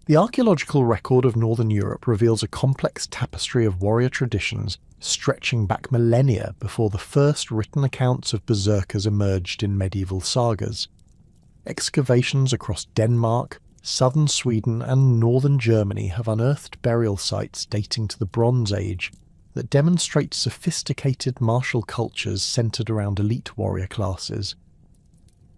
The archaeological record of Northern Europe reveals a complex tapestry of warrior traditions stretching back millennia before the first written accounts of berserkers emerged in medieval sagas. Excavations across Denmark, southern Sweden and northern Germany have unearthed burial sites dating to the Bronze Age that demonstrate sophisticated martial cultures centered around elite warrior classes.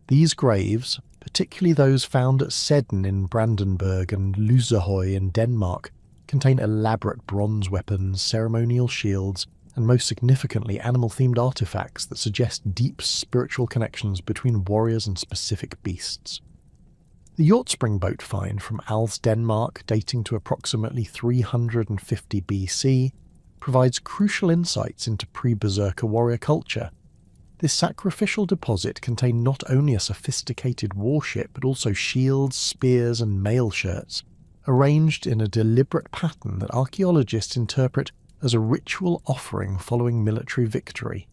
These graves, particularly those found at Seddon in Brandenburg and Lyserhøj in Denmark, contain elaborate bronze weapons, ceremonial shields, and most significantly animal-themed artifacts that suggest deep spiritual connections between warriors and specific beasts. The Hjortspring boat find from Als, Denmark, dating to approximately 350 BC, provides crucial insights into pre-Berserker warrior culture. This sacrificial deposit contained not only a sophisticated warship but also shields, spears and mail shirts, arranged in a deliberate pattern that archaeologists interpret as a ritual offering following military victory.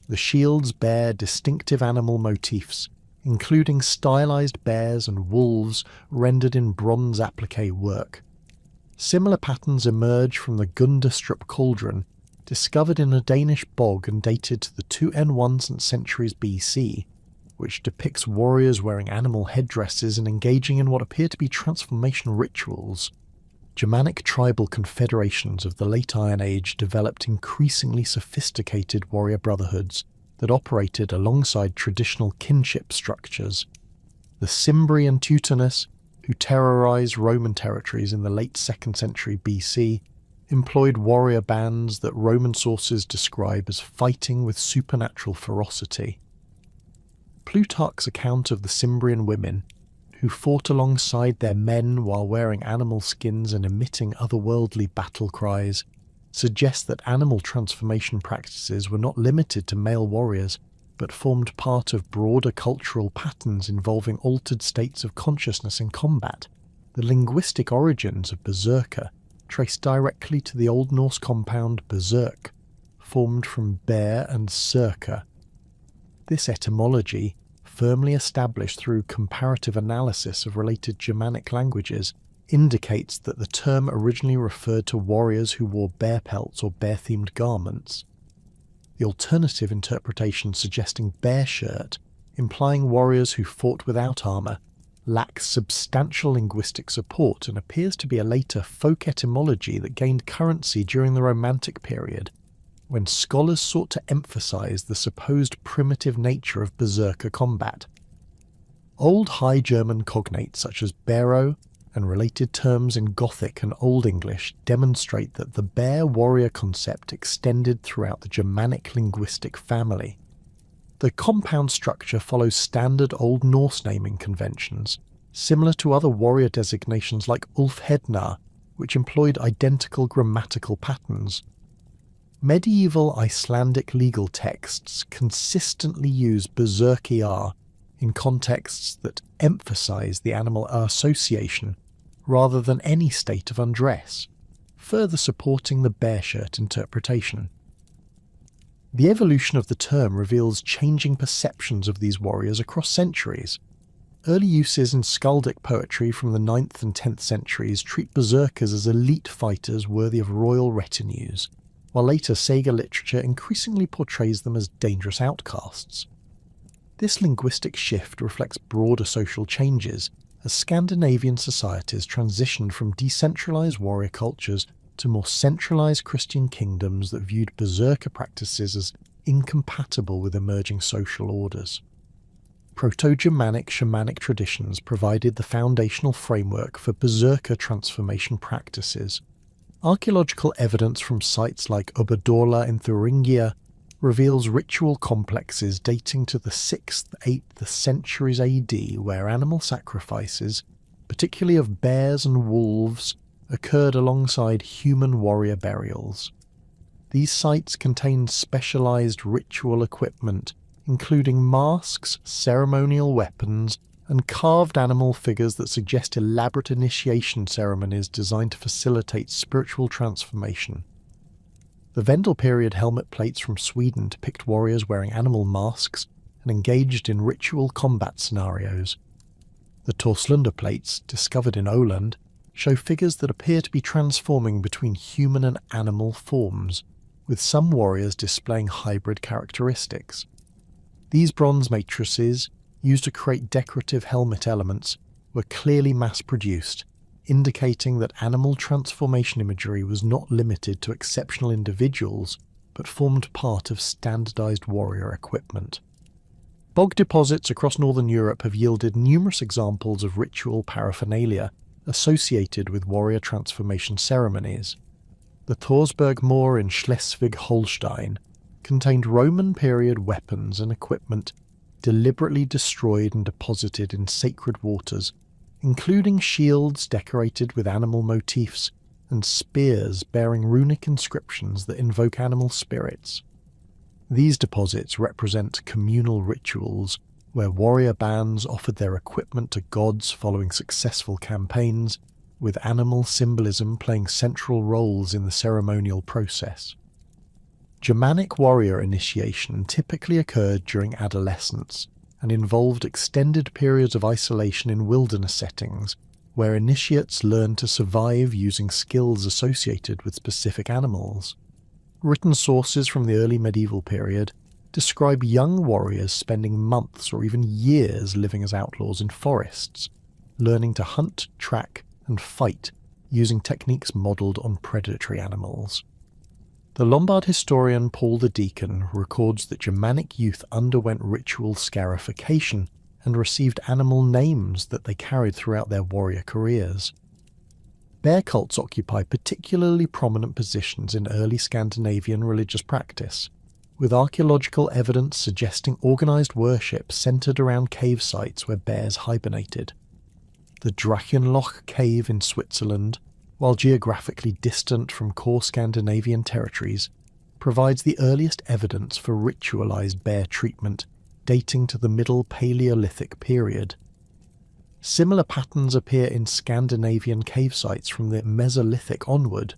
The shields bear distinctive animal motifs, including stylized bears and wolves rendered in bronze applique work. Similar patterns emerge from the Gundestrup cauldron, discovered in a Danish bog and dated to the 2N1 centuries BC, which depicts warriors wearing animal headdresses and engaging in what appear to be transformation rituals. Germanic tribal confederations of the late Iron Age developed increasingly sophisticated warrior brotherhoods that operated alongside traditional kinship structures. The Cimbri and Teutonus, who terrorized Roman territories in the late 2nd century BC, employed warrior bands that Roman sources describe as fighting with supernatural ferocity. Plutarch's account of the Cimbrian women, who fought alongside their men while wearing animal skins and emitting otherworldly battle cries, suggests that animal transformation practices were not limited to male warriors, but formed part of broader cultural patterns involving altered states of consciousness in combat. The linguistic origins of berserker trace directly to the Old Norse compound berserk, formed from bear and circa. This etymology, firmly established through comparative analysis of related Germanic languages, indicates that the term originally referred to warriors who wore bear pelts or bear-themed garments. The alternative interpretation suggesting bear shirt, implying warriors who fought without armour, lacks substantial linguistic support and appears to be a later folk etymology that gained currency during the Romantic period, when scholars sought to emphasise the supposed primitive nature of berserker combat. Old High German cognates such as bero and related terms in Gothic and Old English demonstrate that the bear warrior concept extended throughout the Germanic linguistic family. The compound structure follows standard Old Norse naming conventions, similar to other warrior designations like Ulfhednar, which employed identical grammatical patterns. Medieval Icelandic legal texts consistently use berserkir in contexts that emphasize the animal association rather than any state of undress, further supporting the bear shirt interpretation. The evolution of the term reveals changing perceptions of these warriors across centuries. Early uses in skaldic poetry from the 9th and 10th centuries treat berserkers as elite fighters worthy of royal retinues, while later saga literature increasingly portrays them as dangerous outcasts. This linguistic shift reflects broader social changes as Scandinavian societies transitioned from decentralized warrior cultures to more centralized Christian kingdoms that viewed berserker practices as incompatible with emerging social orders. Proto-Germanic shamanic traditions provided the foundational framework for berserker transformation practices. Archaeological evidence from sites like Oberdorla in Thuringia reveals ritual complexes dating to the 6th-8th centuries AD where animal sacrifices, particularly of bears and wolves, occurred alongside human warrior burials. These sites contained specialized ritual equipment, including masks, ceremonial weapons, and carved animal figures that suggest elaborate initiation ceremonies designed to facilitate spiritual transformation. The Vendel period helmet plates from Sweden depict warriors wearing animal masks and engaged in ritual combat scenarios. The Torslunda plates, discovered in Åland, show figures that appear to be transforming between human and animal forms, with some warriors displaying hybrid characteristics. These bronze matrices, used to create decorative helmet elements, were clearly mass-produced, indicating that animal transformation imagery was not limited to exceptional individuals, but formed part of standardized warrior equipment. Bog deposits across northern Europe have yielded numerous examples of ritual paraphernalia associated with warrior transformation ceremonies. The Thorsberg Moor in Schleswig-Holstein contained Roman-period weapons and equipment deliberately destroyed and deposited in sacred waters, including shields decorated with animal motifs and spears bearing runic inscriptions that invoke animal spirits. These deposits represent communal rituals where warrior bands offered their equipment to gods following successful campaigns, with animal symbolism playing central roles in the ceremonial process. Germanic warrior initiation typically occurred during adolescence and involved extended periods of isolation in wilderness settings, where initiates learned to survive using skills associated with specific animals. Written sources from the early medieval period describe young warriors spending months or even years living as outlaws in forests, learning to hunt, track, and fight using techniques modelled on predatory animals. The Lombard historian Paul the Deacon records that Germanic youth underwent ritual scarification and received animal names that they carried throughout their warrior careers. Bear cults occupy particularly prominent positions in early Scandinavian religious practice, with archaeological evidence suggesting organised worship centred around cave sites where bears hibernated. The Drachenloch cave in Switzerland, while geographically distant from core Scandinavian territories, provides the earliest evidence for ritualised bear treatment dating to the Middle Paleolithic period. Similar patterns appear in Scandinavian cave sites from the Mesolithic onward,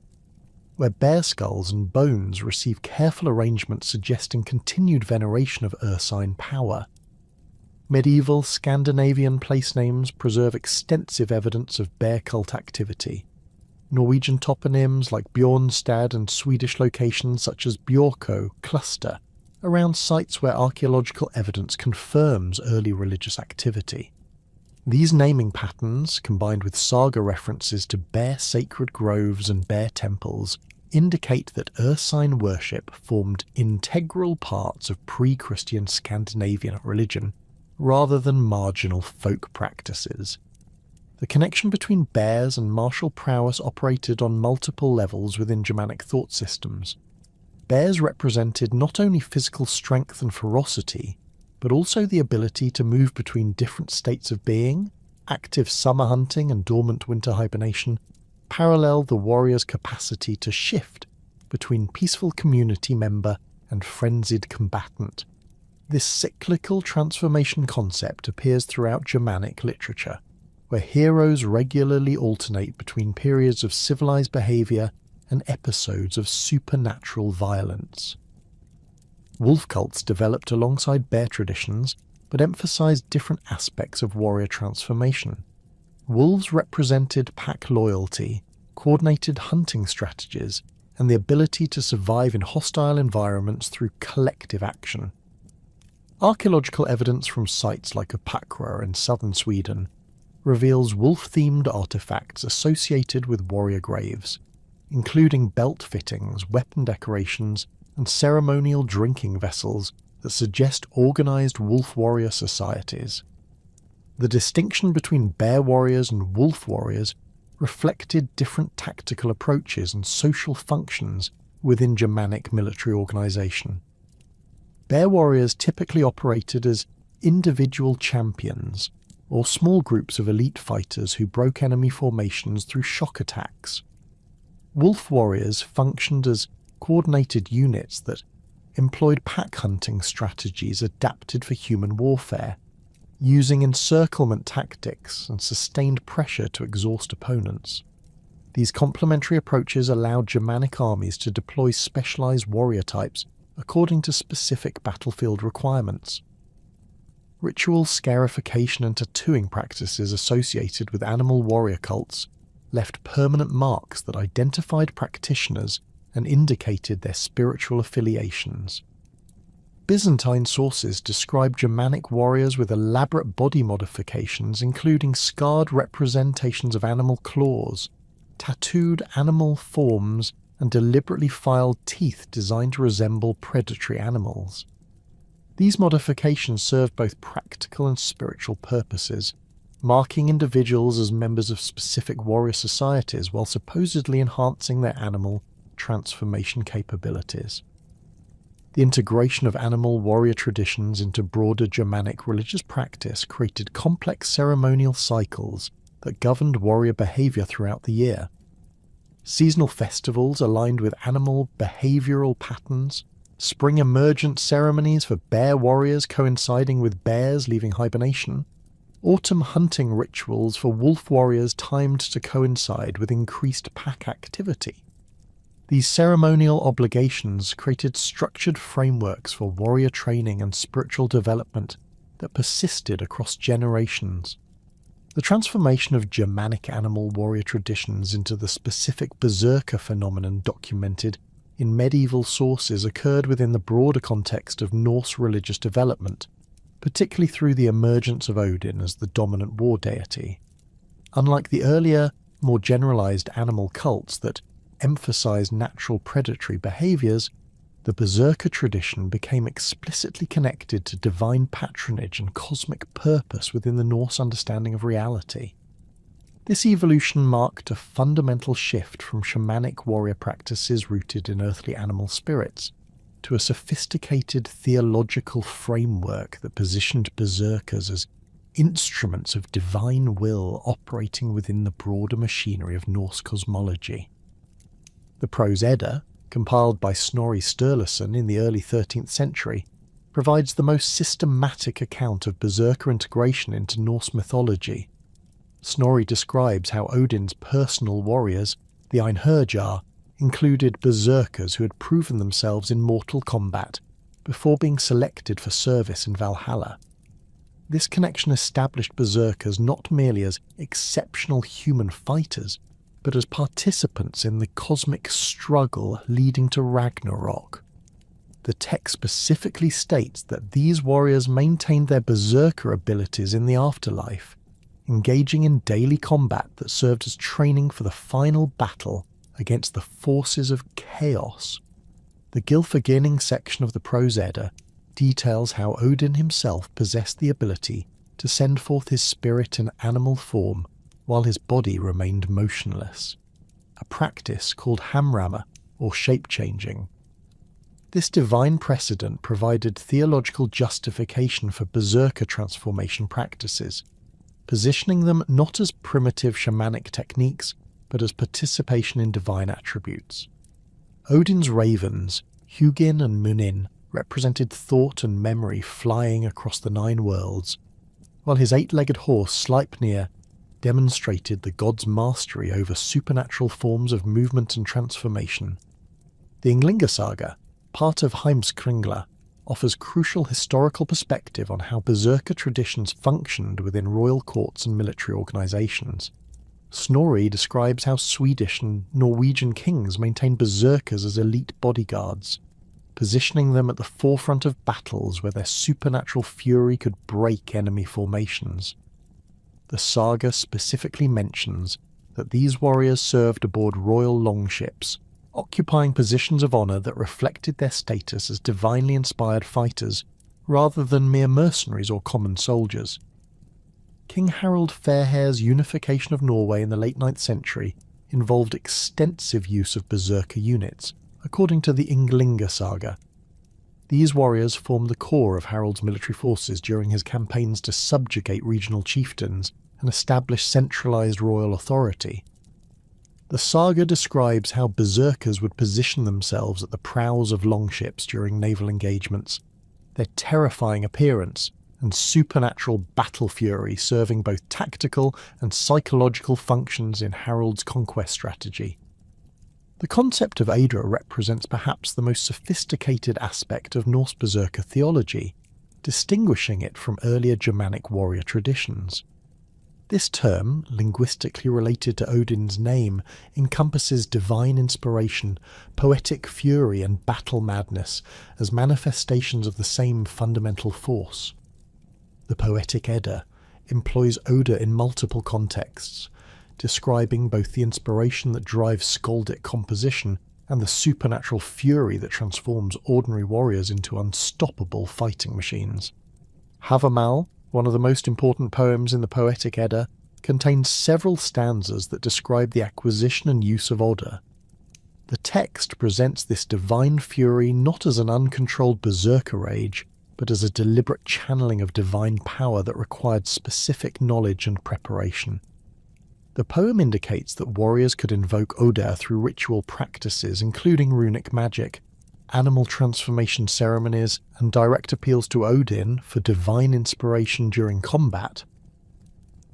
where bear skulls and bones receive careful arrangement suggesting continued veneration of ursine power. Medieval Scandinavian place names preserve extensive evidence of bear cult activity. Norwegian toponyms like Bjornstad and Swedish locations such as Bjorko cluster around sites where archaeological evidence confirms early religious activity. These naming patterns, combined with saga references to bear sacred groves and bear temples, indicate that ursine worship formed integral parts of pre-Christian Scandinavian religion, rather than marginal folk practices. The connection between bears and martial prowess operated on multiple levels within Germanic thought systems. Bears represented not only physical strength and ferocity, but also the ability to move between different states of being, active summer hunting and dormant winter hibernation, parallel the warrior's capacity to shift between peaceful community member and frenzied combatant. This cyclical transformation concept appears throughout Germanic literature, where heroes regularly alternate between periods of civilized behavior and episodes of supernatural violence. Wolf cults developed alongside bear traditions, but emphasized different aspects of warrior transformation. Wolves represented pack loyalty, coordinated hunting strategies, and the ability to survive in hostile environments through collective action. Archaeological evidence from sites like Upakra in southern Sweden reveals wolf-themed artifacts associated with warrior graves, including belt fittings, weapon decorations, and ceremonial drinking vessels that suggest organised wolf warrior societies. The distinction between bear warriors and wolf warriors reflected different tactical approaches and social functions within Germanic military organisation. Bear warriors typically operated as individual champions, or small groups of elite fighters who broke enemy formations through shock attacks. Wolf warriors functioned as coordinated units that employed pack hunting strategies adapted for human warfare, using encirclement tactics and sustained pressure to exhaust opponents. These complementary approaches allowed Germanic armies to deploy specialized warrior types according to specific battlefield requirements. Ritual scarification and tattooing practices associated with animal warrior cults left permanent marks that identified practitioners and indicated their spiritual affiliations. Byzantine sources describe Germanic warriors with elaborate body modifications, including scarred representations of animal claws, tattooed animal forms, and deliberately filed teeth designed to resemble predatory animals. These modifications served both practical and spiritual purposes, marking individuals as members of specific warrior societies while supposedly enhancing their animal transformation capabilities. The integration of animal warrior traditions into broader Germanic religious practice created complex ceremonial cycles that governed warrior behavior throughout the year. Seasonal festivals aligned with animal behavioral patterns, spring emergent ceremonies for bear warriors coinciding with bears leaving hibernation, autumn hunting rituals for wolf warriors timed to coincide with increased pack activity. These ceremonial obligations created structured frameworks for warrior training and spiritual development that persisted across generations. The transformation of Germanic animal warrior traditions into the specific berserker phenomenon documented in medieval sources occurred within the broader context of Norse religious development, particularly through the emergence of Odin as the dominant war deity. Unlike the earlier, more generalized animal cults that emphasized natural predatory behaviors, the berserker tradition became explicitly connected to divine patronage and cosmic purpose within the Norse understanding of reality. This evolution marked a fundamental shift from shamanic warrior practices rooted in earthly animal spirits to a sophisticated theological framework that positioned berserkers as instruments of divine will operating within the broader machinery of Norse cosmology. The Prose Edda, compiled by Snorri Sturluson in the early 13th century, provides the most systematic account of berserker integration into Norse mythology. Snorri describes how Odin's personal warriors, the Einherjar, included berserkers who had proven themselves in mortal combat before being selected for service in Valhalla. This connection established berserkers not merely as exceptional human fighters, but as participants in the cosmic struggle leading to Ragnarok. The text specifically states that these warriors maintained their berserker abilities in the afterlife, engaging in daily combat that served as training for the final battle against the forces of chaos. The Gylfaginning section of the Prose Edda details how Odin himself possessed the ability to send forth his spirit in animal form while his body remained motionless, a practice called hamrama, or shape-changing. This divine precedent provided theological justification for berserker transformation practices, positioning them not as primitive shamanic techniques, but as participation in divine attributes. Odin's ravens, Hugin and Munin, represented thought and memory flying across the 9 worlds, while his 8-legged horse Sleipnir demonstrated the god's mastery over supernatural forms of movement and transformation. The Ynglinga saga, part of Heimskringla, offers crucial historical perspective on how berserker traditions functioned within royal courts and military organisations. Snorri describes how Swedish and Norwegian kings maintained berserkers as elite bodyguards, positioning them at the forefront of battles where their supernatural fury could break enemy formations. The saga specifically mentions that these warriors served aboard royal longships, occupying positions of honour that reflected their status as divinely inspired fighters rather than mere mercenaries or common soldiers. King Harald Fairhair's unification of Norway in the late 9th century involved extensive use of berserker units, according to the Ynglinga saga. These warriors formed the core of Harald's military forces during his campaigns to subjugate regional chieftains and establish centralised royal authority. The saga describes how berserkers would position themselves at the prows of longships during naval engagements, their terrifying appearance and supernatural battle fury serving both tactical and psychological functions in Harald's conquest strategy. The concept of Aedra represents perhaps the most sophisticated aspect of Norse berserker theology, distinguishing it from earlier Germanic warrior traditions. This term, linguistically related to Odin's name, encompasses divine inspiration, poetic fury and battle madness as manifestations of the same fundamental force. The Poetic Edda employs Oda in multiple contexts, describing both the inspiration that drives skaldic composition and the supernatural fury that transforms ordinary warriors into unstoppable fighting machines. Havamal, one of the most important poems in the Poetic Edda, contains several stanzas that describe the acquisition and use of Oda. The text presents this divine fury not as an uncontrolled berserker rage, but as a deliberate channeling of divine power that required specific knowledge and preparation. The poem indicates that warriors could invoke Oda through ritual practices including runic magic, animal transformation ceremonies, and direct appeals to Odin for divine inspiration during combat.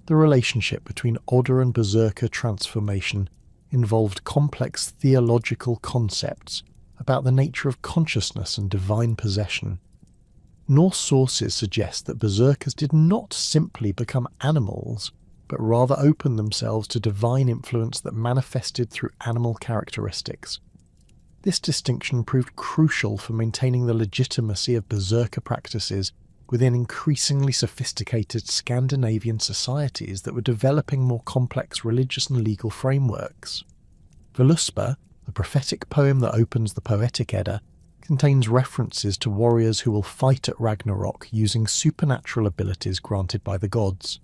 The relationship between Oda and berserker transformation involved complex theological concepts about the nature of consciousness and divine possession. Norse sources suggest that berserkers did not simply become animals, but rather opened themselves to divine influence that manifested through animal characteristics. This distinction proved crucial for maintaining the legitimacy of berserker practices within increasingly sophisticated Scandinavian societies that were developing more complex religious and legal frameworks. Völuspá, the prophetic poem that opens the Poetic Edda, contains references to warriors who will fight at Ragnarok using supernatural abilities granted by the gods.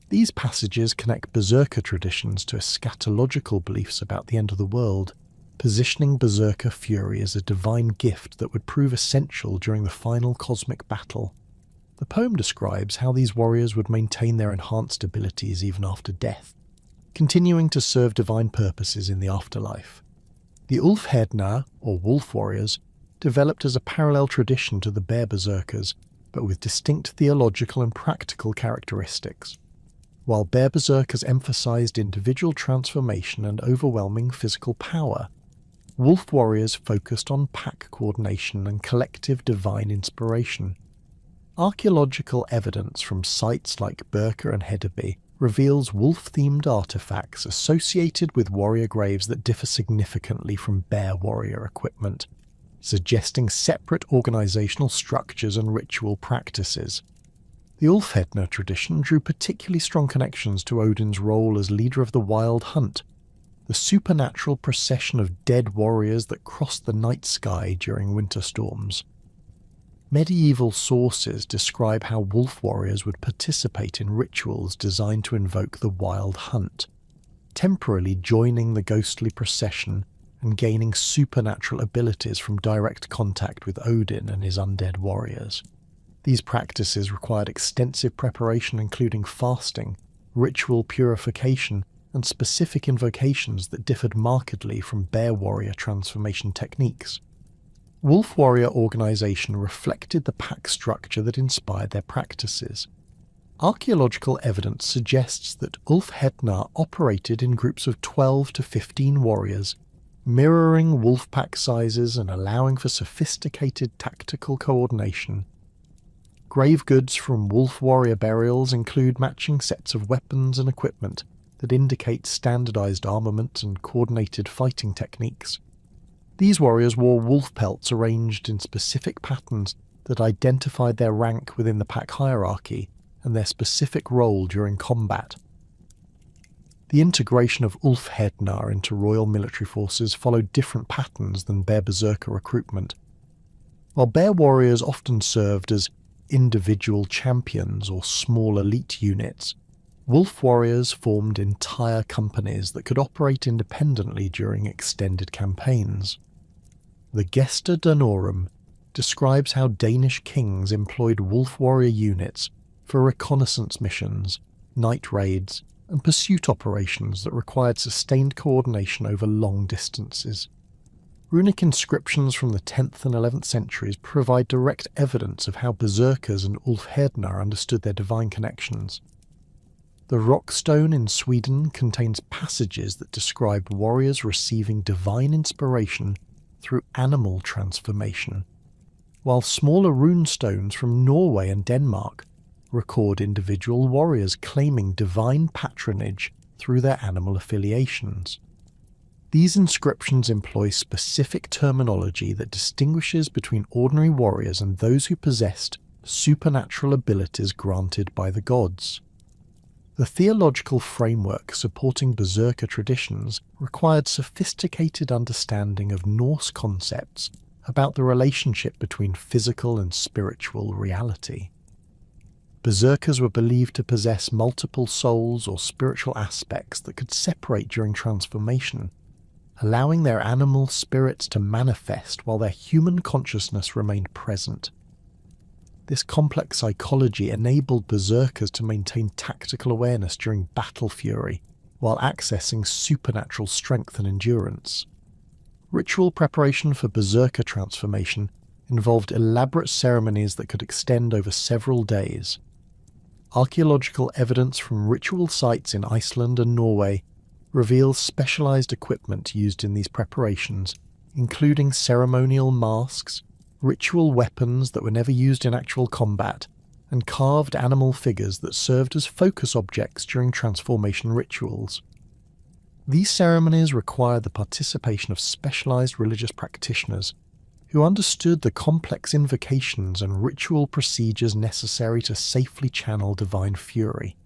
These passages connect berserker traditions to eschatological beliefs about the end of the world, positioning berserker fury as a divine gift that would prove essential during the final cosmic battle. The poem describes how these warriors would maintain their enhanced abilities even after death, continuing to serve divine purposes in the afterlife. The Ulfhednar, or wolf warriors, developed as a parallel tradition to the bear berserkers, but with distinct theological and practical characteristics. While bear berserkers emphasized individual transformation and overwhelming physical power, wolf warriors focused on pack coordination and collective divine inspiration. Archaeological evidence from sites like Berka and Hedeby reveals wolf-themed artifacts associated with warrior graves that differ significantly from bear warrior equipment, suggesting separate organizational structures and ritual practices. The Ulfhednar tradition drew particularly strong connections to Odin's role as leader of the Wild Hunt, the supernatural procession of dead warriors that crossed the night sky during winter storms. Medieval sources describe how wolf warriors would participate in rituals designed to invoke the Wild Hunt, temporarily joining the ghostly procession and gaining supernatural abilities from direct contact with Odin and his undead warriors. These practices required extensive preparation including fasting, ritual purification, and specific invocations that differed markedly from bear warrior transformation techniques. Wolf warrior organization reflected the pack structure that inspired their practices. Archaeological evidence suggests that Ulfhednar operated in groups of 12 to 15 warriors, mirroring wolf pack sizes and allowing for sophisticated tactical coordination. Grave goods from wolf warrior burials include matching sets of weapons and equipment that indicate standardized armament and coordinated fighting techniques. These warriors wore wolf pelts arranged in specific patterns that identified their rank within the pack hierarchy and their specific role during combat. The integration of Ulfhednar into royal military forces followed different patterns than bear berserker recruitment. While bear warriors often served as individual champions or small elite units, wolf warriors formed entire companies that could operate independently during extended campaigns. The Gesta Danorum describes how Danish kings employed wolf warrior units for reconnaissance missions, night raids, and pursuit operations that required sustained coordination over long distances. Runic inscriptions from the 10th and 11th centuries provide direct evidence of how berserkers and Ulfhednar understood their divine connections. The Rockstone in Sweden contains passages that describe warriors receiving divine inspiration through animal transformation, while smaller runestones from Norway and Denmark record individual warriors claiming divine patronage through their animal affiliations. These inscriptions employ specific terminology that distinguishes between ordinary warriors and those who possessed supernatural abilities granted by the gods. The theological framework supporting Berserker traditions required sophisticated understanding of Norse concepts about the relationship between physical and spiritual reality. Berserkers were believed to possess multiple souls or spiritual aspects that could separate during transformation, allowing their animal spirits to manifest while their human consciousness remained present. This complex psychology enabled Berserkers to maintain tactical awareness during battle fury, while accessing supernatural strength and endurance. Ritual preparation for Berserker transformation involved elaborate ceremonies that could extend over several days. Archaeological evidence from ritual sites in Iceland and Norway reveals specialized equipment used in these preparations, including ceremonial masks, ritual weapons that were never used in actual combat, and carved animal figures that served as focus objects during transformation rituals. These ceremonies required the participation of specialized religious practitioners who understood the complex invocations and ritual procedures necessary to safely channel divine fury.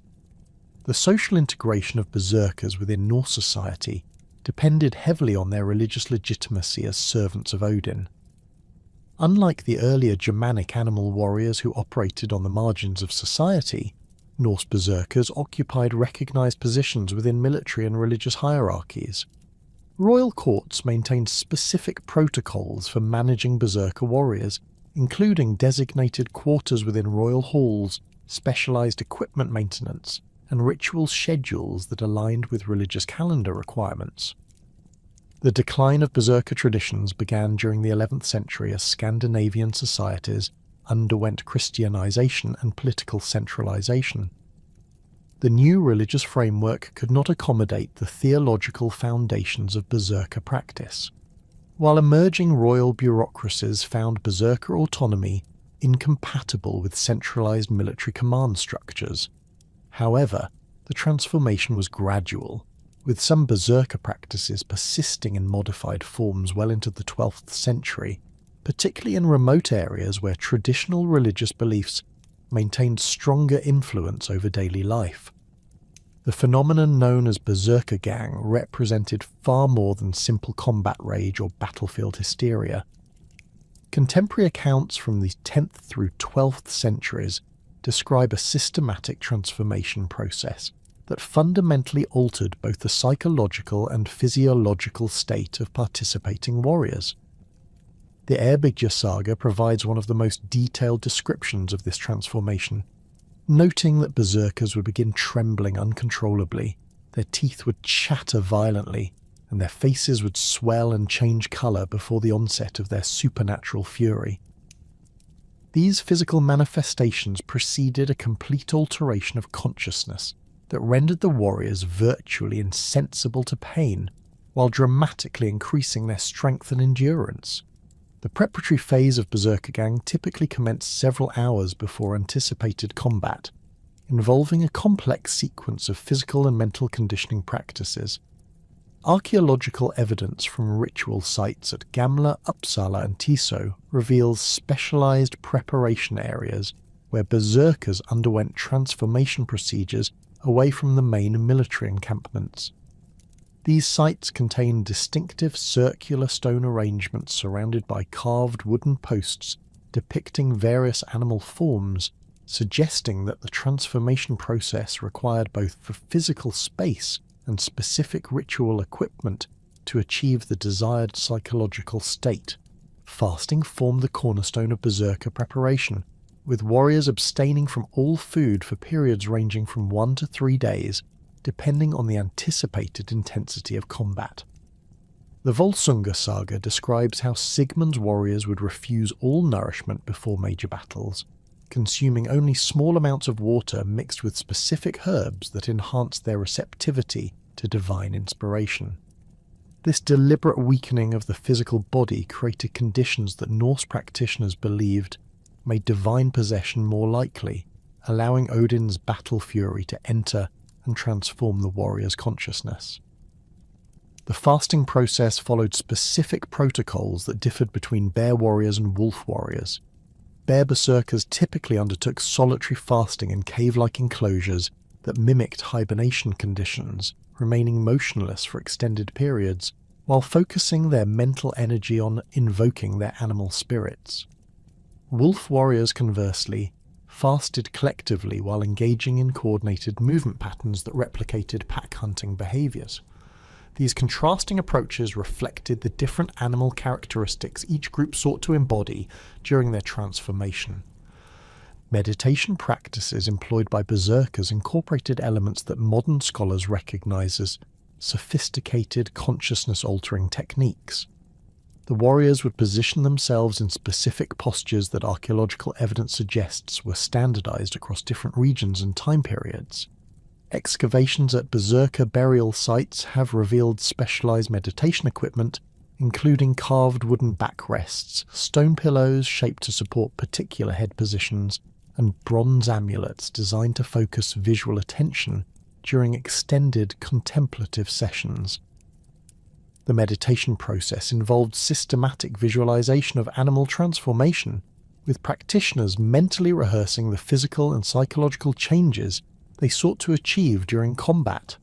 The social integration of Berserkers within Norse society depended heavily on their religious legitimacy as servants of Odin. Unlike the earlier Germanic animal warriors who operated on the margins of society, Norse Berserkers occupied recognized positions within military and religious hierarchies. Royal courts maintained specific protocols for managing Berserker warriors, including designated quarters within royal halls, specialized equipment maintenance, and ritual schedules that aligned with religious calendar requirements. The decline of Berserker traditions began during the 11th century as Scandinavian societies underwent Christianization and political centralization. The new religious framework could not accommodate the theological foundations of Berserker practice, while emerging royal bureaucracies found Berserker autonomy incompatible with centralized military command structures. However, the transformation was gradual, with some Berserker practices persisting in modified forms well into the 12th century, particularly in remote areas where traditional religious beliefs maintained stronger influence over daily life. The phenomenon known as Berserker Gang represented far more than simple combat rage or battlefield hysteria. Contemporary accounts from the 10th through 12th centuries describe a systematic transformation process that fundamentally altered both the psychological and physiological state of participating warriors. The Eyrbyggja saga provides one of the most detailed descriptions of this transformation, noting that Berserkers would begin trembling uncontrollably, their teeth would chatter violently, and their faces would swell and change colour before the onset of their supernatural fury. These physical manifestations preceded a complete alteration of consciousness that rendered the warriors virtually insensible to pain, while dramatically increasing their strength and endurance. The preparatory phase of Berserker Gang typically commenced several hours before anticipated combat, involving a complex sequence of physical and mental conditioning practices. Archaeological evidence from ritual sites at Gamla, Uppsala and Tiso reveals specialized preparation areas where Berserkers underwent transformation procedures away from the main military encampments. These sites contain distinctive circular stone arrangements surrounded by carved wooden posts depicting various animal forms, suggesting that the transformation process required both the physical space and specific ritual equipment to achieve the desired psychological state. Fasting formed the cornerstone of Berserker preparation, with warriors abstaining from all food for periods ranging from 1 to 3 days, depending on the anticipated intensity of combat. The Volsunga saga describes how Sigmund's warriors would refuse all nourishment before major battles, consuming only small amounts of water mixed with specific herbs that enhanced their receptivity to divine inspiration. This deliberate weakening of the physical body created conditions that Norse practitioners believed made divine possession more likely, allowing Odin's battle fury to enter and transform the warrior's consciousness. The fasting process followed specific protocols that differed between bear warriors and wolf warriors. Bear berserkers typically undertook solitary fasting in cave-like enclosures that mimicked hibernation conditions, remaining motionless for extended periods, while focusing their mental energy on invoking their animal spirits. Wolf warriors, conversely, fasted collectively while engaging in coordinated movement patterns that replicated pack-hunting behaviours. These contrasting approaches reflected the different animal characteristics each group sought to embody during their transformation. Meditation practices employed by berserkers incorporated elements that modern scholars recognize as sophisticated consciousness-altering techniques. The warriors would position themselves in specific postures that archaeological evidence suggests were standardized across different regions and time periods. Excavations at berserker burial sites have revealed specialized meditation equipment, including carved wooden backrests, stone pillows shaped to support particular head positions, and bronze amulets designed to focus visual attention during extended contemplative sessions. The meditation process involved systematic visualization of animal transformation, with practitioners mentally rehearsing the physical and psychological changes they sought to achieve during combat.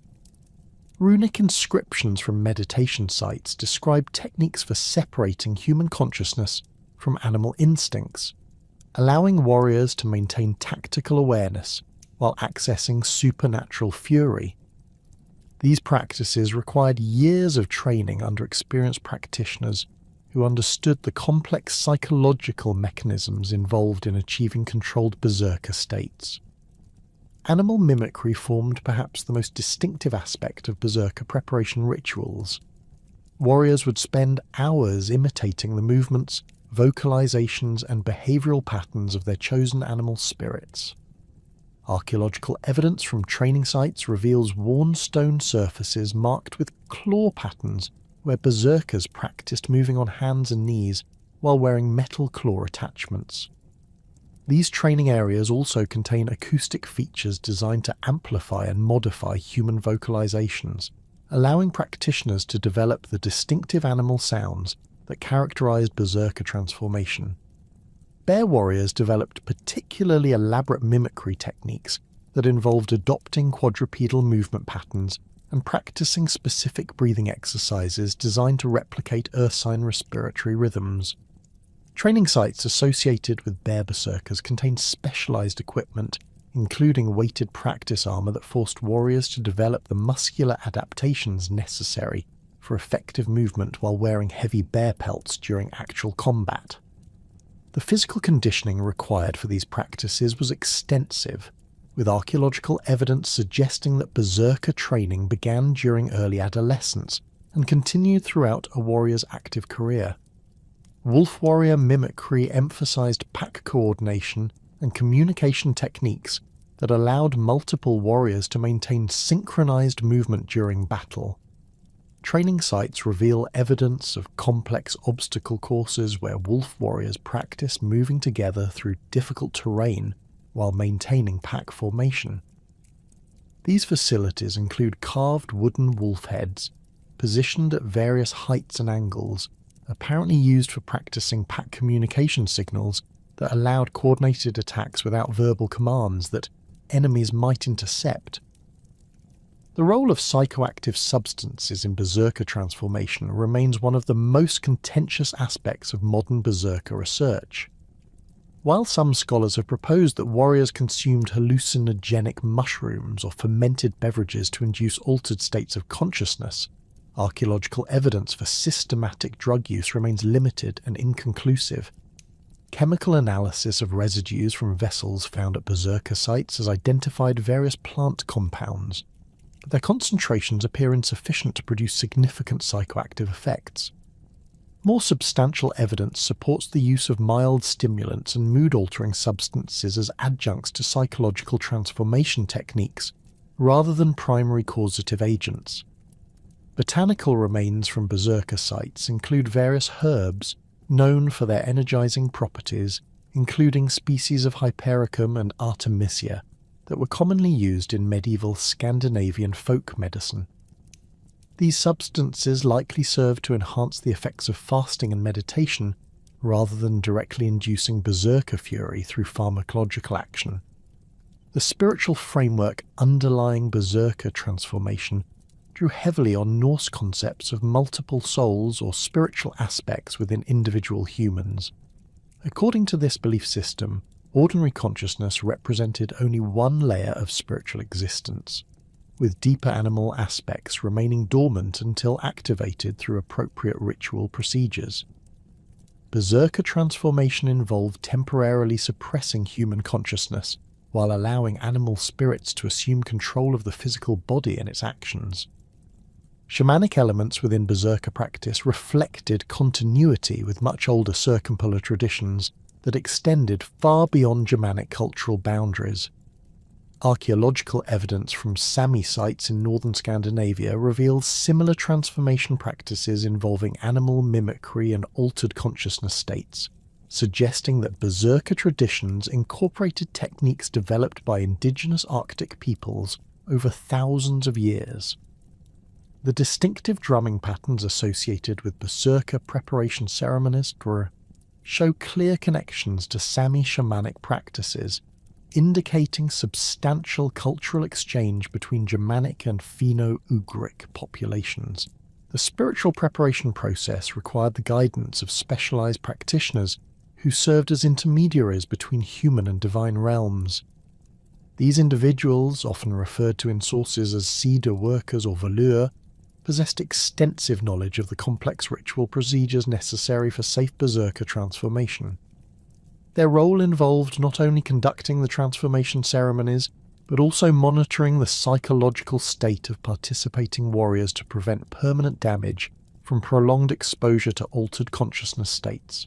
Runic inscriptions from meditation sites describe techniques for separating human consciousness from animal instincts, allowing warriors to maintain tactical awareness while accessing supernatural fury. These practices required years of training under experienced practitioners who understood the complex psychological mechanisms involved in achieving controlled berserker states. Animal mimicry formed perhaps the most distinctive aspect of berserker preparation rituals. Warriors would spend hours imitating the movements, vocalizations, and behavioral patterns of their chosen animal spirits. Archaeological evidence from training sites reveals worn stone surfaces marked with claw patterns where berserkers practiced moving on hands and knees while wearing metal claw attachments. These training areas also contain acoustic features designed to amplify and modify human vocalizations, allowing practitioners to develop the distinctive animal sounds that characterized berserker transformation. Bear warriors developed particularly elaborate mimicry techniques that involved adopting quadrupedal movement patterns and practicing specific breathing exercises designed to replicate ursine respiratory rhythms. Training sites associated with bear berserkers contained specialized equipment, including weighted practice armor that forced warriors to develop the muscular adaptations necessary for effective movement while wearing heavy bear pelts during actual combat. The physical conditioning required for these practices was extensive, with archaeological evidence suggesting that berserker training began during early adolescence and continued throughout a warrior's active career. Wolf warrior mimicry emphasized pack coordination and communication techniques that allowed multiple warriors to maintain synchronized movement during battle. Training sites reveal evidence of complex obstacle courses where wolf warriors practiced moving together through difficult terrain while maintaining pack formation. These facilities include carved wooden wolf heads, positioned at various heights and angles, apparently used for practicing pack communication signals that allowed coordinated attacks without verbal commands that enemies might intercept. The role of psychoactive substances in berserker transformation remains one of the most contentious aspects of modern berserker research. While some scholars have proposed that warriors consumed hallucinogenic mushrooms or fermented beverages to induce altered states of consciousness, archaeological evidence for systematic drug use remains limited and inconclusive. Chemical analysis of residues from vessels found at berserker sites has identified various plant compounds, but their concentrations appear insufficient to produce significant psychoactive effects. More substantial evidence supports the use of mild stimulants and mood-altering substances as adjuncts to psychological transformation techniques, rather than primary causative agents. Botanical remains from berserker sites include various herbs known for their energizing properties, including species of Hypericum and Artemisia that were commonly used in medieval Scandinavian folk medicine. These substances likely served to enhance the effects of fasting and meditation rather than directly inducing berserker fury through pharmacological action. The spiritual framework underlying berserker transformation drew heavily on Norse concepts of multiple souls or spiritual aspects within individual humans. According to this belief system, ordinary consciousness represented only one layer of spiritual existence, with deeper animal aspects remaining dormant until activated through appropriate ritual procedures. Berserker transformation involved temporarily suppressing human consciousness while allowing animal spirits to assume control of the physical body and its actions. Shamanic elements within berserker practice reflected continuity with much older circumpolar traditions that extended far beyond Germanic cultural boundaries. Archaeological evidence from Sami sites in northern Scandinavia reveals similar transformation practices involving animal mimicry and altered consciousness states, suggesting that berserker traditions incorporated techniques developed by indigenous Arctic peoples over thousands of years. The distinctive drumming patterns associated with berserker preparation ceremonies show clear connections to Sami shamanic practices, indicating substantial cultural exchange between Germanic and Finno-Ugric populations. The spiritual preparation process required the guidance of specialized practitioners who served as intermediaries between human and divine realms. These individuals, often referred to in sources as Sida workers or Valur, possessed extensive knowledge of the complex ritual procedures necessary for safe berserker transformation. Their role involved not only conducting the transformation ceremonies, but also monitoring the psychological state of participating warriors to prevent permanent damage from prolonged exposure to altered consciousness states.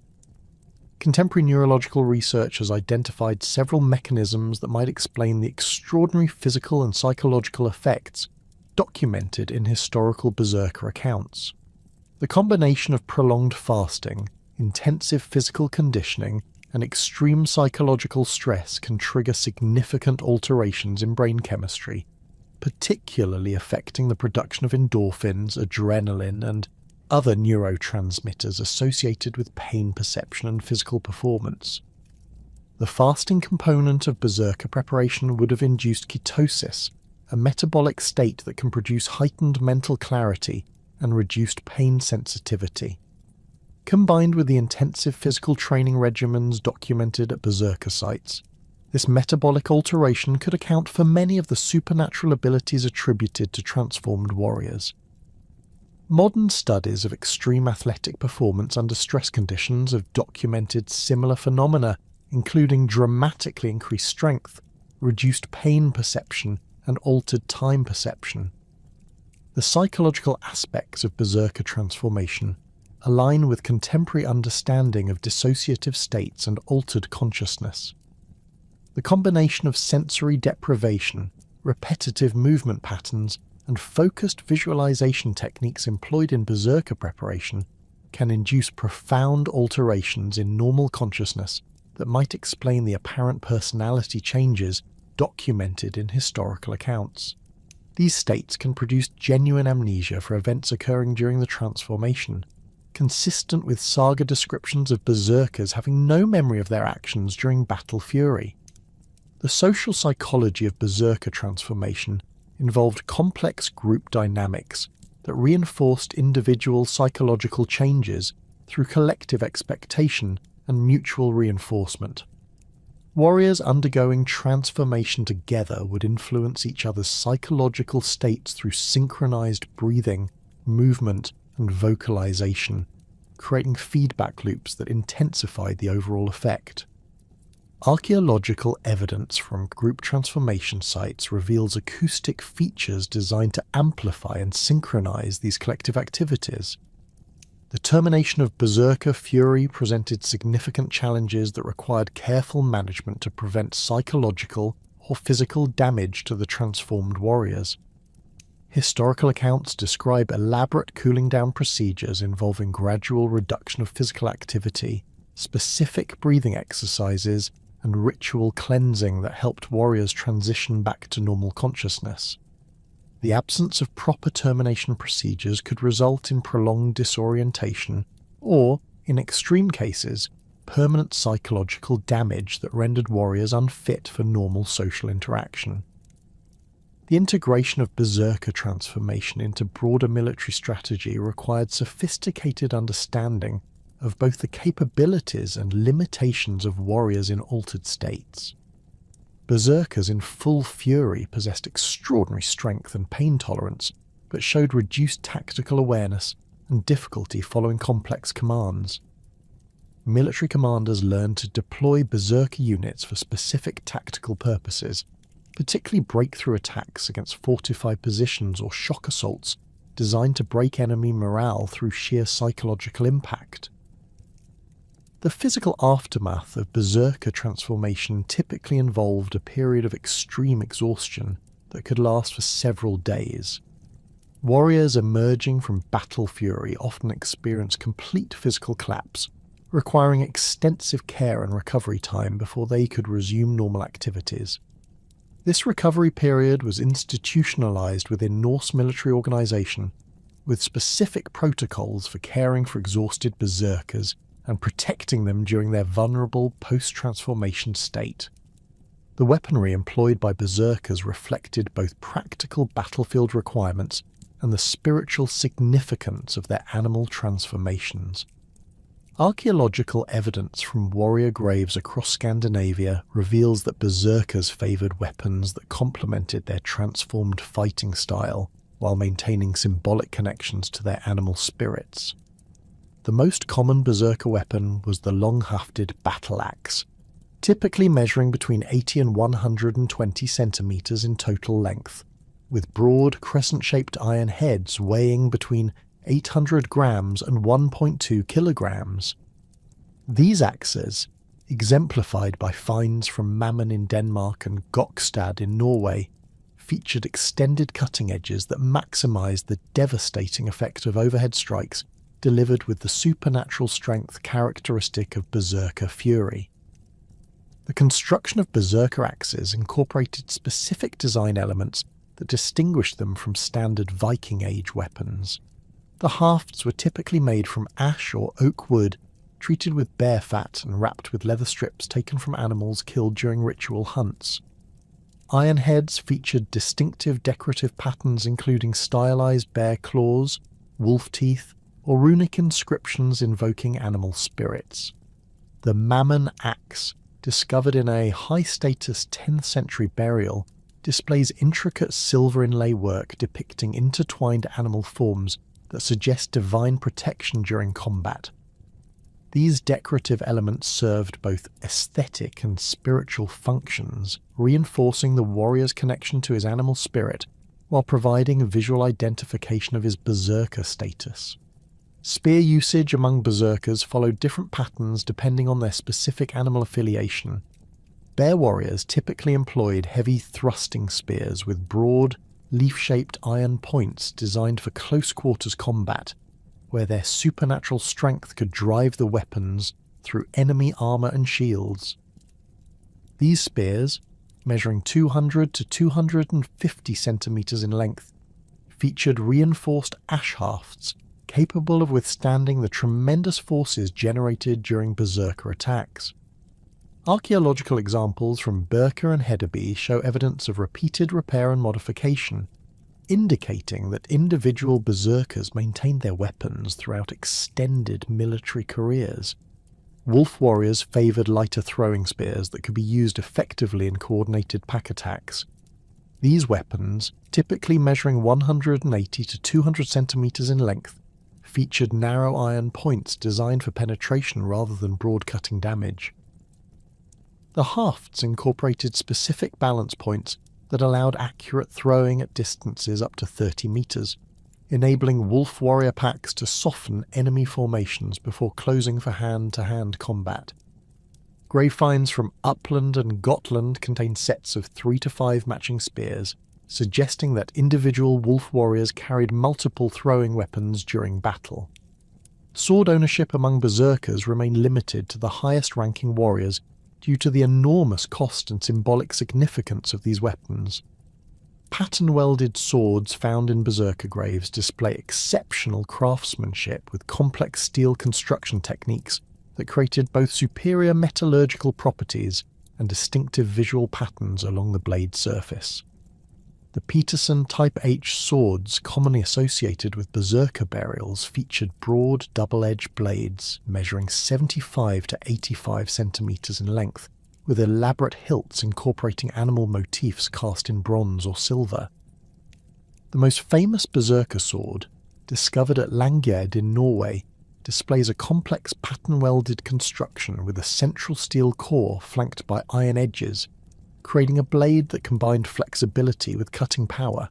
Contemporary neurological research has identified several mechanisms that might explain the extraordinary physical and psychological effects documented in historical berserker accounts. The combination of prolonged fasting, intensive physical conditioning, and extreme psychological stress can trigger significant alterations in brain chemistry, particularly affecting the production of endorphins, adrenaline, and other neurotransmitters associated with pain perception and physical performance. The fasting component of berserker preparation would have induced ketosis, a metabolic state that can produce heightened mental clarity and reduced pain sensitivity. Combined with the intensive physical training regimens documented at berserker sites, this metabolic alteration could account for many of the supernatural abilities attributed to transformed warriors. Modern studies of extreme athletic performance under stress conditions have documented similar phenomena, including dramatically increased strength, reduced pain perception, and altered time perception. The psychological aspects of berserker transformation align with contemporary understanding of dissociative states and altered consciousness. The combination of sensory deprivation, repetitive movement patterns, and focused visualization techniques employed in berserker preparation can induce profound alterations in normal consciousness that might explain the apparent personality changes documented in historical accounts. These states can produce genuine amnesia for events occurring during the transformation, consistent with saga descriptions of berserkers having no memory of their actions during battle fury. The social psychology of berserker transformation involved complex group dynamics that reinforced individual psychological changes through collective expectation and mutual reinforcement. Warriors undergoing transformation together would influence each other's psychological states through synchronized breathing, movement, and vocalization, creating feedback loops that intensified the overall effect. Archaeological evidence from group transformation sites reveals acoustic features designed to amplify and synchronize these collective activities. The termination of berserker fury presented significant challenges that required careful management to prevent psychological or physical damage to the transformed warriors. Historical accounts describe elaborate cooling down procedures involving gradual reduction of physical activity, specific breathing exercises, and ritual cleansing that helped warriors transition back to normal consciousness. The absence of proper termination procedures could result in prolonged disorientation or, in extreme cases, permanent psychological damage that rendered warriors unfit for normal social interaction. The integration of Berserker transformation into broader military strategy required sophisticated understanding of both the capabilities and limitations of warriors in altered states. Berserkers in full fury possessed extraordinary strength and pain tolerance, but showed reduced tactical awareness and difficulty following complex commands. Military commanders learned to deploy Berserker units for specific tactical purposes, particularly breakthrough attacks against fortified positions or shock assaults designed to break enemy morale through sheer psychological impact. The physical aftermath of Berserker transformation typically involved a period of extreme exhaustion that could last for several days. Warriors emerging from battle fury often experience complete physical collapse, requiring extensive care and recovery time before they could resume normal activities. This recovery period was institutionalized within Norse military organization, with specific protocols for caring for exhausted berserkers and protecting them during their vulnerable post-transformation state. The weaponry employed by berserkers reflected both practical battlefield requirements and the spiritual significance of their animal transformations. Archaeological evidence from warrior graves across Scandinavia reveals that berserkers favoured weapons that complemented their transformed fighting style while maintaining symbolic connections to their animal spirits. The most common berserker weapon was the long-hafted battle axe, typically measuring between 80 and 120 centimetres in total length, with broad crescent-shaped iron heads weighing between 800 grams and 1.2 kilograms. These axes, exemplified by finds from Mammen in Denmark and Gokstad in Norway, featured extended cutting edges that maximised the devastating effect of overhead strikes delivered with the supernatural strength characteristic of berserker fury. The construction of berserker axes incorporated specific design elements that distinguished them from standard Viking Age weapons. The hafts were typically made from ash or oak wood, treated with bear fat and wrapped with leather strips taken from animals killed during ritual hunts. Iron heads featured distinctive decorative patterns including stylized bear claws, wolf teeth, or runic inscriptions invoking animal spirits. The Mammen axe, discovered in a high-status 10th century burial, displays intricate silver inlay work depicting intertwined animal forms that suggest divine protection during combat. These decorative elements served both aesthetic and spiritual functions, reinforcing the warrior's connection to his animal spirit while providing a visual identification of his berserker status. Spear usage among berserkers followed different patterns depending on their specific animal affiliation. Bear warriors typically employed heavy thrusting spears with broad, leaf-shaped iron points designed for close-quarters combat, where their supernatural strength could drive the weapons through enemy armour and shields. These spears, measuring 200 to 250 centimetres in length, featured reinforced ash hafts capable of withstanding the tremendous forces generated during berserker attacks. Archaeological examples from Birka and Hedeby show evidence of repeated repair and modification, indicating that individual berserkers maintained their weapons throughout extended military careers. Wolf warriors favoured lighter throwing spears that could be used effectively in coordinated pack attacks. These weapons, typically measuring 180 to 200 centimetres in length, featured narrow iron points designed for penetration rather than broad-cutting damage. The hafts incorporated specific balance points that allowed accurate throwing at distances up to 30 metres, enabling wolf warrior packs to soften enemy formations before closing for hand-to-hand combat. Grave finds from Uppland and Gotland contain sets of 3 to 5 matching spears, suggesting that individual wolf warriors carried multiple throwing weapons during battle. Sword ownership among berserkers remained limited to the highest-ranking warriors due to the enormous cost and symbolic significance of these weapons. Pattern-welded swords found in berserker graves display exceptional craftsmanship with complex steel construction techniques that created both superior metallurgical properties and distinctive visual patterns along the blade surface. The Peterson Type H swords commonly associated with berserker burials featured broad double-edged blades measuring 75 to 85 centimeters in length, with elaborate hilts incorporating animal motifs cast in bronze or silver. The most famous berserker sword, discovered at Langjerd in Norway, displays a complex pattern-welded construction with a central steel core flanked by iron edges, creating a blade that combined flexibility with cutting power.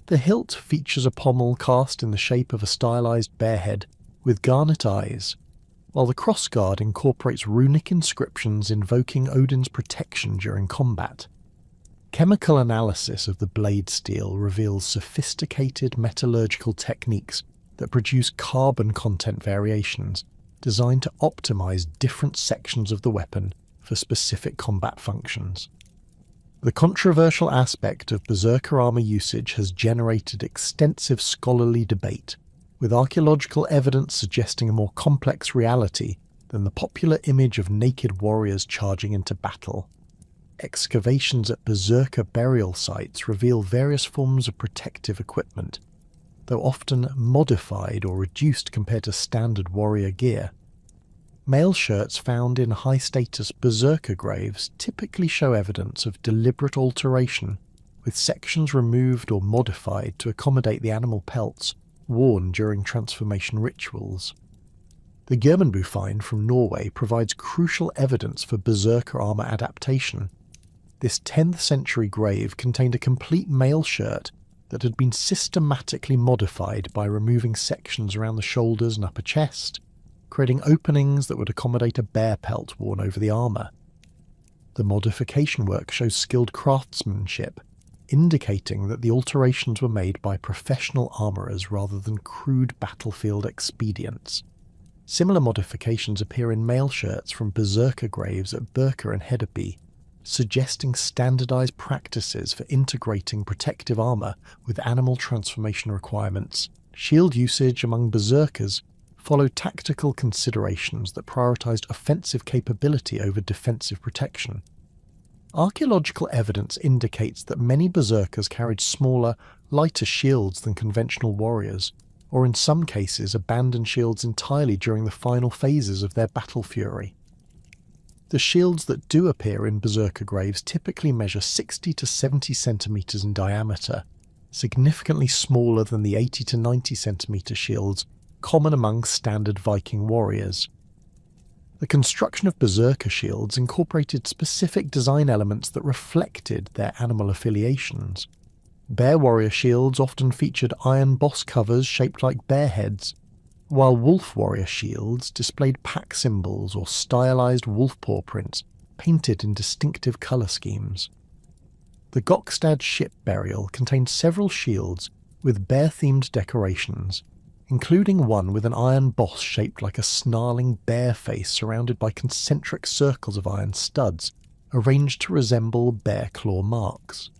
The hilt features a pommel cast in the shape of a stylized bear head with garnet eyes, while the crossguard incorporates runic inscriptions invoking Odin's protection during combat. Chemical analysis of the blade steel reveals sophisticated metallurgical techniques that produce carbon content variations designed to optimize different sections of the weapon for specific combat functions. The controversial aspect of berserker armor usage has generated extensive scholarly debate, with archaeological evidence suggesting a more complex reality than the popular image of naked warriors charging into battle. Excavations at berserker burial sites reveal various forms of protective equipment, though often modified or reduced compared to standard warrior gear. Mail shirts found in high-status berserker graves typically show evidence of deliberate alteration, with sections removed or modified to accommodate the animal pelts worn during transformation rituals. The Germanbu find from Norway provides crucial evidence for berserker armor adaptation. This 10th century grave contained a complete mail shirt that had been systematically modified by removing sections around the shoulders and upper chest, creating openings that would accommodate a bear pelt worn over the armour. The modification work shows skilled craftsmanship, indicating that the alterations were made by professional armourers rather than crude battlefield expedients. Similar modifications appear in mail shirts from berserker graves at Berka and Hedeby, suggesting standardised practices for integrating protective armour with animal transformation requirements. Shield usage among berserkers followed tactical considerations that prioritised offensive capability over defensive protection. Archaeological evidence indicates that many berserkers carried smaller, lighter shields than conventional warriors, or in some cases abandoned shields entirely during the final phases of their battle fury. The shields that do appear in berserker graves typically measure 60 to 70 centimeters in diameter, significantly smaller than the 80 to 90 centimeter shields common among standard Viking warriors. The construction of berserker shields incorporated specific design elements that reflected their animal affiliations. Bear warrior shields often featured iron boss covers shaped like bear heads, while wolf warrior shields displayed pack symbols or stylized wolf paw prints painted in distinctive color schemes. The Gokstad ship burial contained several shields with bear-themed decorations, including one with an iron boss shaped like a snarling bear face surrounded by concentric circles of iron studs, arranged to resemble bear claw marks.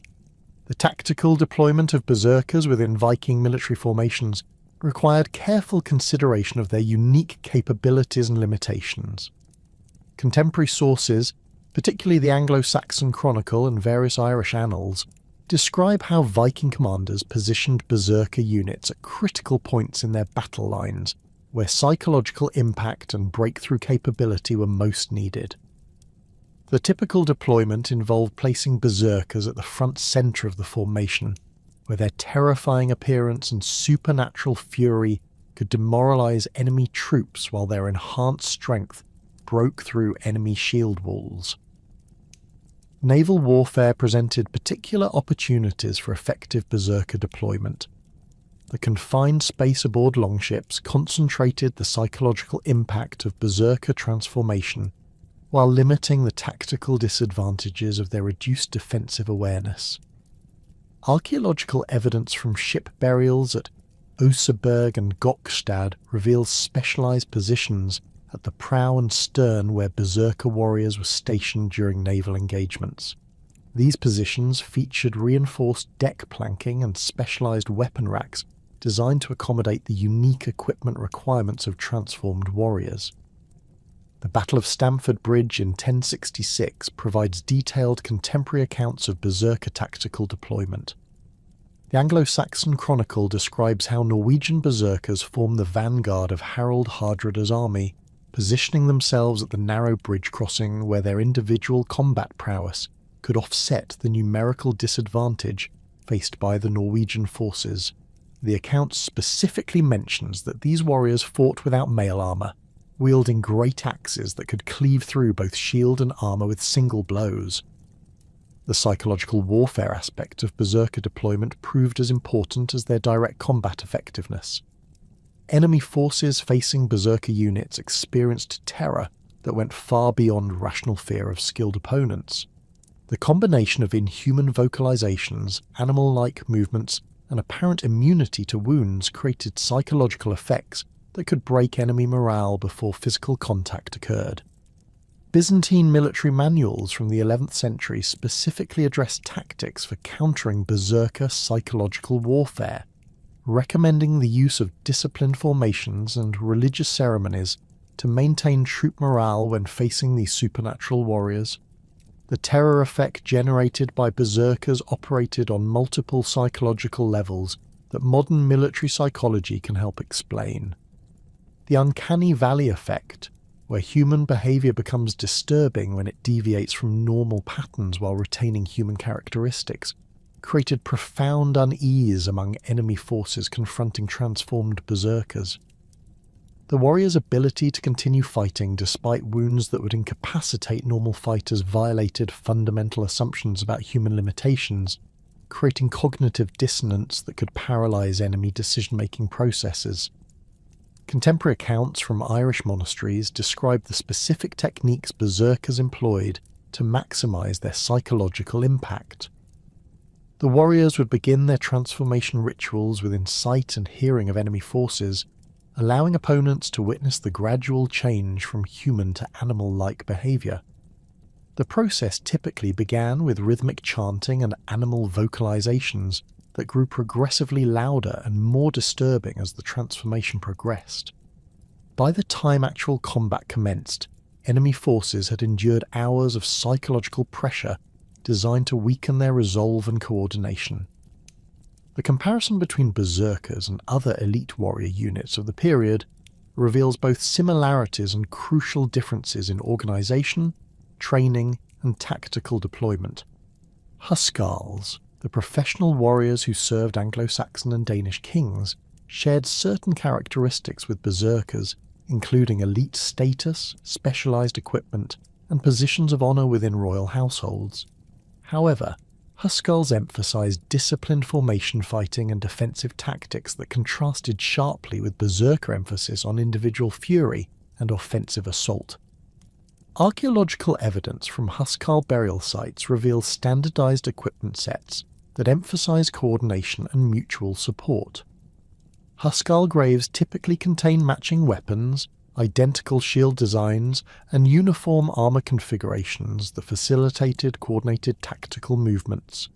The tactical deployment of berserkers within Viking military formations required careful consideration of their unique capabilities and limitations. Contemporary sources, particularly the Anglo-Saxon Chronicle and various Irish annals, describe how Viking commanders positioned berserker units at critical points in their battle lines, where psychological impact and breakthrough capability were most needed. The typical deployment involved placing berserkers at the front centre of the formation, where their terrifying appearance and supernatural fury could demoralise enemy troops while their enhanced strength broke through enemy shield walls. Naval warfare presented particular opportunities for effective berserker deployment. The confined space aboard longships concentrated the psychological impact of berserker transformation, while limiting the tactical disadvantages of their reduced defensive awareness. Archaeological evidence from ship burials at Oseberg and Gokstad reveal specialized positions at the prow and stern where Berserker warriors were stationed during naval engagements. These positions featured reinforced deck planking and specialized weapon racks designed to accommodate the unique equipment requirements of transformed warriors. The Battle of Stamford Bridge in 1066 provides detailed contemporary accounts of Berserker tactical deployment. The Anglo-Saxon Chronicle describes how Norwegian Berserkers formed the vanguard of Harald Hardrada's army, positioning themselves at the narrow bridge crossing where their individual combat prowess could offset the numerical disadvantage faced by the Norwegian forces. The account specifically mentions that these warriors fought without mail armour, wielding great axes that could cleave through both shield and armour with single blows. The psychological warfare aspect of Berserker deployment proved as important as their direct combat effectiveness. Enemy forces facing Berserker units experienced terror that went far beyond rational fear of skilled opponents. The combination of inhuman vocalizations, animal-like movements, and apparent immunity to wounds created psychological effects that could break enemy morale before physical contact occurred. Byzantine military manuals from the 11th century specifically addressed tactics for countering Berserker psychological warfare, recommending the use of disciplined formations and religious ceremonies to maintain troop morale when facing these supernatural warriors. The terror effect generated by Berserkers operated on multiple psychological levels that modern military psychology can help explain. The uncanny valley effect, where human behaviour becomes disturbing when it deviates from normal patterns while retaining human characteristics, created profound unease among enemy forces confronting transformed Berserkers. The warrior's ability to continue fighting despite wounds that would incapacitate normal fighters violated fundamental assumptions about human limitations, creating cognitive dissonance that could paralyse enemy decision-making processes. Contemporary accounts from Irish monasteries describe the specific techniques Berserkers employed to maximise their psychological impact. The warriors would begin their transformation rituals within sight and hearing of enemy forces, allowing opponents to witness the gradual change from human to animal-like behaviour. The process typically began with rhythmic chanting and animal vocalizations that grew progressively louder and more disturbing as the transformation progressed. By the time actual combat commenced, enemy forces had endured hours of psychological pressure designed to weaken their resolve and coordination. The comparison between Berserkers and other elite warrior units of the period reveals both similarities and crucial differences in organisation, training, and tactical deployment. Huskarls, the professional warriors who served Anglo-Saxon and Danish kings, shared certain characteristics with Berserkers, including elite status, specialised equipment, and positions of honour within royal households. However, Huskarls emphasised disciplined formation fighting and defensive tactics that contrasted sharply with Berserker emphasis on individual fury and offensive assault. Archaeological evidence from Huskarl burial sites reveals standardised equipment sets that emphasise coordination and mutual support. Huskarl graves typically contain matching weapons, identical shield designs, and uniform armour configurations that facilitated coordinated tactical movements.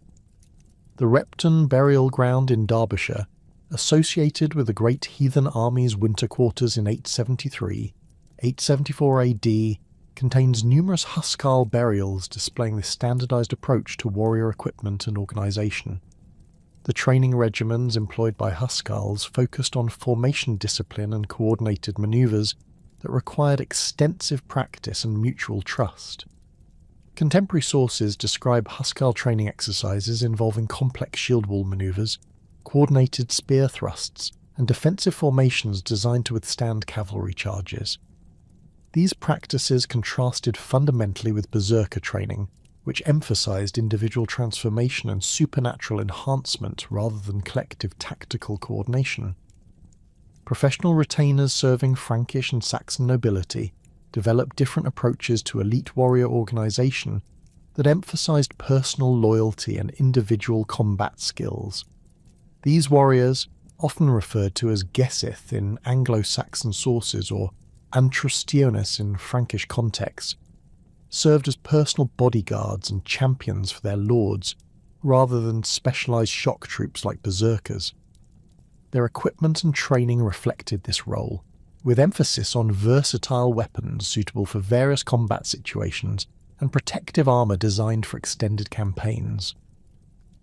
The Repton burial ground in Derbyshire, associated with the Great Heathen Army's winter quarters in 873, 874 AD, contains numerous Huskarl burials displaying this standardised approach to warrior equipment and organisation. The training regimens employed by Huskarls focused on formation discipline and coordinated manoeuvres that required extensive practice and mutual trust. Contemporary sources describe Huskarl training exercises involving complex shield wall manoeuvres, coordinated spear thrusts, and defensive formations designed to withstand cavalry charges. These practices contrasted fundamentally with Berserker training, which emphasised individual transformation and supernatural enhancement rather than collective tactical coordination. Professional retainers serving Frankish and Saxon nobility developed different approaches to elite warrior organisation that emphasised personal loyalty and individual combat skills. These warriors, often referred to as Gesith in Anglo-Saxon sources or Antrustionis in Frankish contexts, served as personal bodyguards and champions for their lords, rather than specialised shock troops like Berserkers. Their equipment and training reflected this role, with emphasis on versatile weapons suitable for various combat situations and protective armour designed for extended campaigns.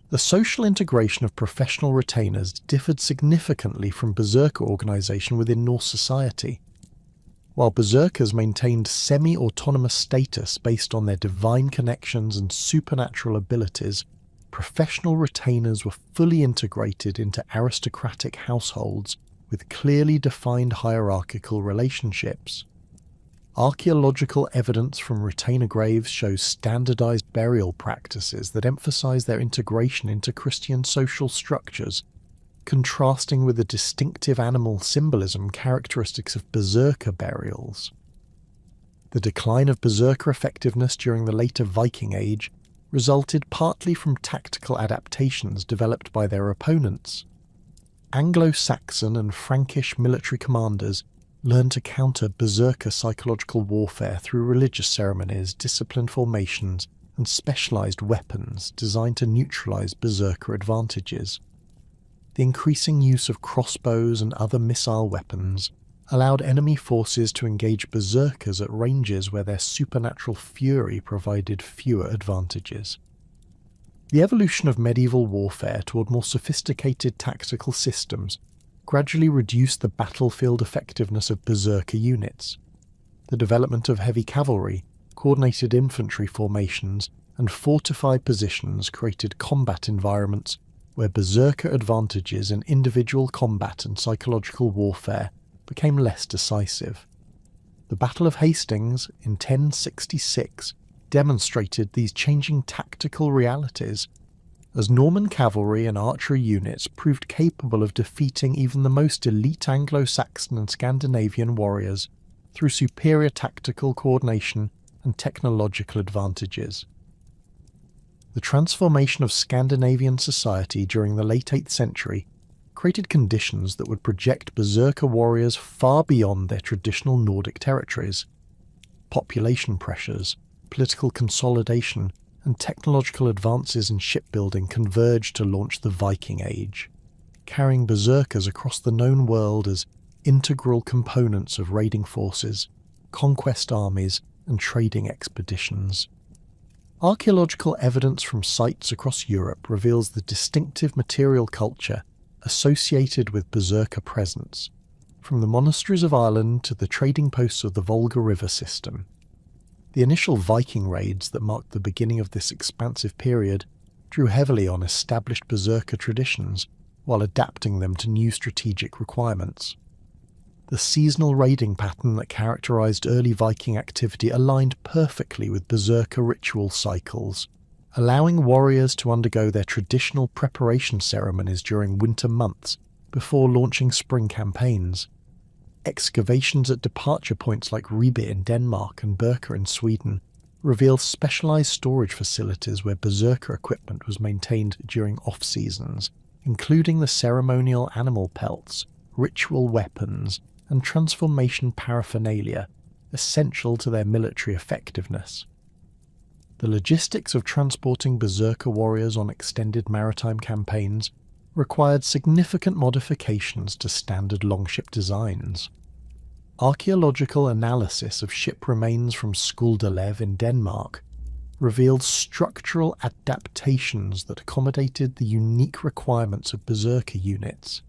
The social integration of professional retainers differed significantly from Berserker organisation within Norse society. While Berserkers maintained semi-autonomous status based on their divine connections and supernatural abilities, professional retainers were fully integrated into aristocratic households with clearly defined hierarchical relationships. Archaeological evidence from retainer graves shows standardized burial practices that emphasize their integration into Christian social structures, contrasting with the distinctive animal symbolism characteristics of Berserker burials. The decline of Berserker effectiveness during the later Viking Age resulted partly from tactical adaptations developed by their opponents. Anglo-Saxon and Frankish military commanders learned to counter Berserker psychological warfare through religious ceremonies, disciplined formations, and specialised weapons designed to neutralise Berserker advantages. The increasing use of crossbows and other missile weapons allowed enemy forces to engage Berserkers at ranges where their supernatural fury provided fewer advantages. The evolution of medieval warfare toward more sophisticated tactical systems gradually reduced the battlefield effectiveness of Berserker units. The development of heavy cavalry, coordinated infantry formations, and fortified positions created combat environments where Berserker advantages in individual combat and psychological warfare became less decisive. The Battle of Hastings in 1066 demonstrated these changing tactical realities, as Norman cavalry and archery units proved capable of defeating even the most elite Anglo-Saxon and Scandinavian warriors through superior tactical coordination and technological advantages. The transformation of Scandinavian society during the late 8th century created conditions that would project Berserker warriors far beyond their traditional Nordic territories. Population pressures, political consolidation, and technological advances in shipbuilding converged to launch the Viking Age, carrying Berserkers across the known world as integral components of raiding forces, conquest armies, and trading expeditions. Archaeological evidence from sites across Europe reveals the distinctive material culture associated with Berserker presence, from the monasteries of Ireland to the trading posts of the Volga River system. The initial Viking raids that marked the beginning of this expansive period drew heavily on established Berserker traditions while adapting them to new strategic requirements. The seasonal raiding pattern that characterized early Viking activity aligned perfectly with Berserker ritual cycles, allowing warriors to undergo their traditional preparation ceremonies during winter months before launching spring campaigns. Excavations at departure points like Ribe in Denmark and Birka in Sweden reveal specialised storage facilities where Berserker equipment was maintained during off-seasons, including the ceremonial animal pelts, ritual weapons, and transformation paraphernalia, essential to their military effectiveness. The logistics of transporting Berserker warriors on extended maritime campaigns required significant modifications to standard longship designs. Archaeological analysis of ship remains from Skuldelev in Denmark revealed structural adaptations that accommodated the unique requirements of Berserker units.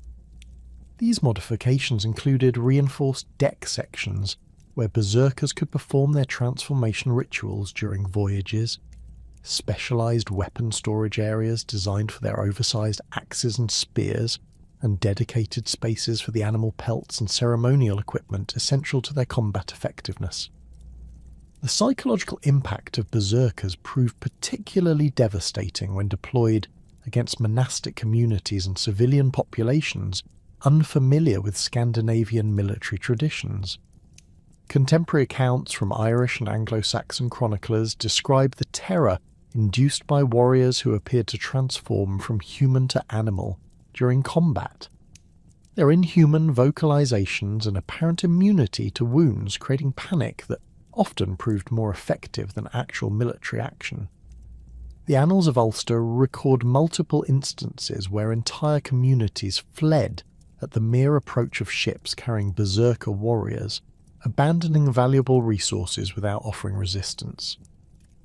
These modifications included reinforced deck sections where Berserkers could perform their transformation rituals during voyages, specialised weapon storage areas designed for their oversized axes and spears, and dedicated spaces for the animal pelts and ceremonial equipment essential to their combat effectiveness. The psychological impact of Berserkers proved particularly devastating when deployed against monastic communities and civilian populations unfamiliar with Scandinavian military traditions. Contemporary accounts from Irish and Anglo-Saxon chroniclers describe the terror induced by warriors who appeared to transform from human to animal during combat. Their inhuman vocalizations and apparent immunity to wounds creating panic that often proved more effective than actual military action. The Annals of Ulster record multiple instances where entire communities fled at the mere approach of ships carrying berserker warriors, abandoning valuable resources without offering resistance.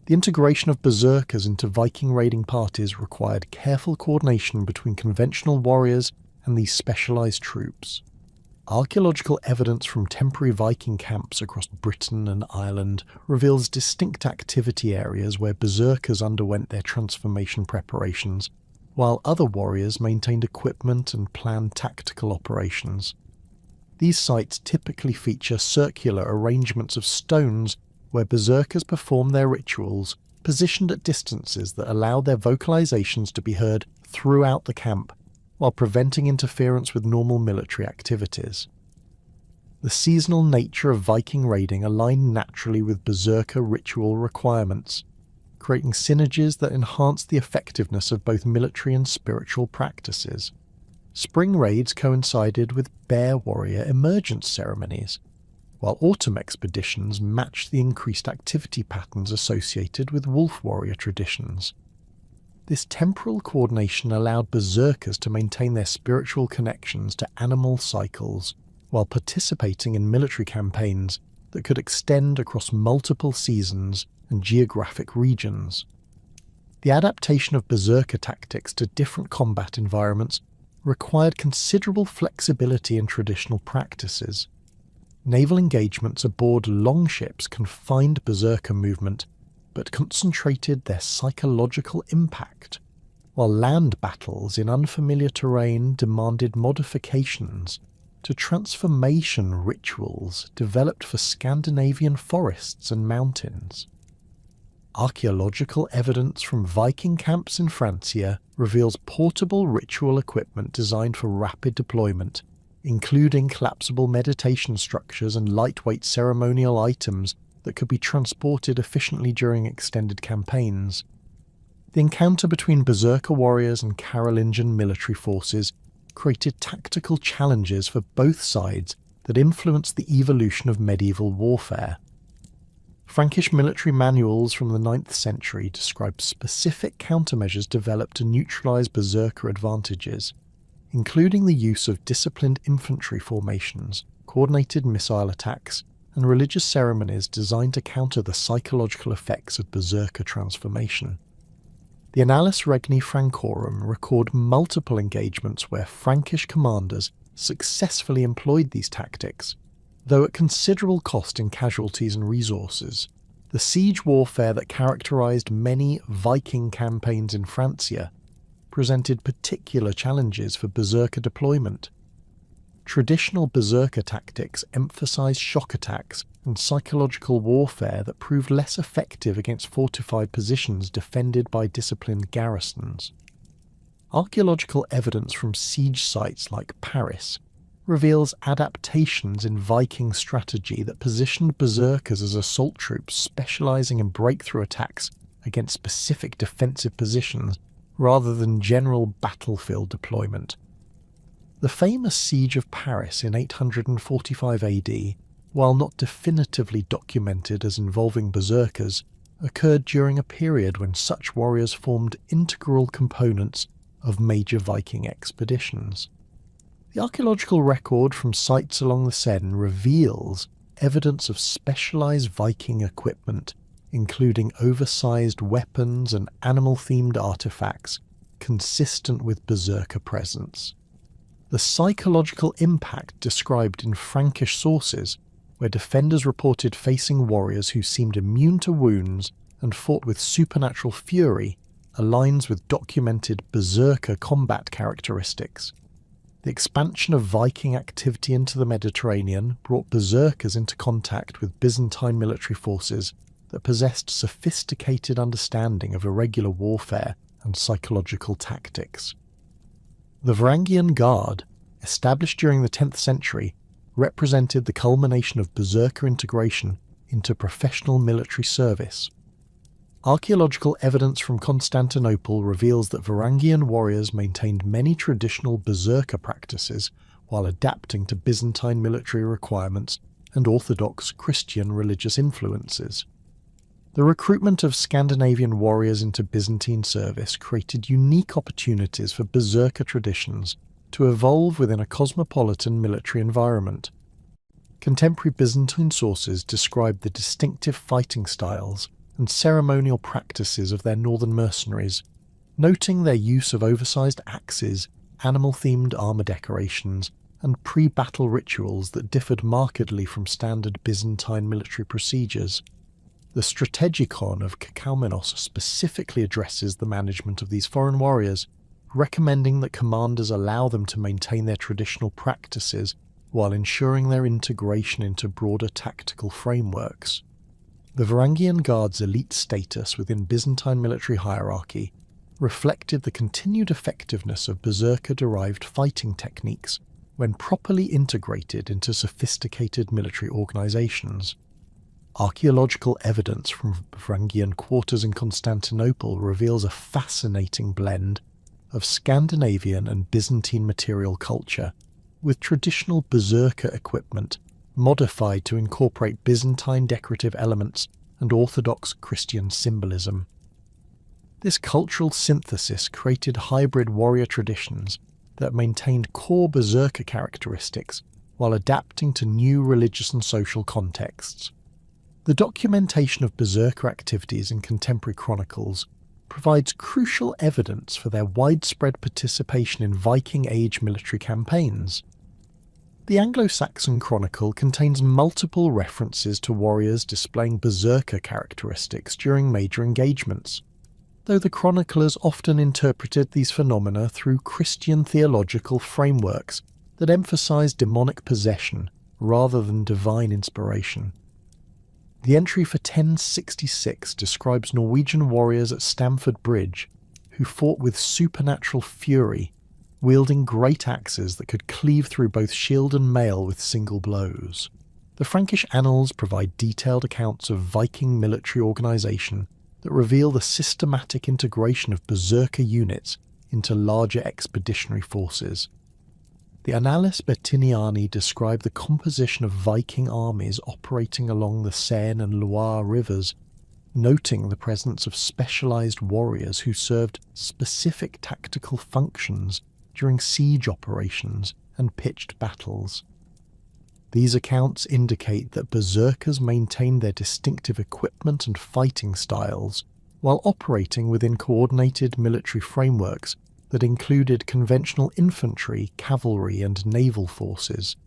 The integration of berserkers into Viking raiding parties required careful coordination between conventional warriors and these specialised troops. Archaeological evidence from temporary Viking camps across Britain and Ireland reveals distinct activity areas where berserkers underwent their transformation preparations, while other warriors maintained equipment and planned tactical operations. These sites typically feature circular arrangements of stones where berserkers perform their rituals, positioned at distances that allow their vocalizations to be heard throughout the camp, while preventing interference with normal military activities. The seasonal nature of Viking raiding aligned naturally with berserker ritual requirements, creating synergies that enhanced the effectiveness of both military and spiritual practices. Spring raids coincided with bear warrior emergence ceremonies, while autumn expeditions matched the increased activity patterns associated with wolf warrior traditions. This temporal coordination allowed berserkers to maintain their spiritual connections to animal cycles while participating in military campaigns that could extend across multiple seasons and geographic regions. The adaptation of berserker tactics to different combat environments required considerable flexibility in traditional practices. Naval engagements aboard longships confined berserker movement but concentrated their psychological impact, while land battles in unfamiliar terrain demanded modifications to transformation rituals developed for Scandinavian forests and mountains. Archaeological evidence from Viking camps in Francia reveals portable ritual equipment designed for rapid deployment, including collapsible meditation structures and lightweight ceremonial items that could be transported efficiently during extended campaigns. The encounter between berserker warriors and Carolingian military forces created tactical challenges for both sides that influenced the evolution of medieval warfare. Frankish military manuals from the 9th century describe specific countermeasures developed to neutralize berserker advantages, including the use of disciplined infantry formations, coordinated missile attacks, and religious ceremonies designed to counter the psychological effects of berserker transformation. The Annales Regni Francorum record multiple engagements where Frankish commanders successfully employed these tactics, though at considerable cost in casualties and resources. The siege warfare that characterized many Viking campaigns in Francia presented particular challenges for berserker deployment. Traditional berserker tactics emphasized shock attacks and psychological warfare that proved less effective against fortified positions defended by disciplined garrisons. Archaeological evidence from siege sites like Paris reveals adaptations in Viking strategy that positioned berserkers as assault troops specializing in breakthrough attacks against specific defensive positions rather than general battlefield deployment. The famous siege of Paris in 845 AD, while not definitively documented as involving berserkers, occurred during a period when such warriors formed integral components of major Viking expeditions. The archaeological record from sites along the Seine reveals evidence of specialized Viking equipment, including oversized weapons and animal-themed artifacts, consistent with berserker presence. The psychological impact described in Frankish sources, where defenders reported facing warriors who seemed immune to wounds and fought with supernatural fury, aligns with documented berserker combat characteristics. The expansion of Viking activity into the Mediterranean brought berserkers into contact with Byzantine military forces that possessed sophisticated understanding of irregular warfare and psychological tactics. The Varangian Guard, established during the 10th century, represented the culmination of berserker integration into professional military service. Archaeological evidence from Constantinople reveals that Varangian warriors maintained many traditional berserker practices while adapting to Byzantine military requirements and Orthodox Christian religious influences. The recruitment of Scandinavian warriors into Byzantine service created unique opportunities for berserker traditions to evolve within a cosmopolitan military environment. Contemporary Byzantine sources describe the distinctive fighting styles and ceremonial practices of their northern mercenaries, noting their use of oversized axes, animal-themed armor decorations, and pre-battle rituals that differed markedly from standard Byzantine military procedures. The Strategikon of Kakaumenos specifically addresses the management of these foreign warriors, recommending that commanders allow them to maintain their traditional practices while ensuring their integration into broader tactical frameworks. The Varangian Guard's elite status within Byzantine military hierarchy reflected the continued effectiveness of berserker-derived fighting techniques when properly integrated into sophisticated military organizations. Archaeological evidence from Varangian quarters in Constantinople reveals a fascinating blend of Scandinavian and Byzantine material culture, with traditional berserker equipment modified to incorporate Byzantine decorative elements and Orthodox Christian symbolism. This cultural synthesis created hybrid warrior traditions that maintained core berserker characteristics while adapting to new religious and social contexts. The documentation of berserker activities in contemporary chronicles provides crucial evidence for their widespread participation in Viking Age military campaigns. The Anglo-Saxon Chronicle contains multiple references to warriors displaying berserker characteristics during major engagements, though the chroniclers often interpreted these phenomena through Christian theological frameworks that emphasized demonic possession rather than divine inspiration. The entry for 1066 describes Norwegian warriors at Stamford Bridge who fought with supernatural fury, wielding great axes that could cleave through both shield and mail with single blows. The Frankish annals provide detailed accounts of Viking military organization that reveal the systematic integration of berserker units into larger expeditionary forces. The Annales Bertiniani describe the composition of Viking armies operating along the Seine and Loire rivers, noting the presence of specialized warriors who served specific tactical functions during siege operations and pitched battles. These accounts indicate that berserkers maintained their distinctive equipment and fighting styles while operating within coordinated military frameworks that included conventional infantry, cavalry, and naval forces.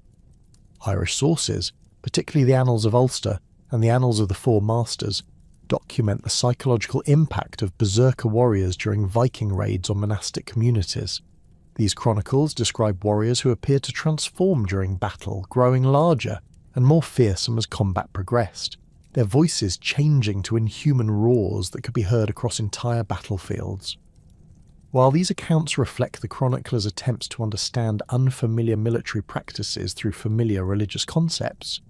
Irish sources, particularly the Annals of Ulster and the Annals of the Four Masters, document the psychological impact of berserker warriors during Viking raids on monastic communities. These chronicles describe warriors who appeared to transform during battle, growing larger and more fearsome as combat progressed, their voices changing to inhuman roars that could be heard across entire battlefields. While these accounts reflect the chronicler's attempts to understand unfamiliar military practices through familiar religious concepts,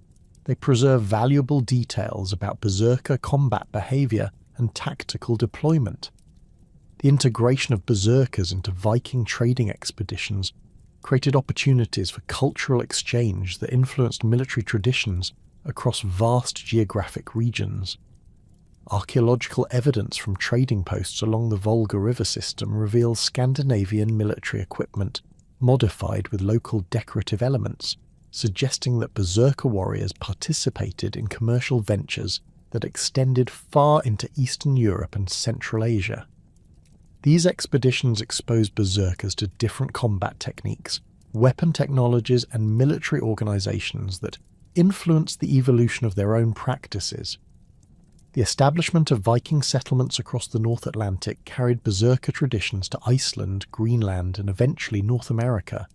they preserve valuable details about berserker combat behavior and tactical deployment. The integration of berserkers into Viking trading expeditions created opportunities for cultural exchange that influenced military traditions across vast geographic regions. Archaeological evidence from trading posts along the Volga River system reveals Scandinavian military equipment modified with local decorative elements, suggesting that berserker warriors participated in commercial ventures that extended far into Eastern Europe and Central Asia. These expeditions exposed berserkers to different combat techniques, weapon technologies, and military organizations that influenced the evolution of their own practices. The establishment of Viking settlements across the North Atlantic carried berserker traditions to Iceland, Greenland, and eventually North America.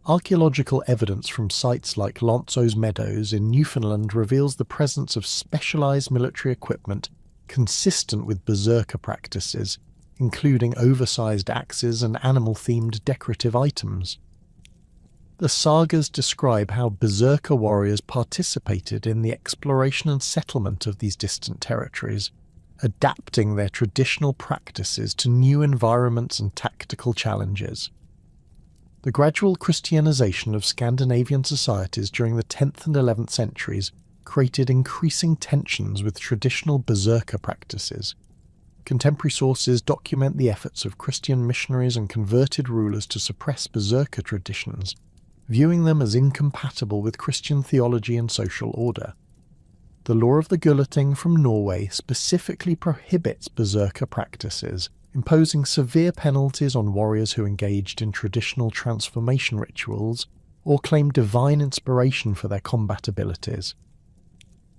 Archaeological evidence from sites like Lonzo's Meadows in Newfoundland reveals the presence of specialized military equipment consistent with berserker practices, including oversized axes and animal-themed decorative items. The sagas describe how berserker warriors participated in the exploration and settlement of these distant territories, adapting their traditional practices to new environments and tactical challenges. The gradual Christianization of Scandinavian societies during the 10th and 11th centuries created increasing tensions with traditional berserker practices. Contemporary sources document the efforts of Christian missionaries and converted rulers to suppress berserker traditions, viewing them as incompatible with Christian theology and social order. The law of the Gulating from Norway specifically prohibits berserker practices, imposing severe penalties on warriors who engaged in traditional transformation rituals or claimed divine inspiration for their combat abilities.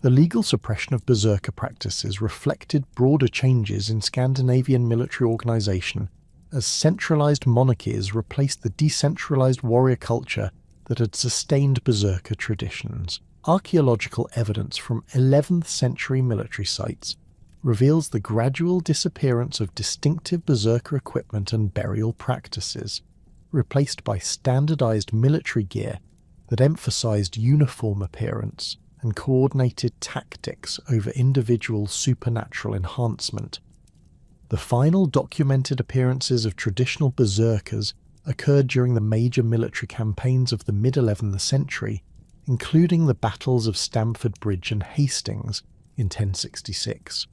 The legal suppression of berserker practices reflected broader changes in Scandinavian military organisation as centralised monarchies replaced the decentralised warrior culture that had sustained berserker traditions. Archaeological evidence from 11th century military sites reveals the gradual disappearance of distinctive berserker equipment and burial practices, replaced by standardised military gear that emphasised uniform appearance and coordinated tactics over individual supernatural enhancement. The final documented appearances of traditional berserkers occurred during the major military campaigns of the mid-11th century, including the battles of Stamford Bridge and Hastings in 1066.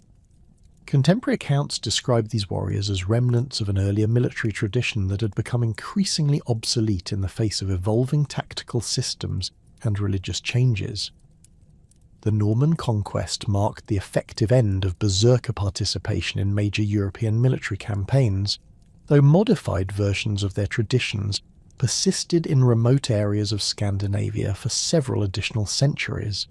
Contemporary accounts describe these warriors as remnants of an earlier military tradition that had become increasingly obsolete in the face of evolving tactical systems and religious changes. The Norman conquest marked the effective end of berserker participation in major European military campaigns, though modified versions of their traditions persisted in remote areas of Scandinavia for several additional centuries.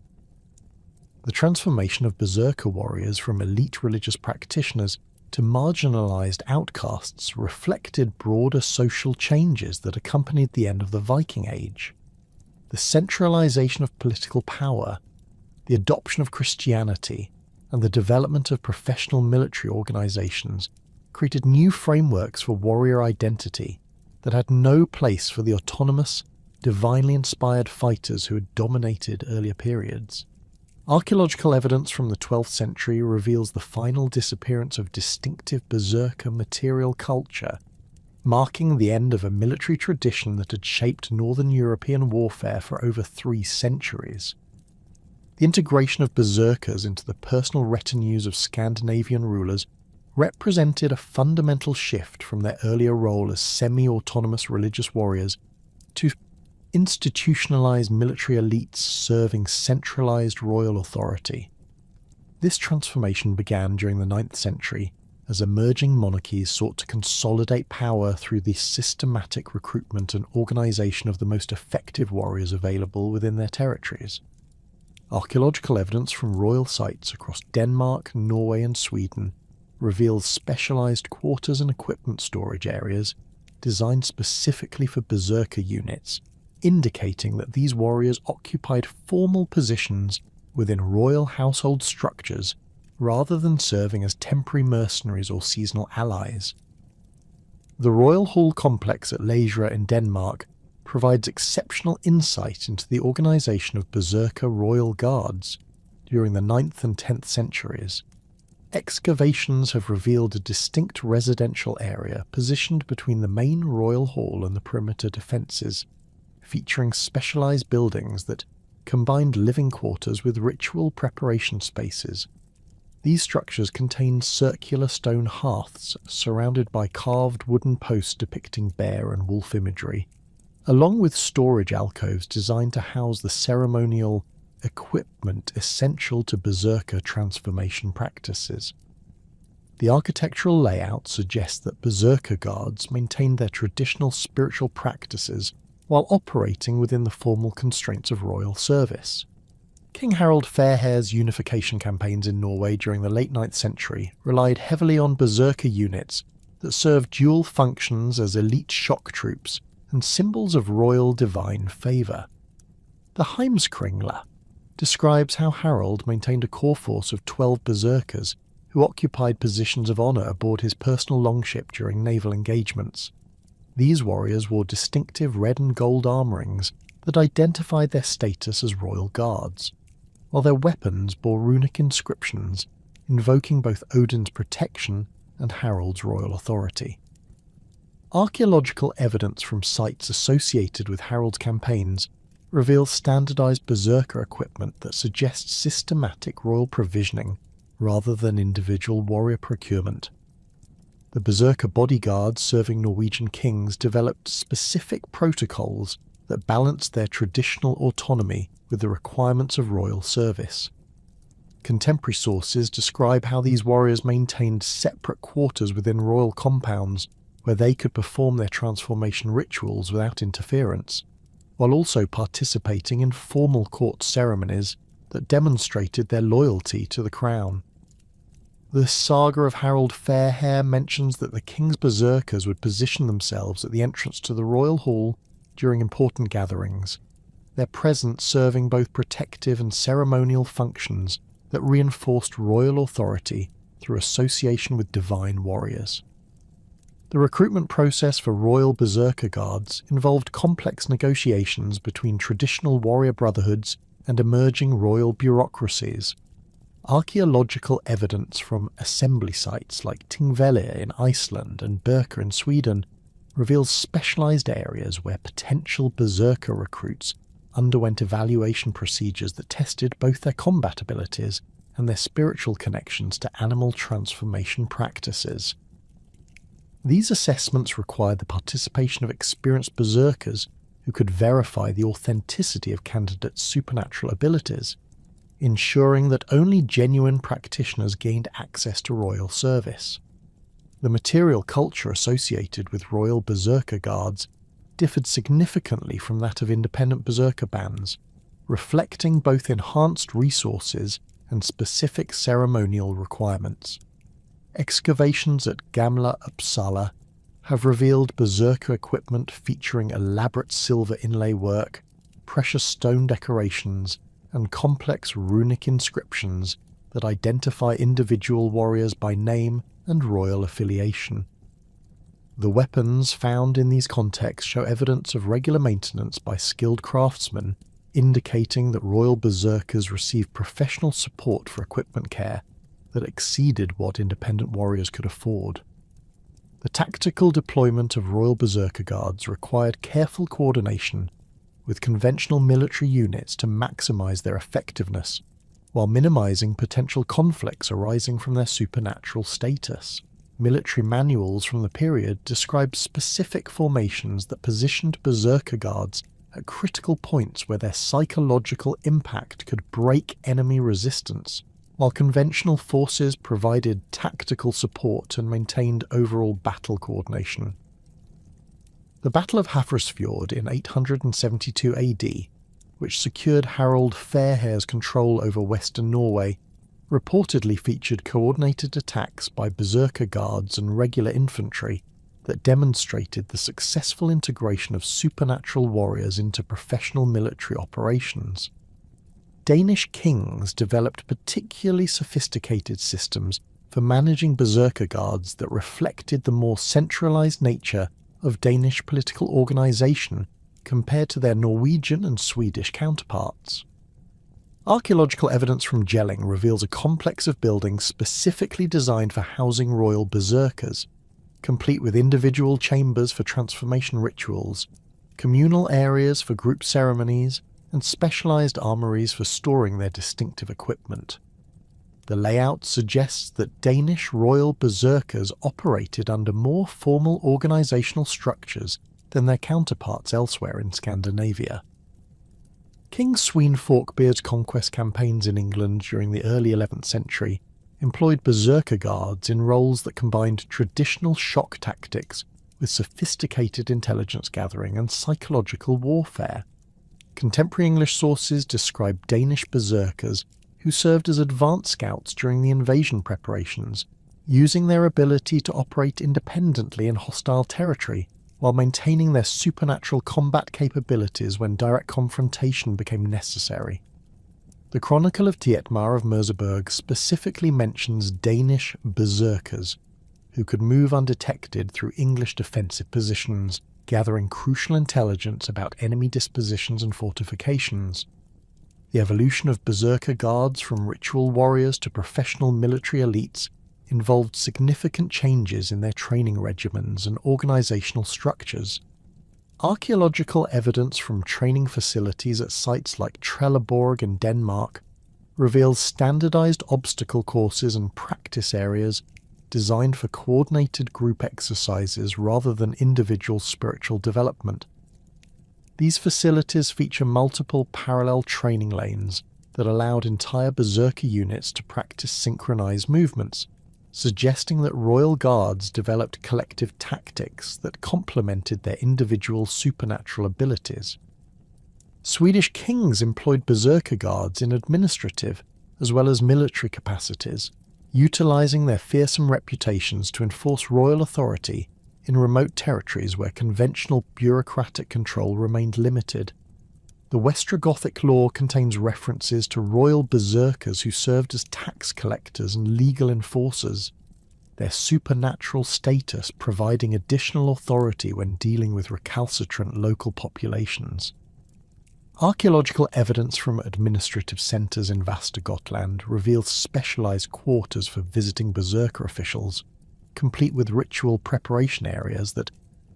The transformation of berserker warriors from elite religious practitioners to marginalised outcasts reflected broader social changes that accompanied the end of the Viking Age. The centralisation of political power, the adoption of Christianity, and the development of professional military organisations created new frameworks for warrior identity that had no place for the autonomous, divinely inspired fighters who had dominated earlier periods. Archaeological evidence from the 12th century reveals the final disappearance of distinctive berserker material culture, marking the end of a military tradition that had shaped Northern European warfare for over 3 centuries. The integration of berserkers into the personal retinues of Scandinavian rulers represented a fundamental shift from their earlier role as semi-autonomous religious warriors to institutionalized military elites serving centralized royal authority. This transformation began during the 9th century as emerging monarchies sought to consolidate power through the systematic recruitment and organization of the most effective warriors available within their territories. Archaeological evidence from royal sites across Denmark, Norway and Sweden reveals specialized quarters and equipment storage areas designed specifically for berserker units, indicating that these warriors occupied formal positions within royal household structures rather than serving as temporary mercenaries or seasonal allies. The Royal Hall complex at Læsø in Denmark provides exceptional insight into the organisation of berserker royal guards during the 9th and 10th centuries. Excavations have revealed a distinct residential area positioned between the main royal hall and the perimeter defences, featuring specialised buildings that combined living quarters with ritual preparation spaces. These structures contain circular stone hearths surrounded by carved wooden posts depicting bear and wolf imagery, along with storage alcoves designed to house the ceremonial equipment essential to berserker transformation practices. The architectural layout suggests that berserker guards maintained their traditional spiritual practices while operating within the formal constraints of royal service. King Harald Fairhair's unification campaigns in Norway during the late 9th century relied heavily on berserker units that served dual functions as elite shock troops and symbols of royal divine favour. The Heimskringla describes how Harald maintained a core force of 12 berserkers who occupied positions of honour aboard his personal longship during naval engagements. These warriors wore distinctive red and gold armourings that identified their status as royal guards, while their weapons bore runic inscriptions invoking both Odin's protection and Harald's royal authority. Archaeological evidence from sites associated with Harold's campaigns reveals standardized berserker equipment that suggests systematic royal provisioning rather than individual warrior procurement. The berserker bodyguards serving Norwegian kings developed specific protocols that balanced their traditional autonomy with the requirements of royal service. Contemporary sources describe how these warriors maintained separate quarters within royal compounds where they could perform their transformation rituals without interference, while also participating in formal court ceremonies that demonstrated their loyalty to the crown. The saga of Harold Fairhair mentions that the king's berserkers would position themselves at the entrance to the royal hall during important gatherings, their presence serving both protective and ceremonial functions that reinforced royal authority through association with divine warriors. The recruitment process for royal berserker guards involved complex negotiations between traditional warrior brotherhoods and emerging royal bureaucracies. Archaeological evidence from assembly sites like Tingvellir in Iceland and Berka in Sweden reveals specialized areas where potential berserker recruits underwent evaluation procedures that tested both their combat abilities and their spiritual connections to animal transformation practices. These assessments required the participation of experienced berserkers who could verify the authenticity of candidates' supernatural abilities, ensuring that only genuine practitioners gained access to royal service. The material culture associated with royal berserker guards differed significantly from that of independent berserker bands, reflecting both enhanced resources and specific ceremonial requirements. Excavations at Gamla Uppsala have revealed berserker equipment featuring elaborate silver inlay work, precious stone decorations, and complex runic inscriptions that identify individual warriors by name and royal affiliation. The weapons found in these contexts show evidence of regular maintenance by skilled craftsmen, indicating that royal berserkers received professional support for equipment care that exceeded what independent warriors could afford. The tactical deployment of royal berserker guards required careful coordination with conventional military units to maximize their effectiveness, while minimizing potential conflicts arising from their supernatural status. Military manuals from the period describe specific formations that positioned berserker guards at critical points where their psychological impact could break enemy resistance, while conventional forces provided tactical support and maintained overall battle coordination. The Battle of Hafrsfjord in 872 AD, which secured Harold Fairhair's control over western Norway, reportedly featured coordinated attacks by berserker guards and regular infantry that demonstrated the successful integration of supernatural warriors into professional military operations. Danish kings developed particularly sophisticated systems for managing berserker guards that reflected the more centralized nature of Danish political organization compared to their Norwegian and Swedish counterparts. Archaeological evidence from Jelling reveals a complex of buildings specifically designed for housing royal berserkers, complete with individual chambers for transformation rituals, communal areas for group ceremonies, and specialized armories for storing their distinctive equipment. The layout suggests that Danish royal berserkers operated under more formal organizational structures than their counterparts elsewhere in Scandinavia. King Swene Forkbeard's conquest campaigns in England during the early 11th century employed berserker guards in roles that combined traditional shock tactics with sophisticated intelligence gathering and psychological warfare. Contemporary English sources describe Danish berserkers who served as advance scouts during the invasion preparations, using their ability to operate independently in hostile territory while maintaining their supernatural combat capabilities when direct confrontation became necessary. The Chronicle of Tietmar of Merseburg specifically mentions Danish berserkers, who could move undetected through English defensive positions, gathering crucial intelligence about enemy dispositions and fortifications. The evolution of berserker guards from ritual warriors to professional military elites involved significant changes in their training regimens and organisational structures. Archaeological evidence from training facilities at sites like Trelleborg in Denmark reveals standardised obstacle courses and practice areas designed for coordinated group exercises rather than individual spiritual development. These facilities feature multiple parallel training lanes that allowed entire Berserker units to practice synchronised movements, suggesting that royal guards developed collective tactics that complemented their individual supernatural abilities. Swedish kings employed Berserker guards in administrative as well as military capacities, utilising their fearsome reputations to enforce royal authority in remote territories where conventional bureaucratic control remained limited. The Westrogothic law contains references to royal berserkers who served as tax collectors and legal enforcers, their supernatural status providing additional authority when dealing with recalcitrant local populations. Archaeological evidence from administrative centres in Västergötland reveals specialised quarters for visiting berserker officials, complete with ritual preparation areas that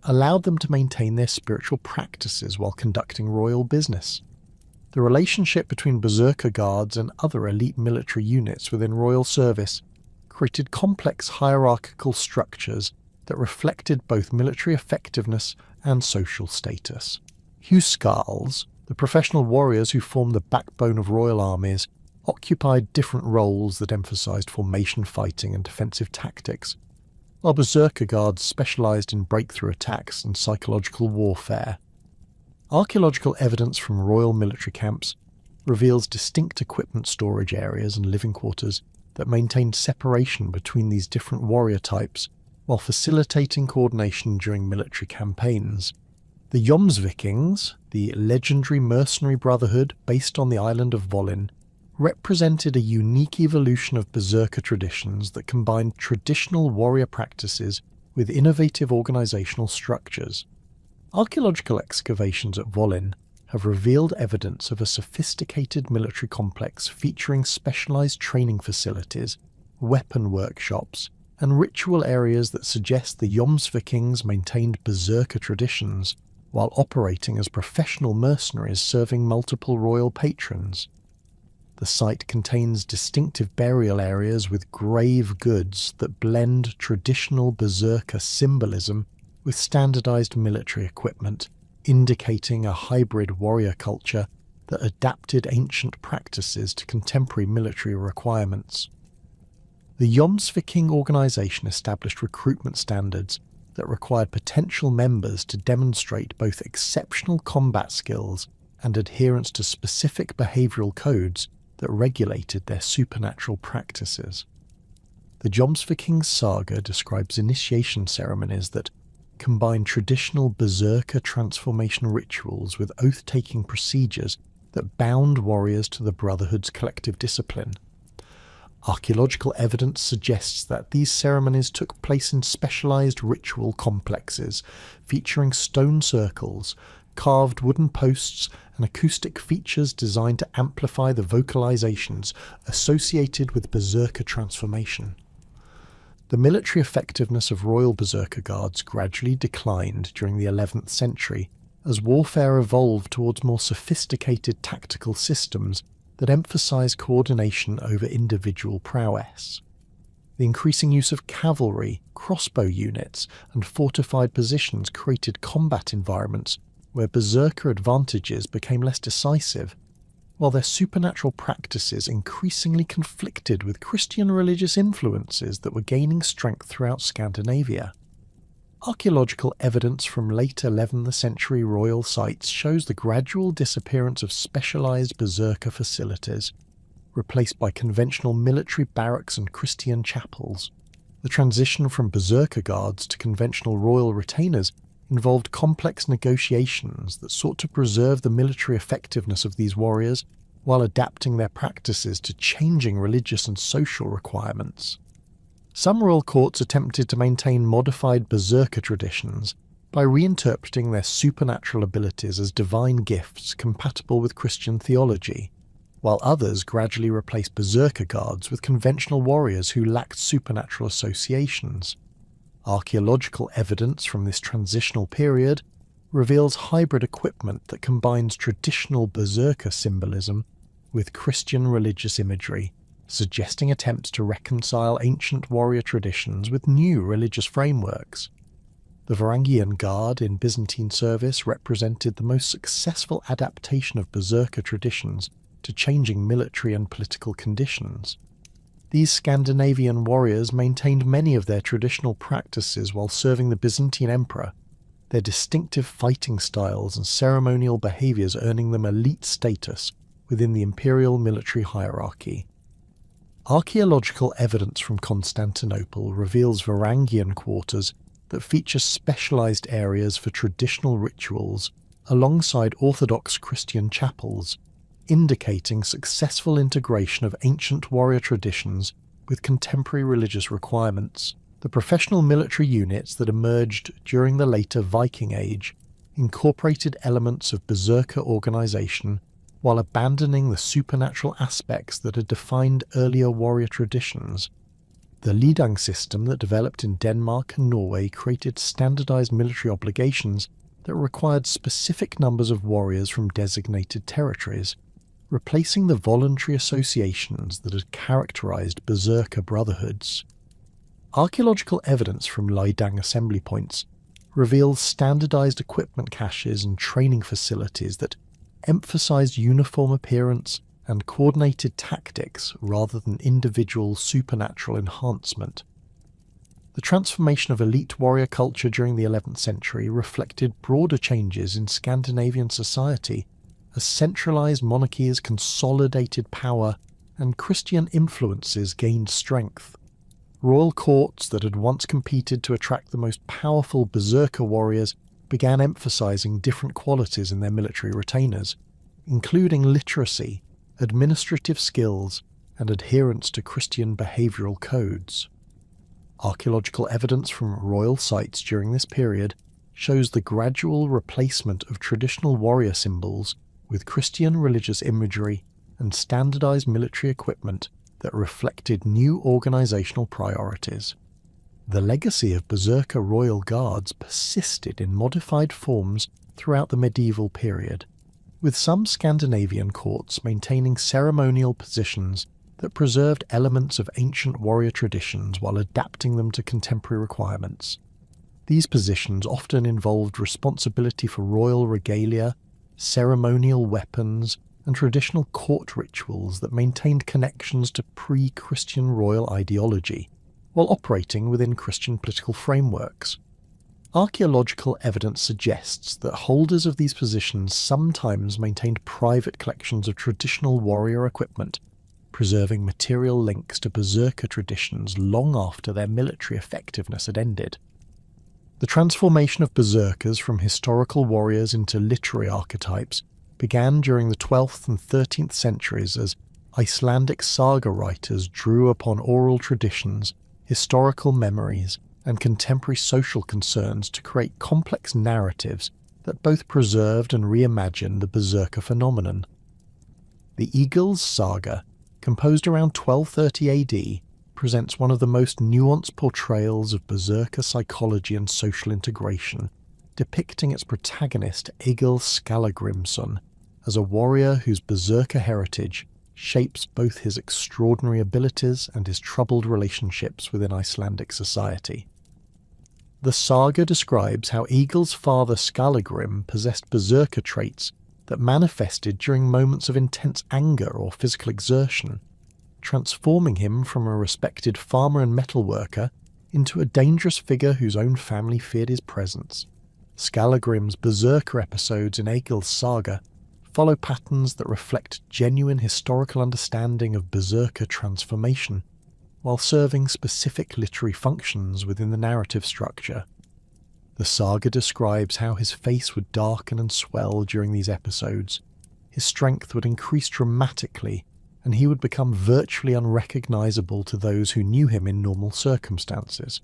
allowed them to maintain their spiritual practices while conducting royal business. The relationship between berserker guards and other elite military units within royal service created complex hierarchical structures that reflected both military effectiveness and social status. Huskarls, the professional warriors who formed the backbone of royal armies, occupied different roles that emphasised formation fighting and defensive tactics, while berserker guards specialised in breakthrough attacks and psychological warfare. Archaeological evidence from royal military camps reveals distinct equipment storage areas and living quarters that maintained separation between these different warrior types while facilitating coordination during military campaigns. The Jomsvikings, the legendary mercenary brotherhood based on the island of Volyn, represented a unique evolution of berserker traditions that combined traditional warrior practices with innovative organisational structures. Archaeological excavations at Volyn have revealed evidence of a sophisticated military complex featuring specialised training facilities, weapon workshops, and ritual areas that suggest the Jomsvikings maintained berserker traditions while operating as professional mercenaries serving multiple royal patrons. The site contains distinctive burial areas with grave goods that blend traditional berserker symbolism with standardized military equipment, indicating a hybrid warrior culture that adapted ancient practices to contemporary military requirements. The Jomsviking organization established recruitment standards that required potential members to demonstrate both exceptional combat skills and adherence to specific behavioral codes that regulated their supernatural practices. The Jomsvikings saga describes initiation ceremonies that combine traditional berserker transformation rituals with oath-taking procedures that bound warriors to the Brotherhood's collective discipline. Archaeological evidence suggests that these ceremonies took place in specialised ritual complexes, featuring stone circles, carved wooden posts, and acoustic features designed to amplify the vocalizations associated with berserker transformation. The military effectiveness of royal berserker guards gradually declined during the 11th century as warfare evolved towards more sophisticated tactical systems that emphasize coordination over individual prowess. The increasing use of cavalry, crossbow units, and fortified positions created combat environments where berserker advantages became less decisive, while their supernatural practices increasingly conflicted with Christian religious influences that were gaining strength throughout Scandinavia. Archaeological evidence from late 11th century royal sites shows the gradual disappearance of specialised berserker facilities, replaced by conventional military barracks and Christian chapels. The transition from berserker guards to conventional royal retainers involved complex negotiations that sought to preserve the military effectiveness of these warriors while adapting their practices to changing religious and social requirements. Some royal courts attempted to maintain modified berserker traditions by reinterpreting their supernatural abilities as divine gifts compatible with Christian theology, while others gradually replaced berserker guards with conventional warriors who lacked supernatural associations. Archaeological evidence from this transitional period reveals hybrid equipment that combines traditional berserker symbolism with Christian religious imagery, suggesting attempts to reconcile ancient warrior traditions with new religious frameworks. The Varangian Guard in Byzantine service represented the most successful adaptation of berserker traditions to changing military and political conditions. These Scandinavian warriors maintained many of their traditional practices while serving the Byzantine emperor, their distinctive fighting styles and ceremonial behaviours earning them elite status within the imperial military hierarchy. Archaeological evidence from Constantinople reveals Varangian quarters that feature specialised areas for traditional rituals alongside Orthodox Christian chapels, indicating successful integration of ancient warrior traditions with contemporary religious requirements. The professional military units that emerged during the later Viking Age incorporated elements of berserker organisation while abandoning the supernatural aspects that had defined earlier warrior traditions. The Lidang system that developed in Denmark and Norway created standardised military obligations that required specific numbers of warriors from designated territories, replacing the voluntary associations that had characterised berserker brotherhoods. Archaeological evidence from Lidang assembly points reveals standardised equipment caches and training facilities that emphasised uniform appearance and coordinated tactics rather than individual supernatural enhancement. The transformation of elite warrior culture during the 11th century reflected broader changes in Scandinavian society as centralised monarchies consolidated power and Christian influences gained strength. Royal courts that had once competed to attract the most powerful berserker warriors began emphasising different qualities in their military retainers, including literacy, administrative skills, and adherence to Christian behavioural codes. Archaeological evidence from royal sites during this period shows the gradual replacement of traditional warrior symbols with Christian religious imagery and standardised military equipment that reflected new organisational priorities. The legacy of berserker royal guards persisted in modified forms throughout the medieval period, with some Scandinavian courts maintaining ceremonial positions that preserved elements of ancient warrior traditions while adapting them to contemporary requirements. These positions often involved responsibility for royal regalia, ceremonial weapons, and traditional court rituals that maintained connections to pre-Christian royal ideology, while operating within Christian political frameworks. Archaeological evidence suggests that holders of these positions sometimes maintained private collections of traditional warrior equipment, preserving material links to berserker traditions long after their military effectiveness had ended. The transformation of berserkers from historical warriors into literary archetypes began during the 12th and 13th centuries as Icelandic saga writers drew upon oral traditions, historical memories, and contemporary social concerns to create complex narratives that both preserved and reimagined the berserker phenomenon. The Eagles Saga, composed around 1230 AD, presents one of the most nuanced portrayals of berserker psychology and social integration, depicting its protagonist Egil Skallagrimsson as a warrior whose berserker heritage shapes both his extraordinary abilities and his troubled relationships within Icelandic society. The saga describes how Egil's father Skallagrim possessed berserker traits that manifested during moments of intense anger or physical exertion, transforming him from a respected farmer and metalworker into a dangerous figure whose own family feared his presence. Skallagrim's berserker episodes in Egil's saga follow patterns that reflect genuine historical understanding of berserker transformation, while serving specific literary functions within the narrative structure. The saga describes how his face would darken and swell during these episodes, his strength would increase dramatically, and he would become virtually unrecognisable to those who knew him in normal circumstances.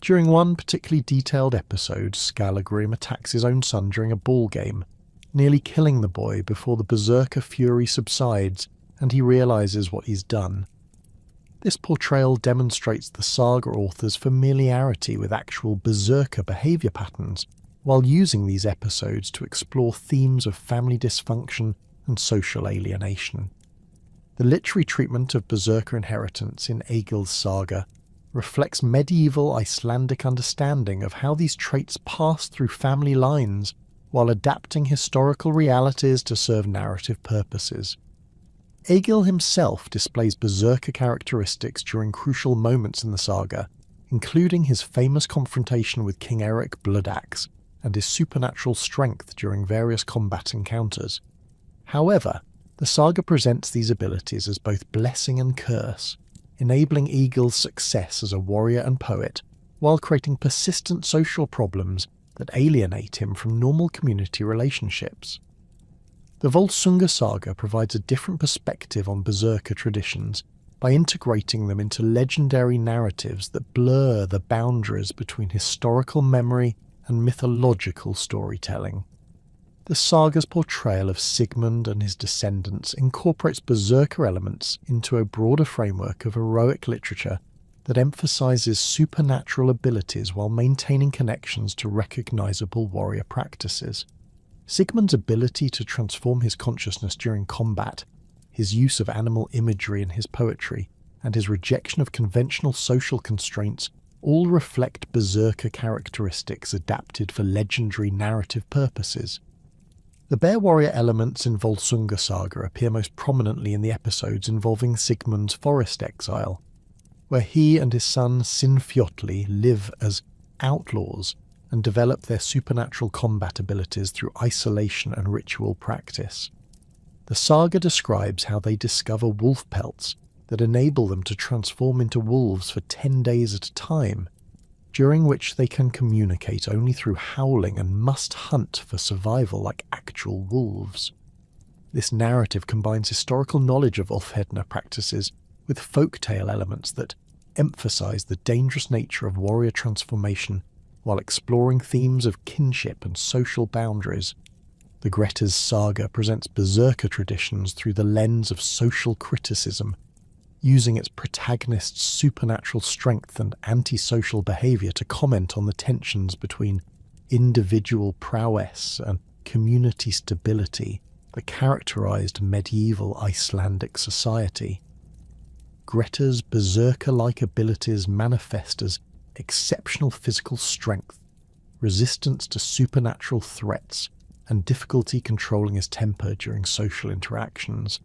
During one particularly detailed episode, Skallagrim attacks his own son during a ball game, nearly killing the boy before the berserker fury subsides and he realizes what he's done. This portrayal demonstrates the saga author's familiarity with actual berserker behaviour patterns, while using these episodes to explore themes of family dysfunction and social alienation. The literary treatment of berserker inheritance in Egil's saga reflects medieval Icelandic understanding of how these traits pass through family lines while adapting historical realities to serve narrative purposes. Egil himself displays berserker characteristics during crucial moments in the saga, including his famous confrontation with King Eric Bloodaxe and his supernatural strength during various combat encounters. However, the saga presents these abilities as both blessing and curse, enabling Egil's success as a warrior and poet, while creating persistent social problems that alienate him from normal community relationships. The Volsunga saga provides a different perspective on berserker traditions by integrating them into legendary narratives that blur the boundaries between historical memory and mythological storytelling. The saga's portrayal of Sigmund and his descendants incorporates berserker elements into a broader framework of heroic literature that emphasizes supernatural abilities while maintaining connections to recognizable warrior practices. Sigmund's ability to transform his consciousness during combat, his use of animal imagery in his poetry, and his rejection of conventional social constraints all reflect berserker characteristics adapted for legendary narrative purposes. The bear warrior elements in Volsunga saga appear most prominently in the episodes involving Sigmund's forest exile, where he and his son Sinfjotli live as outlaws and develop their supernatural combat abilities through isolation and ritual practice. The saga describes how they discover wolf pelts that enable them to transform into wolves for 10 days at a time, during which they can communicate only through howling and must hunt for survival like actual wolves. This narrative combines historical knowledge of Ulfhedna practices with folktale elements that emphasize the dangerous nature of warrior transformation while exploring themes of kinship and social boundaries. The Grettir's saga presents berserker traditions through the lens of social criticism, using its protagonist's supernatural strength and antisocial behaviour to comment on the tensions between individual prowess and community stability that characterised medieval Icelandic society. Grettir's berserker-like abilities manifest as exceptional physical strength, resistance to supernatural threats, and difficulty controlling his temper during social interactions.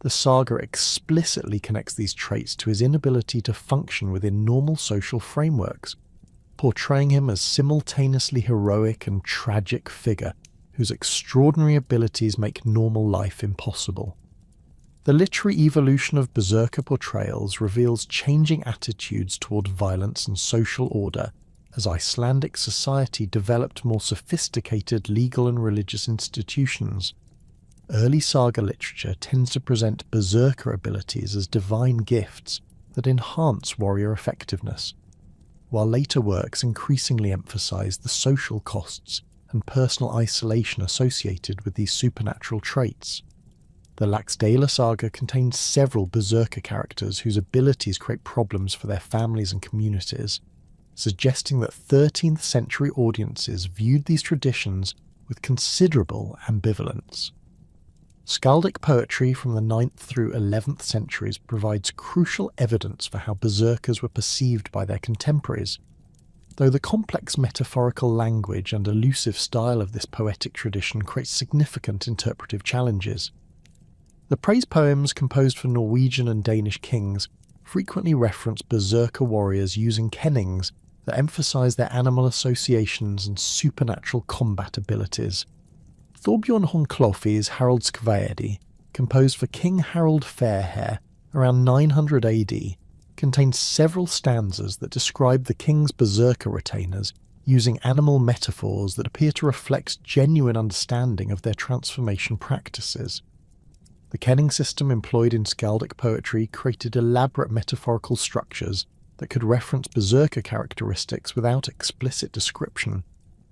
The saga explicitly connects these traits to his inability to function within normal social frameworks, portraying him as simultaneously heroic and tragic figure whose extraordinary abilities make normal life impossible. The literary evolution of berserker portrayals reveals changing attitudes toward violence and social order as Icelandic society developed more sophisticated legal and religious institutions. Early saga literature tends to present berserker abilities as divine gifts that enhance warrior effectiveness, while later works increasingly emphasize the social costs and personal isolation associated with these supernatural traits. The Laxdæla saga contains several berserker characters whose abilities create problems for their families and communities, suggesting that 13th century audiences viewed these traditions with considerable ambivalence. Skaldic poetry from the 9th through 11th centuries provides crucial evidence for how berserkers were perceived by their contemporaries, though the complex metaphorical language and elusive style of this poetic tradition creates significant interpretive challenges. The praise poems composed for Norwegian and Danish kings frequently reference berserker warriors using kennings that emphasize their animal associations and supernatural combat abilities. Thorbjorn Hornklofi's Haraldskvæði, composed for King Harald Fairhair around 900 AD, contains several stanzas that describe the king's berserker retainers using animal metaphors that appear to reflect genuine understanding of their transformation practices. The kenning system employed in Skaldic poetry created elaborate metaphorical structures that could reference berserker characteristics without explicit description,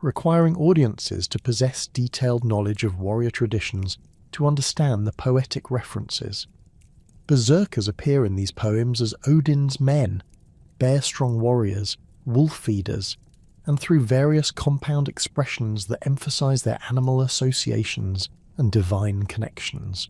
requiring audiences to possess detailed knowledge of warrior traditions to understand the poetic references. Berserkers appear in these poems as Odin's men, bear-strong warriors, wolf eaters, and through various compound expressions that emphasize their animal associations and divine connections.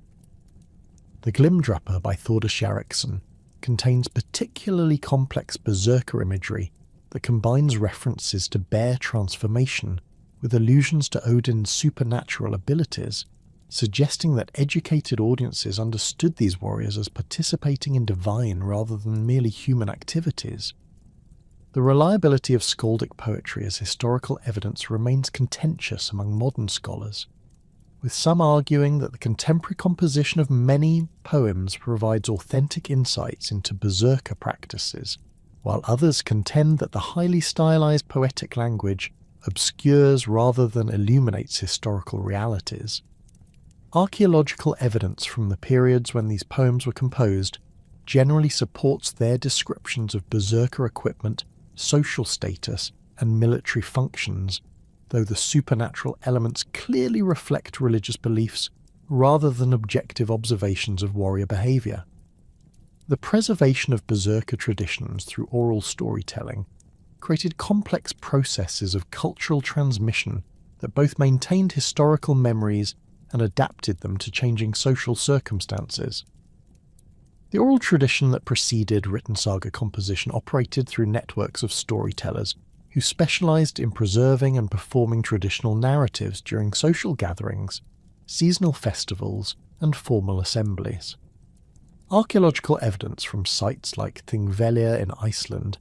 The Glimdropper by Thordis Jarriksson contains particularly complex berserker imagery that combines references to bear transformation with allusions to Odin's supernatural abilities, suggesting that educated audiences understood these warriors as participating in divine rather than merely human activities. The reliability of skaldic poetry as historical evidence remains contentious among modern scholars, with some arguing that the contemporary composition of many poems provides authentic insights into berserker practices, while others contend that the highly stylized poetic language obscures rather than illuminates historical realities. Archaeological evidence from the periods when these poems were composed generally supports their descriptions of berserker equipment, social status, and military functions, though the supernatural elements clearly reflect religious beliefs rather than objective observations of warrior behaviour. The preservation of berserker traditions through oral storytelling created complex processes of cultural transmission that both maintained historical memories and adapted them to changing social circumstances. The oral tradition that preceded written saga composition operated through networks of storytellers who specialized in preserving and performing traditional narratives during social gatherings, seasonal festivals, and formal assemblies. Archaeological evidence from sites like Thingvellir in Iceland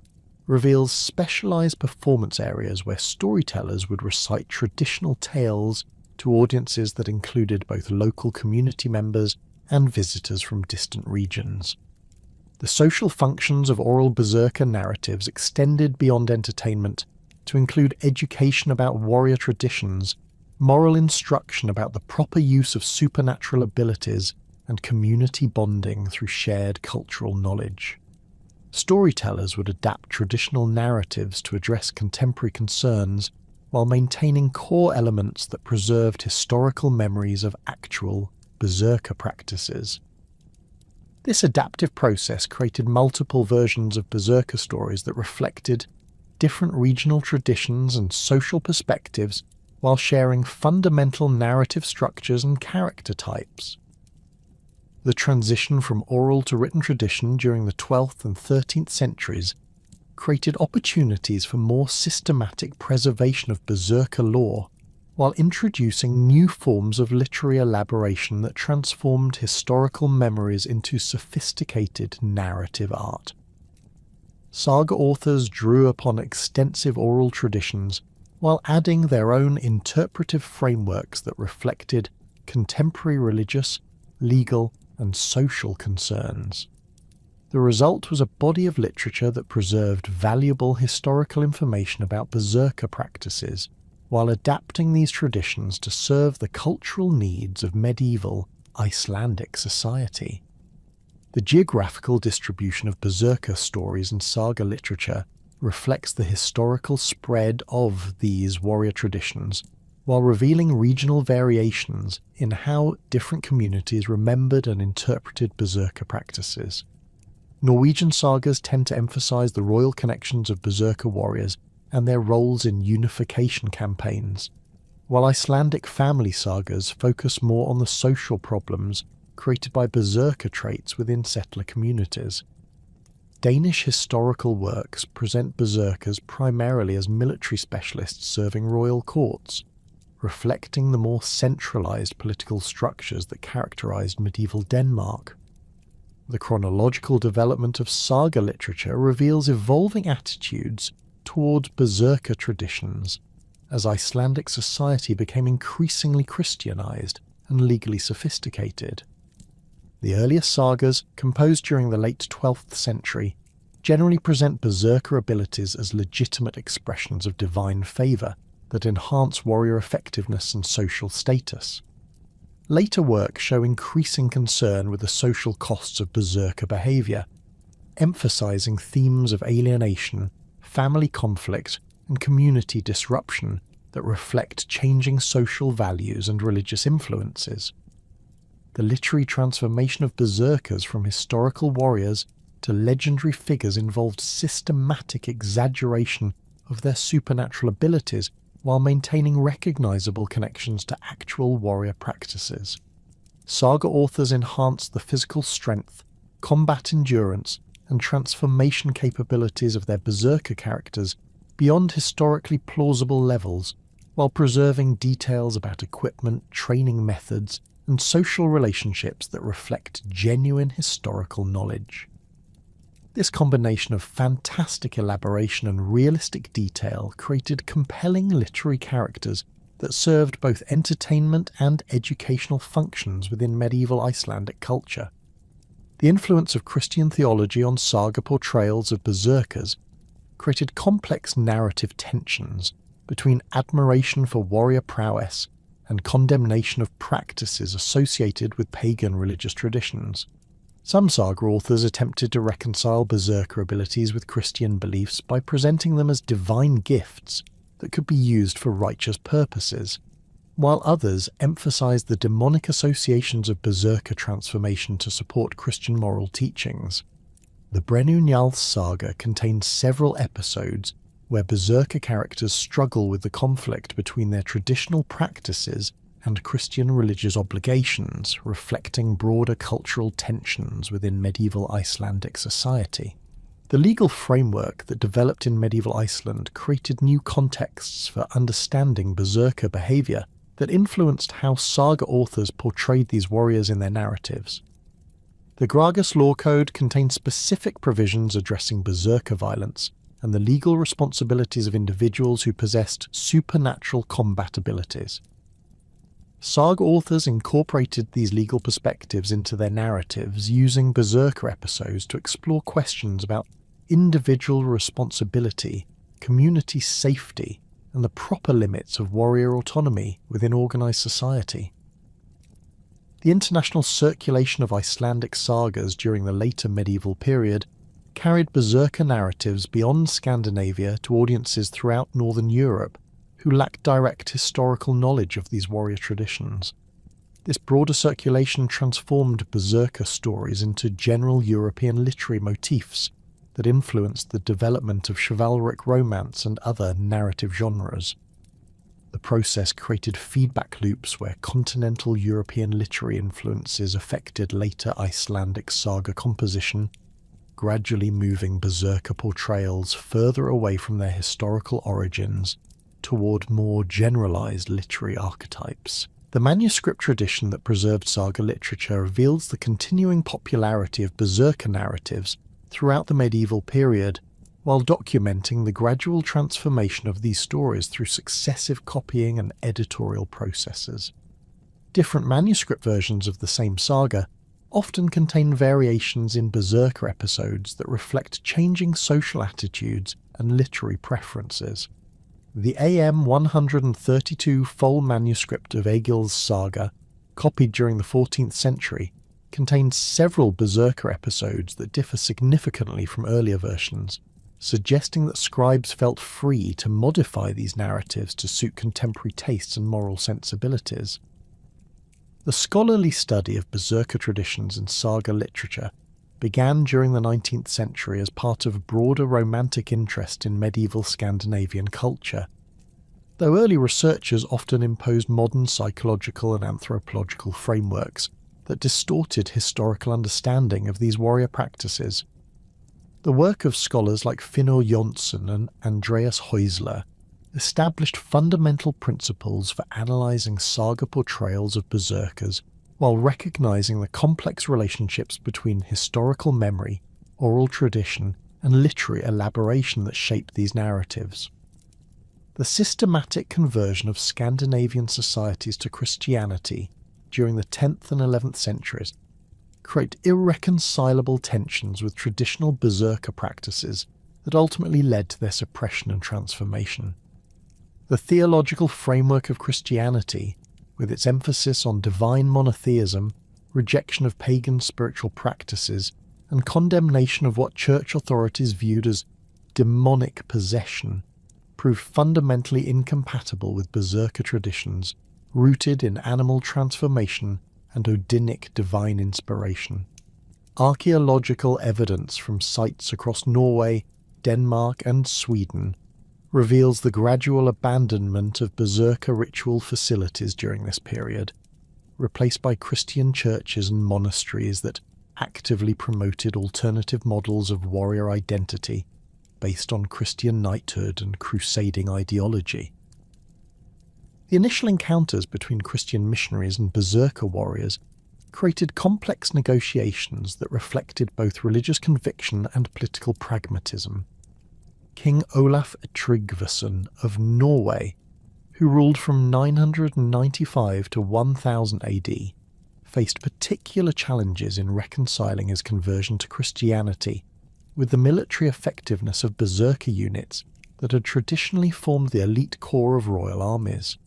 reveals specialized performance areas where storytellers would recite traditional tales to audiences that included both local community members and visitors from distant regions. The social functions of oral berserker narratives extended beyond entertainment to include education about warrior traditions, moral instruction about the proper use of supernatural abilities, and community bonding through shared cultural knowledge. Storytellers would adapt traditional narratives to address contemporary concerns while maintaining core elements that preserved historical memories of actual berserker practices. This adaptive process created multiple versions of berserker stories that reflected different regional traditions and social perspectives while sharing fundamental narrative structures and character types. The transition from oral to written tradition during the 12th and 13th centuries created opportunities for more systematic preservation of berserker lore, while introducing new forms of literary elaboration that transformed historical memories into sophisticated narrative art. Saga authors drew upon extensive oral traditions while adding their own interpretive frameworks that reflected contemporary religious, legal, and social concerns. The result was a body of literature that preserved valuable historical information about berserker practices, while adapting these traditions to serve the cultural needs of medieval Icelandic society. The geographical distribution of berserker stories in saga literature reflects the historical spread of these warrior traditions, while revealing regional variations in how different communities remembered and interpreted berserker practices. Norwegian sagas tend to emphasize the royal connections of berserker warriors and their roles in unification campaigns, while Icelandic family sagas focus more on the social problems created by berserker traits within settler communities. Danish historical works present berserkers primarily as military specialists serving royal courts, reflecting the more centralized political structures that characterized medieval Denmark. The chronological development of saga literature reveals evolving attitudes towards berserker traditions as Icelandic society became increasingly Christianized and legally sophisticated. The earliest sagas, composed during the late 12th century, generally present berserker abilities as legitimate expressions of divine favour that enhance warrior effectiveness and social status. Later works show increasing concern with the social costs of berserker behaviour, emphasising themes of alienation, family conflict, and community disruption that reflect changing social values and religious influences. The literary transformation of berserkers from historical warriors to legendary figures involved systematic exaggeration of their supernatural abilities while maintaining recognizable connections to actual warrior practices. Saga authors enhanced the physical strength, combat endurance, and transformation capabilities of their berserker characters beyond historically plausible levels, while preserving details about equipment, training methods, and social relationships that reflect genuine historical knowledge. This combination of fantastic elaboration and realistic detail created compelling literary characters that served both entertainment and educational functions within medieval Icelandic culture. The influence of Christian theology on saga portrayals of berserkers created complex narrative tensions between admiration for warrior prowess and condemnation of practices associated with pagan religious traditions. Some saga authors attempted to reconcile berserker abilities with Christian beliefs by presenting them as divine gifts that could be used for righteous purposes, while others emphasized the demonic associations of berserker transformation to support Christian moral teachings. The Brennu Njáls saga contains several episodes where berserker characters struggle with the conflict between their traditional practices and Christian religious obligations, reflecting broader cultural tensions within medieval Icelandic society. The legal framework that developed in medieval Iceland created new contexts for understanding berserker behaviour that influenced how saga authors portrayed these warriors in their narratives. The Gragas Law Code contains specific provisions addressing berserker violence and the legal responsibilities of individuals who possessed supernatural combat abilities. Saga authors incorporated these legal perspectives into their narratives, using berserker episodes to explore questions about individual responsibility, community safety, and the proper limits of warrior autonomy within organised society. The international circulation of Icelandic sagas during the later medieval period carried berserker narratives beyond Scandinavia to audiences throughout Northern Europe who lacked direct historical knowledge of these warrior traditions. This broader circulation transformed berserker stories into general European literary motifs that influenced the development of chivalric romance and other narrative genres. The process created feedback loops where continental European literary influences affected later Icelandic saga composition, gradually moving berserker portrayals further away from their historical origins toward more generalized literary archetypes. The manuscript tradition that preserved saga literature reveals the continuing popularity of berserker narratives throughout the medieval period, while documenting the gradual transformation of these stories through successive copying and editorial processes. Different manuscript versions of the same saga often contain variations in berserker episodes that reflect changing social attitudes and literary preferences. The AM 132 full manuscript of Egil's saga, copied during the 14th century, contains several berserker episodes that differ significantly from earlier versions, suggesting that scribes felt free to modify these narratives to suit contemporary tastes and moral sensibilities. The scholarly study of berserker traditions and saga literature began during the 19th century as part of a broader romantic interest in medieval Scandinavian culture. Though early researchers often imposed modern psychological and anthropological frameworks that distorted historical understanding of these warrior practices, the work of scholars like Finnur Jonsson and Andreas Häusler established fundamental principles for analysing saga portrayals of berserkers while recognising the complex relationships between historical memory, oral tradition, and literary elaboration that shape these narratives. The systematic conversion of Scandinavian societies to Christianity during the 10th and 11th centuries create irreconcilable tensions with traditional berserker practices that ultimately led to their suppression and transformation. The theological framework of Christianity, with its emphasis on divine monotheism, rejection of pagan spiritual practices, and condemnation of what church authorities viewed as demonic possession, proved fundamentally incompatible with Berserker traditions rooted in animal transformation and Odinic divine inspiration. Archaeological evidence from sites across Norway, Denmark, and Sweden reveals the gradual abandonment of Berserker ritual facilities during this period, replaced by Christian churches and monasteries that actively promoted alternative models of warrior identity based on Christian knighthood and crusading ideology. The initial encounters between Christian missionaries and Berserker warriors created complex negotiations that reflected both religious conviction and political pragmatism. King Olaf Tryggvason of Norway, who ruled from 995 to 1000 AD, faced particular challenges in reconciling his conversion to Christianity with the military effectiveness of Berserker units that had traditionally formed the elite core of royal armies.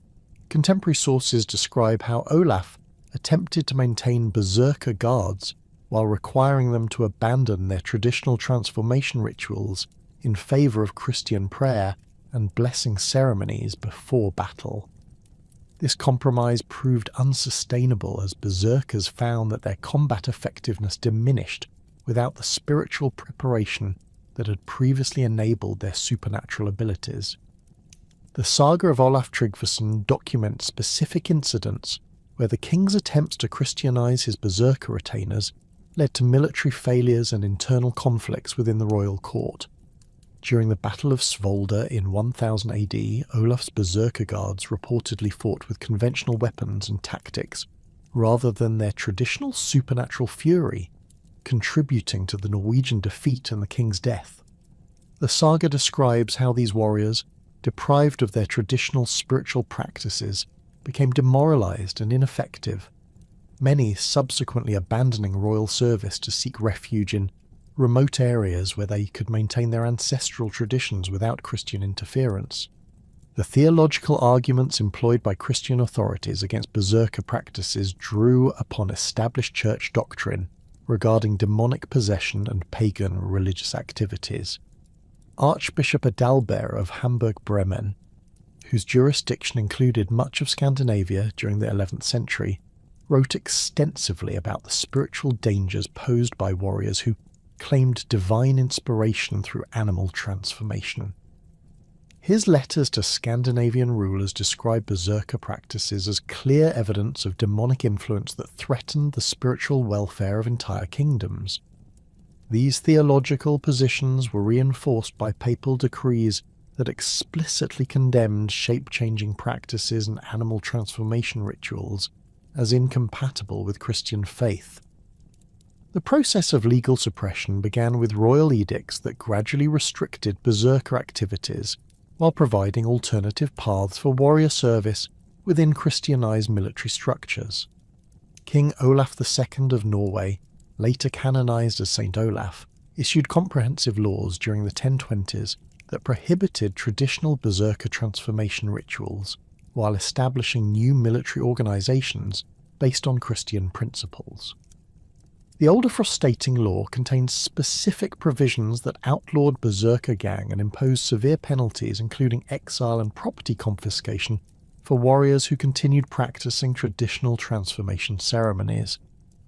Contemporary sources describe how Olaf attempted to maintain Berserker guards while requiring them to abandon their traditional transformation rituals in favour of Christian prayer and blessing ceremonies before battle. This compromise proved unsustainable as Berserkers found that their combat effectiveness diminished without the spiritual preparation that had previously enabled their supernatural abilities. The saga of Olaf Tryggvason documents specific incidents where the king's attempts to Christianize his Berserker retainers led to military failures and internal conflicts within the royal court. During the Battle of Svolder in 1000 AD, Olaf's Berserker guards reportedly fought with conventional weapons and tactics rather than their traditional supernatural fury, contributing to the Norwegian defeat and the king's death. The saga describes how these warriors, deprived of their traditional spiritual practices, became demoralized and ineffective, many subsequently abandoning royal service to seek refuge in remote areas where they could maintain their ancestral traditions without Christian interference. The theological arguments employed by Christian authorities against Berserker practices drew upon established church doctrine regarding demonic possession and pagan religious activities. Archbishop Adalbert of Hamburg-Bremen, whose jurisdiction included much of Scandinavia during the 11th century, wrote extensively about the spiritual dangers posed by warriors who claimed divine inspiration through animal transformation. His letters to Scandinavian rulers describe Berserker practices as clear evidence of demonic influence that threatened the spiritual welfare of entire kingdoms. These theological positions were reinforced by papal decrees that explicitly condemned shape-changing practices and animal transformation rituals as incompatible with Christian faith. The process of legal suppression began with royal edicts that gradually restricted Berserker activities while providing alternative paths for warrior service within Christianized military structures. King Olaf II of Norway, later canonized as Saint Olaf, issued comprehensive laws during the 1020s that prohibited traditional Berserker transformation rituals while establishing new military organizations based on Christian principles. The older Frostating law contained specific provisions that outlawed Berserker gang and imposed severe penalties including exile and property confiscation for warriors who continued practicing traditional transformation ceremonies.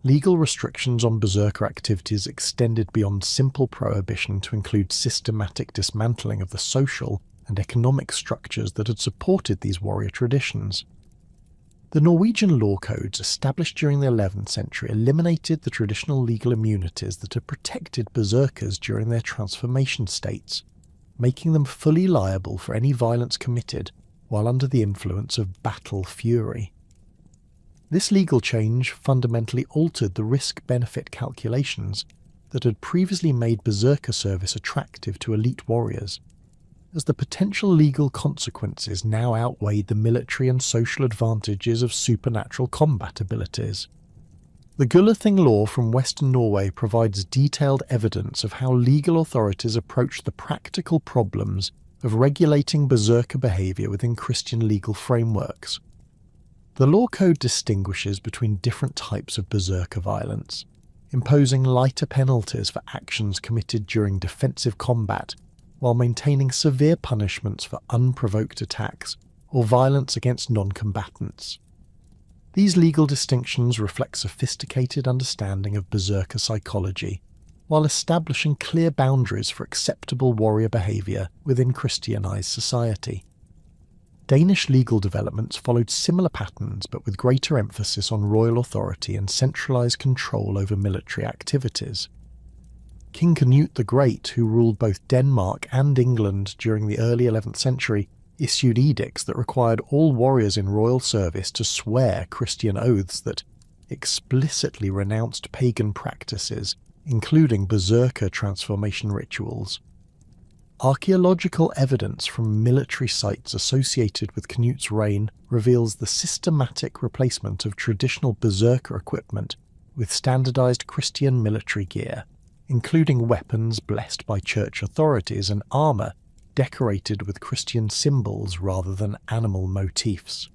Legal restrictions on Berserker activities extended beyond simple prohibition to include systematic dismantling of the social and economic structures that had supported these warrior traditions. The Norwegian law codes established during the 11th century eliminated the traditional legal immunities that had protected Berserkers during their transformation states, making them fully liable for any violence committed while under the influence of battle fury. This legal change fundamentally altered the risk-benefit calculations that had previously made Berserker service attractive to elite warriors, as the potential legal consequences now outweighed the military and social advantages of supernatural combat abilities. The Gulathing law from Western Norway provides detailed evidence of how legal authorities approached the practical problems of regulating Berserker behaviour within Christian legal frameworks. The law code distinguishes between different types of Berserker violence, imposing lighter penalties for actions committed during defensive combat while maintaining severe punishments for unprovoked attacks or violence against non-combatants. These legal distinctions reflect sophisticated understanding of Berserker psychology, while establishing clear boundaries for acceptable warrior behaviour within Christianized society. Danish legal developments followed similar patterns but with greater emphasis on royal authority and centralised control over military activities. King Canute the Great, who ruled both Denmark and England during the early 11th century, issued edicts that required all warriors in royal service to swear Christian oaths that explicitly renounced pagan practices, including berserker transformation rituals. Archaeological evidence from military sites associated with Canute's reign reveals the systematic replacement of traditional berserker equipment with standardized Christian military gear, including weapons blessed by church authorities and armor decorated with Christian symbols rather than animal motifs.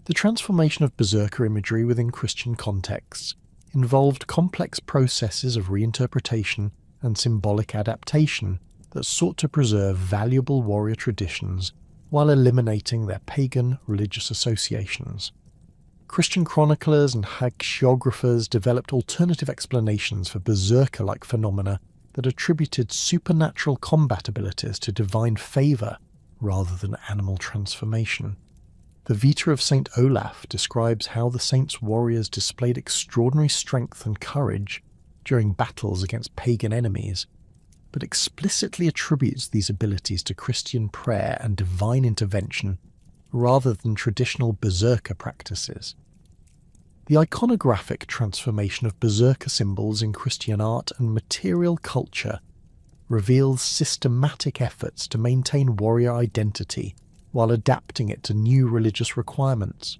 The transformation of berserker imagery within Christian contexts involved complex processes of reinterpretation and symbolic adaptation that sought to preserve valuable warrior traditions while eliminating their pagan religious associations. Christian chroniclers and hagiographers developed alternative explanations for berserker-like phenomena that attributed supernatural combat abilities to divine favour rather than animal transformation. The Vita of Saint Olaf describes how the saint's warriors displayed extraordinary strength and courage during battles against pagan enemies, but explicitly attributes these abilities to Christian prayer and divine intervention rather than traditional berserker practices. The iconographic transformation of berserker symbols in Christian art and material culture reveals systematic efforts to maintain warrior identity while adapting it to new religious requirements.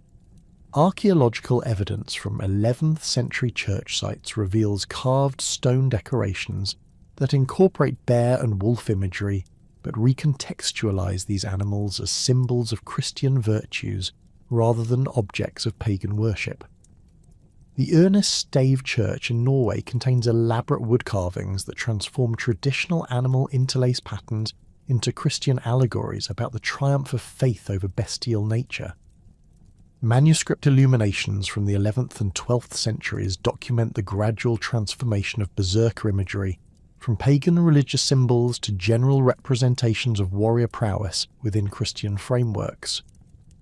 Archaeological evidence from 11th century church sites reveals carved stone decorations that incorporate bear and wolf imagery but recontextualize these animals as symbols of Christian virtues rather than objects of pagan worship. The Ørnes Stave Church in Norway contains elaborate wood carvings that transform traditional animal interlace patterns into Christian allegories about the triumph of faith over bestial nature. Manuscript illuminations from the 11th and 12th centuries document the gradual transformation of berserker imagery from pagan religious symbols to general representations of warrior prowess within Christian frameworks.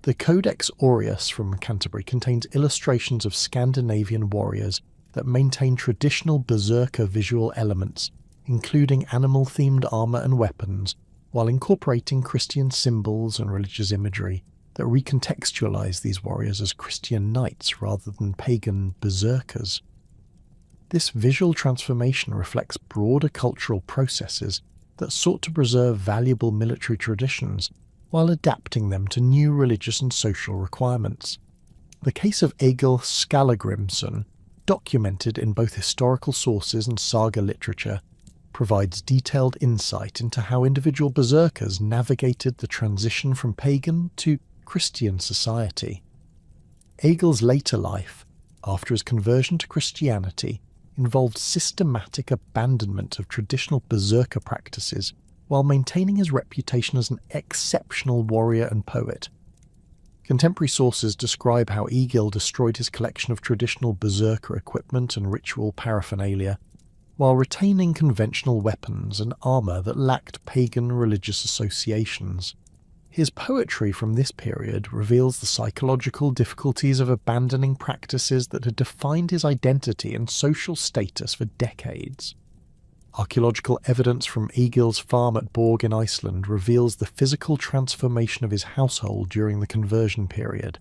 The Codex Aureus from Canterbury contains illustrations of Scandinavian warriors that maintain traditional berserker visual elements, including animal-themed armour and weapons, while incorporating Christian symbols and religious imagery that recontextualize these warriors as Christian knights rather than pagan berserkers. This visual transformation reflects broader cultural processes that sought to preserve valuable military traditions while adapting them to new religious and social requirements. The case of Egil Skallagrimsson, documented in both historical sources and saga literature, provides detailed insight into how individual berserkers navigated the transition from pagan to Christian society. Egil's later life, after his conversion to Christianity, involved systematic abandonment of traditional berserker practices while maintaining his reputation as an exceptional warrior and poet. Contemporary sources describe how Egil destroyed his collection of traditional berserker equipment and ritual paraphernalia, while retaining conventional weapons and armour that lacked pagan religious associations. His poetry from this period reveals the psychological difficulties of abandoning practices that had defined his identity and social status for decades. Archaeological evidence from Egil's farm at Borg in Iceland reveals the physical transformation of his household during the conversion period.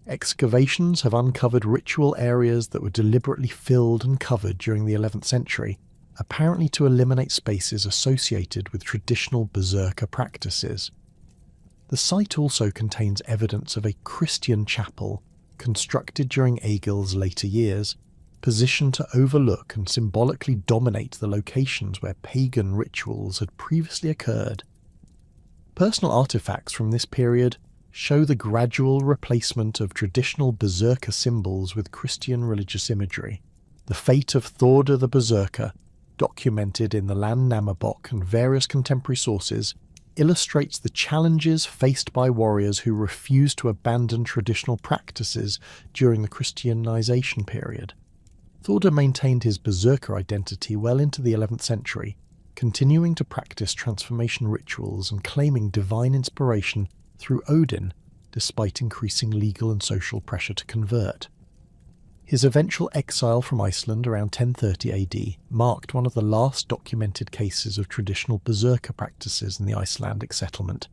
Excavations have uncovered ritual areas that were deliberately filled and covered during the 11th century, apparently to eliminate spaces associated with traditional berserker practices. The site also contains evidence of a Christian chapel, constructed during Egil's later years, positioned to overlook and symbolically dominate the locations where pagan rituals had previously occurred. Personal artifacts from this period show the gradual replacement of traditional berserker symbols with Christian religious imagery. The fate of Thorda the Berserker, documented in the Lan Namabok and various contemporary sources, illustrates the challenges faced by warriors who refused to abandon traditional practices during the Christianization period. Thorda maintained his berserker identity well into the 11th century, continuing to practice transformation rituals and claiming divine inspiration through Odin, despite increasing legal and social pressure to convert. His eventual exile from Iceland around 1030 AD marked one of the last documented cases of traditional berserker practices in the Icelandic settlement,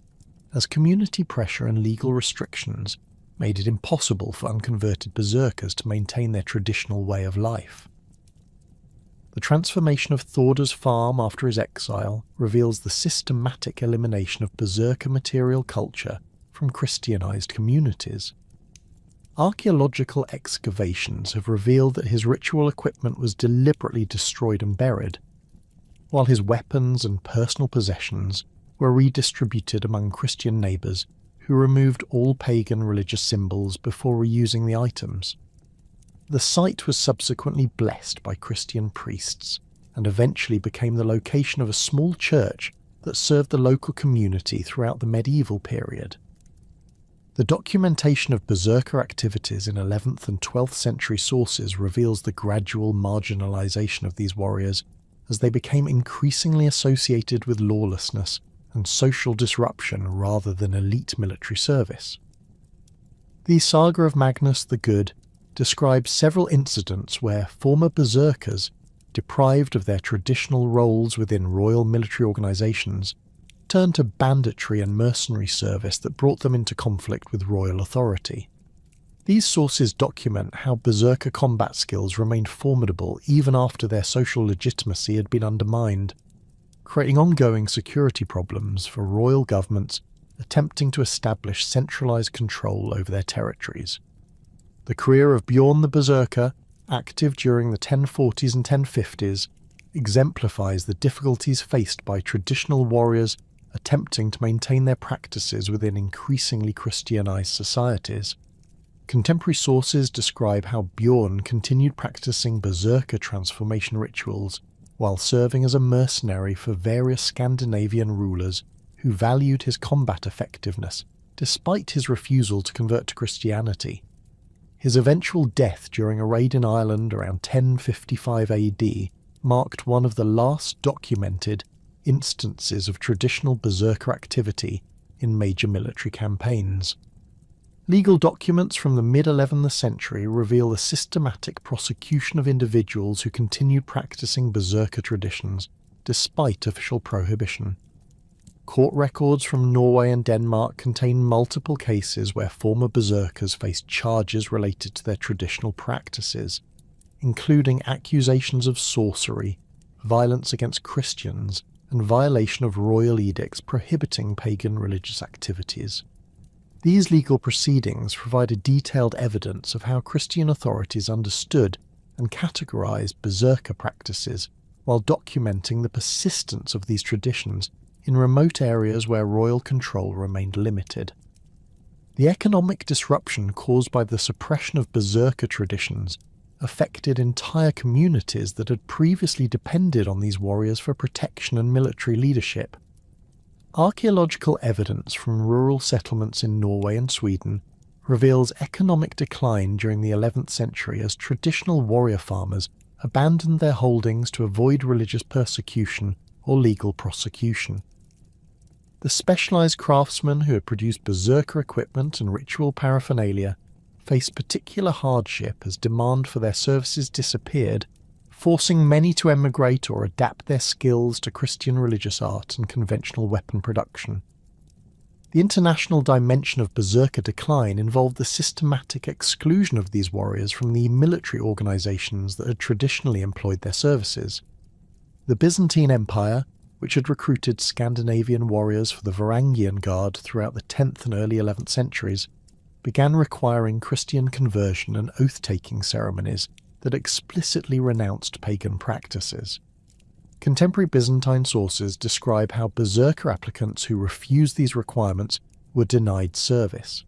as community pressure and legal restrictions made it impossible for unconverted berserkers to maintain their traditional way of life. The transformation of Thorda's farm after his exile reveals the systematic elimination of berserker material culture from Christianized communities. Archaeological excavations have revealed that his ritual equipment was deliberately destroyed and buried, while his weapons and personal possessions were redistributed among Christian neighbours who removed all pagan religious symbols before reusing the items. The site was subsequently blessed by Christian priests and eventually became the location of a small church that served the local community throughout the medieval period. The documentation of berserker activities in 11th and 12th century sources reveals the gradual marginalization of these warriors as they became increasingly associated with lawlessness and social disruption rather than elite military service. The Saga of Magnus the Good describes several incidents where former berserkers, deprived of their traditional roles within royal military organisations, turned to banditry and mercenary service that brought them into conflict with royal authority. These sources document how berserker combat skills remained formidable even after their social legitimacy had been undermined, creating ongoing security problems for royal governments attempting to establish centralised control over their territories. The career of Bjorn the Berserker, active during the 1040s and 1050s, exemplifies the difficulties faced by traditional warriors attempting to maintain their practices within increasingly Christianized societies. Contemporary sources describe how Bjorn continued practicing berserker transformation rituals while serving as a mercenary for various Scandinavian rulers who valued his combat effectiveness despite his refusal to convert to Christianity. His eventual death during a raid in Ireland around 1055 AD marked one of the last documented instances of traditional berserker activity in major military campaigns. Legal documents from the mid-11th century reveal the systematic prosecution of individuals who continued practicing berserker traditions despite official prohibition. Court records from Norway and Denmark contain multiple cases where former berserkers faced charges related to their traditional practices, including accusations of sorcery, violence against Christians, and violation of royal edicts prohibiting pagan religious activities. These legal proceedings provided detailed evidence of how Christian authorities understood and categorized berserker practices while documenting the persistence of these traditions in remote areas where royal control remained limited. The economic disruption caused by the suppression of berserker traditions affected entire communities that had previously depended on these warriors for protection and military leadership. Archaeological evidence from rural settlements in Norway and Sweden reveals economic decline during the 11th century as traditional warrior farmers abandoned their holdings to avoid religious persecution or legal prosecution. The specialised craftsmen who had produced berserker equipment and ritual paraphernalia faced particular hardship as demand for their services disappeared, forcing many to emigrate or adapt their skills to Christian religious art and conventional weapon production. The international dimension of berserker decline involved the systematic exclusion of these warriors from the military organisations that had traditionally employed their services. The Byzantine Empire, which had recruited Scandinavian warriors for the Varangian Guard throughout the 10th and early 11th centuries, began requiring Christian conversion and oath-taking ceremonies that explicitly renounced pagan practices. Contemporary Byzantine sources describe how berserker applicants who refused these requirements were denied service,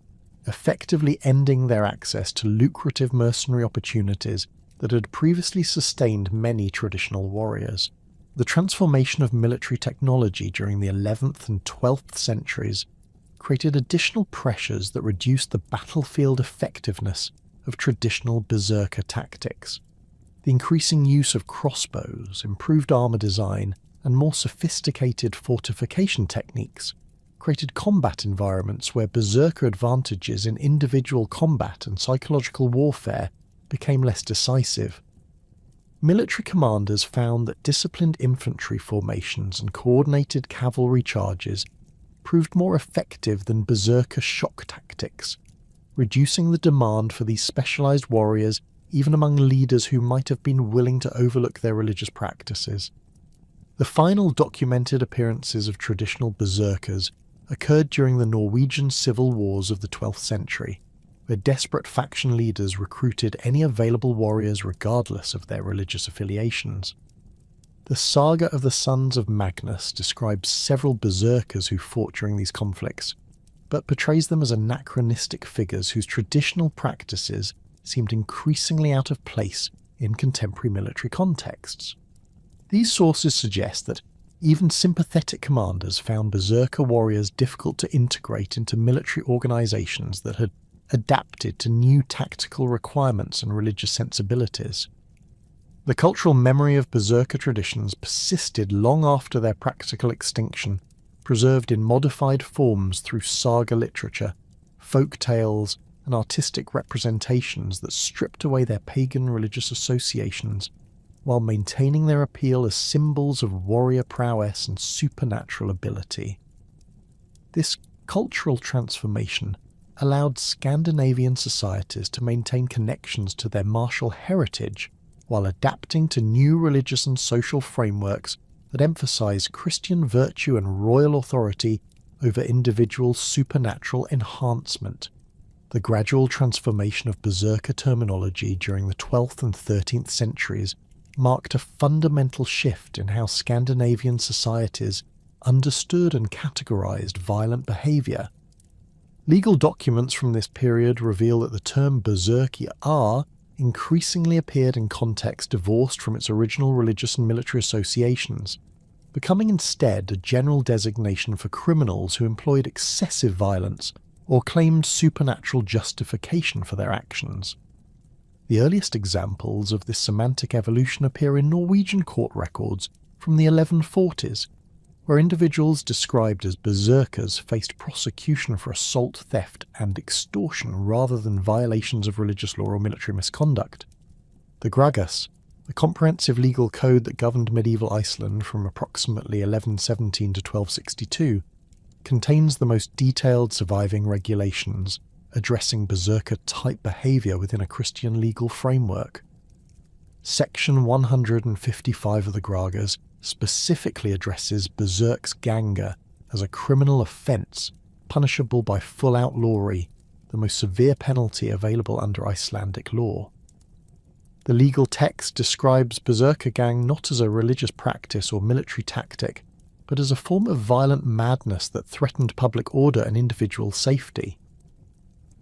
effectively ending their access to lucrative mercenary opportunities that had previously sustained many traditional warriors. The transformation of military technology during the 11th and 12th centuries created additional pressures that reduced the battlefield effectiveness of traditional berserker tactics. The increasing use of crossbows, improved armour design, and more sophisticated fortification techniques created combat environments where berserker advantages in individual combat and psychological warfare became less decisive. Military commanders found that disciplined infantry formations and coordinated cavalry charges proved more effective than berserker shock tactics, reducing the demand for these specialised warriors even among leaders who might have been willing to overlook their religious practices. The final documented appearances of traditional berserkers occurred during the Norwegian civil wars of the 12th century, where desperate faction leaders recruited any available warriors regardless of their religious affiliations. The saga of the Sons of Magnus describes several berserkers who fought during these conflicts, but portrays them as anachronistic figures whose traditional practices seemed increasingly out of place in contemporary military contexts. These sources suggest that even sympathetic commanders found berserker warriors difficult to integrate into military organisations that had adapted to new tactical requirements and religious sensibilities. The cultural memory of berserker traditions persisted long after their practical extinction, preserved in modified forms through saga literature, folk tales, and artistic representations that stripped away their pagan religious associations, while maintaining their appeal as symbols of warrior prowess and supernatural ability. This cultural transformation allowed Scandinavian societies to maintain connections to their martial heritage while adapting to new religious and social frameworks that emphasize Christian virtue and royal authority over individual supernatural enhancement. The gradual transformation of berserker terminology during the 12th and 13th centuries marked a fundamental shift in how Scandinavian societies understood and categorized violent behavior. Legal documents from this period reveal that the term berserkir increasingly appeared in context divorced from its original religious and military associations, becoming instead a general designation for criminals who employed excessive violence or claimed supernatural justification for their actions. The earliest examples of this semantic evolution appear in Norwegian court records from the 1140s, where individuals described as berserkers faced prosecution for assault, theft, and extortion rather than violations of religious law or military misconduct. The Gragas, the comprehensive legal code that governed medieval Iceland from approximately 1117 to 1262, contains the most detailed surviving regulations addressing berserker-type behaviour within a Christian legal framework. Section 155 of the Gragas specifically addresses berserksganga as a criminal offence, punishable by full outlawry, the most severe penalty available under Icelandic law. The legal text describes berserkergang not as a religious practice or military tactic, but as a form of violent madness that threatened public order and individual safety.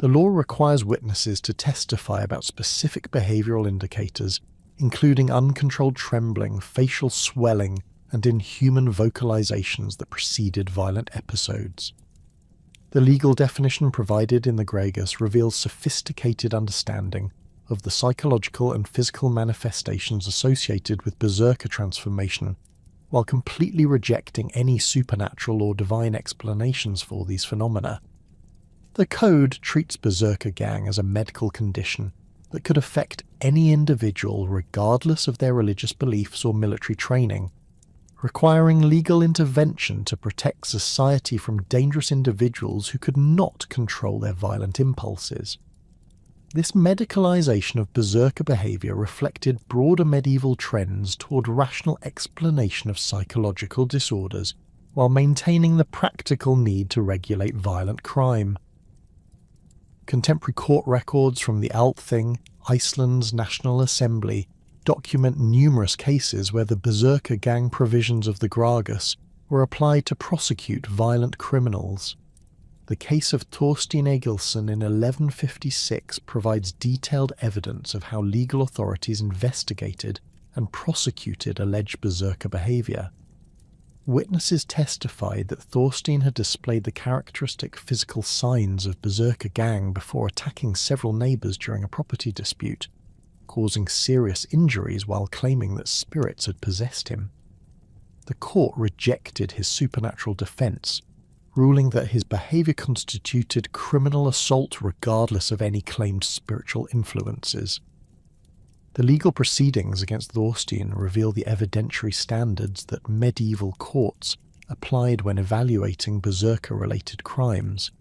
The law requires witnesses to testify about specific behavioural indicators, including uncontrolled trembling, facial swelling, and inhuman vocalizations that preceded violent episodes. The legal definition provided in the Gragas reveals sophisticated understanding of the psychological and physical manifestations associated with berserker transformation, while completely rejecting any supernatural or divine explanations for these phenomena. The code treats berserkergang as a medical condition that could affect any individual regardless of their religious beliefs or military training, requiring legal intervention to protect society from dangerous individuals who could not control their violent impulses. This medicalization of berserker behavior reflected broader medieval trends toward rational explanation of psychological disorders while maintaining the practical need to regulate violent crime. Contemporary court records from the Althing, Iceland's National Assembly, document numerous cases where the berserker gang provisions of the Gragas were applied to prosecute violent criminals. The case of Thorstein Egilsson in 1156 provides detailed evidence of how legal authorities investigated and prosecuted alleged berserker behaviour. Witnesses testified that Thorstein had displayed the characteristic physical signs of berserker gang before attacking several neighbours during a property dispute, causing serious injuries while claiming that spirits had possessed him. The court rejected his supernatural defence, ruling that his behaviour constituted criminal assault regardless of any claimed spiritual influences. The legal proceedings against Thorstein reveal the evidentiary standards that medieval courts applied when evaluating berserker-related crimes.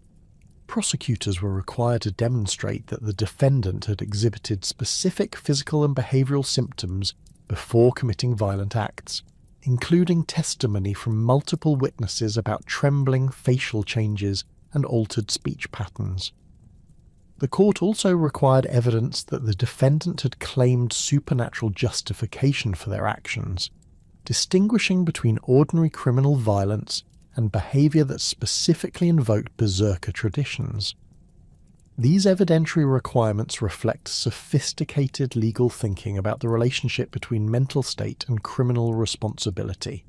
Prosecutors were required to demonstrate that the defendant had exhibited specific physical and behavioural symptoms before committing violent acts, including testimony from multiple witnesses about trembling facial changes and altered speech patterns. The court also required evidence that the defendant had claimed supernatural justification for their actions, distinguishing between ordinary criminal violence and behaviour that specifically invoked berserker traditions. These evidentiary requirements reflect sophisticated legal thinking about the relationship between mental state and criminal responsibility.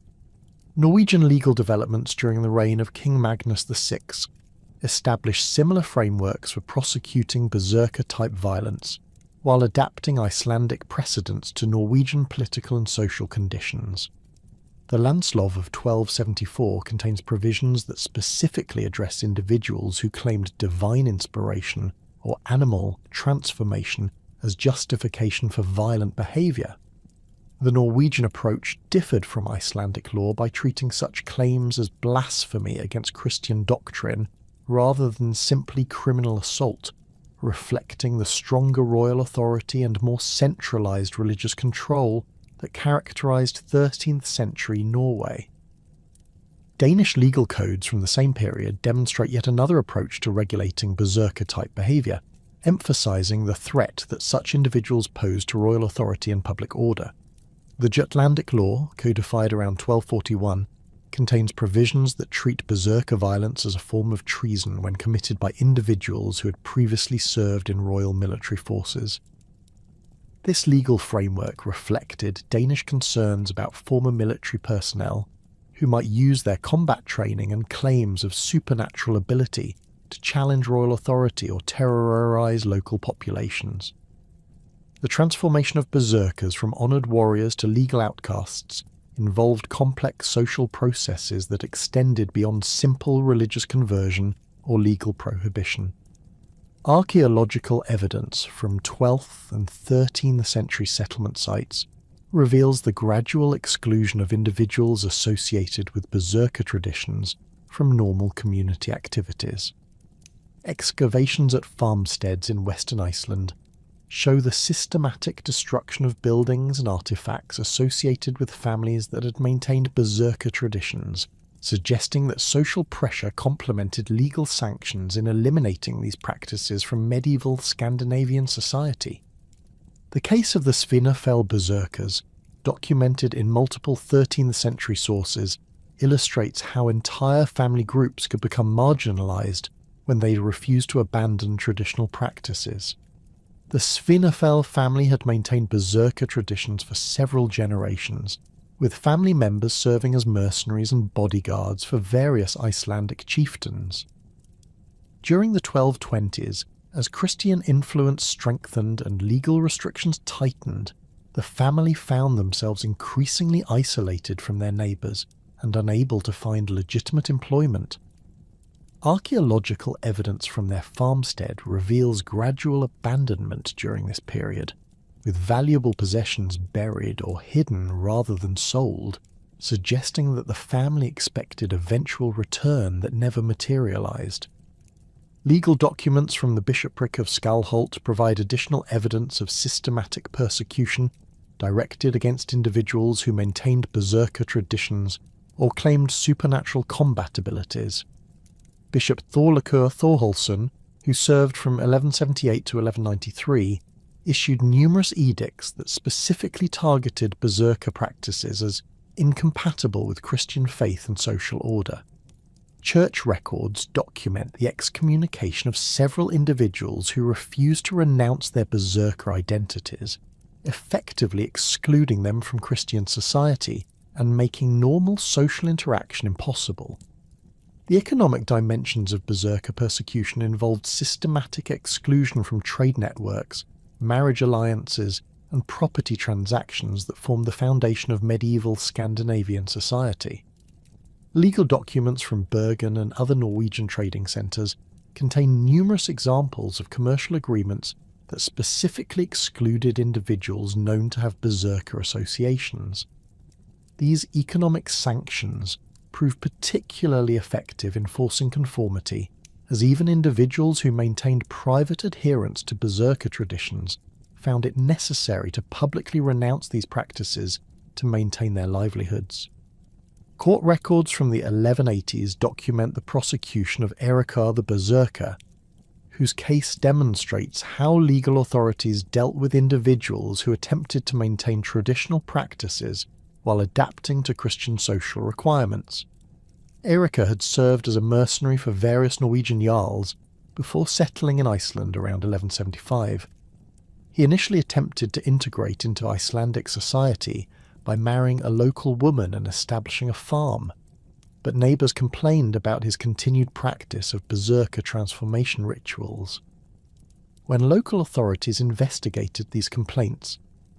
Norwegian legal developments during the reign of King Magnus VI established similar frameworks for prosecuting berserker-type violence, while adapting Icelandic precedents to Norwegian political and social conditions. The Landslov of 1274 contains provisions that specifically address individuals who claimed divine inspiration or animal transformation as justification for violent behaviour. The Norwegian approach differed from Icelandic law by treating such claims as blasphemy against Christian doctrine rather than simply criminal assault, reflecting the stronger royal authority and more centralised religious control that characterised 13th century Norway. Danish legal codes from the same period demonstrate yet another approach to regulating berserker-type behaviour, emphasising the threat that such individuals pose to royal authority and public order. The Jutlandic law, codified around 1241, contains provisions that treat berserker violence as a form of treason when committed by individuals who had previously served in royal military forces. This legal framework reflected Danish concerns about former military personnel who might use their combat training and claims of supernatural ability to challenge royal authority or terrorise local populations. The transformation of berserkers from honoured warriors to legal outcasts involved complex social processes that extended beyond simple religious conversion or legal prohibition. Archaeological evidence from 12th and 13th century settlement sites reveals the gradual exclusion of individuals associated with berserker traditions from normal community activities. Excavations at farmsteads in western Iceland show the systematic destruction of buildings and artifacts associated with families that had maintained berserker traditions, suggesting that social pressure complemented legal sanctions in eliminating these practices from medieval Scandinavian society. The case of the Svinafell berserkers, documented in multiple 13th century sources, illustrates how entire family groups could become marginalised when they refused to abandon traditional practices. The Svinafell family had maintained berserker traditions for several generations, with family members serving as mercenaries and bodyguards for various Icelandic chieftains. During the 1220s, as Christian influence strengthened and legal restrictions tightened, the family found themselves increasingly isolated from their neighbours and unable to find legitimate employment. Archaeological evidence from their farmstead reveals gradual abandonment during this period, with valuable possessions buried or hidden rather than sold, suggesting that the family expected eventual return that never materialised. Legal documents from the bishopric of Skalholt provide additional evidence of systematic persecution directed against individuals who maintained berserker traditions or claimed supernatural combat abilities. Bishop Thorlekur Thorholson, who served from 1178 to 1193, issued numerous edicts that specifically targeted berserker practices as incompatible with Christian faith and social order. Church records document the excommunication of several individuals who refused to renounce their berserker identities, effectively excluding them from Christian society and making normal social interaction impossible. The economic dimensions of Berserker persecution involved systematic exclusion from trade networks, marriage alliances, and property transactions that formed the foundation of medieval Scandinavian society. Legal documents from Bergen and other Norwegian trading centres contain numerous examples of commercial agreements that specifically excluded individuals known to have Berserker associations. These economic sanctions proved particularly effective in forcing conformity, as even individuals who maintained private adherence to Berserker traditions found it necessary to publicly renounce these practices to maintain their livelihoods. Court records from the 1180s document the prosecution of Erikar the Berserker, whose case demonstrates how legal authorities dealt with individuals who attempted to maintain traditional practices while adapting to Christian social requirements. Erikar had served as a mercenary for various Norwegian jarls before settling in Iceland around 1175. He initially attempted to integrate into Icelandic society by marrying a local woman and establishing a farm, but neighbours complained about his continued practice of Berserker transformation rituals. When local authorities investigated these complaints,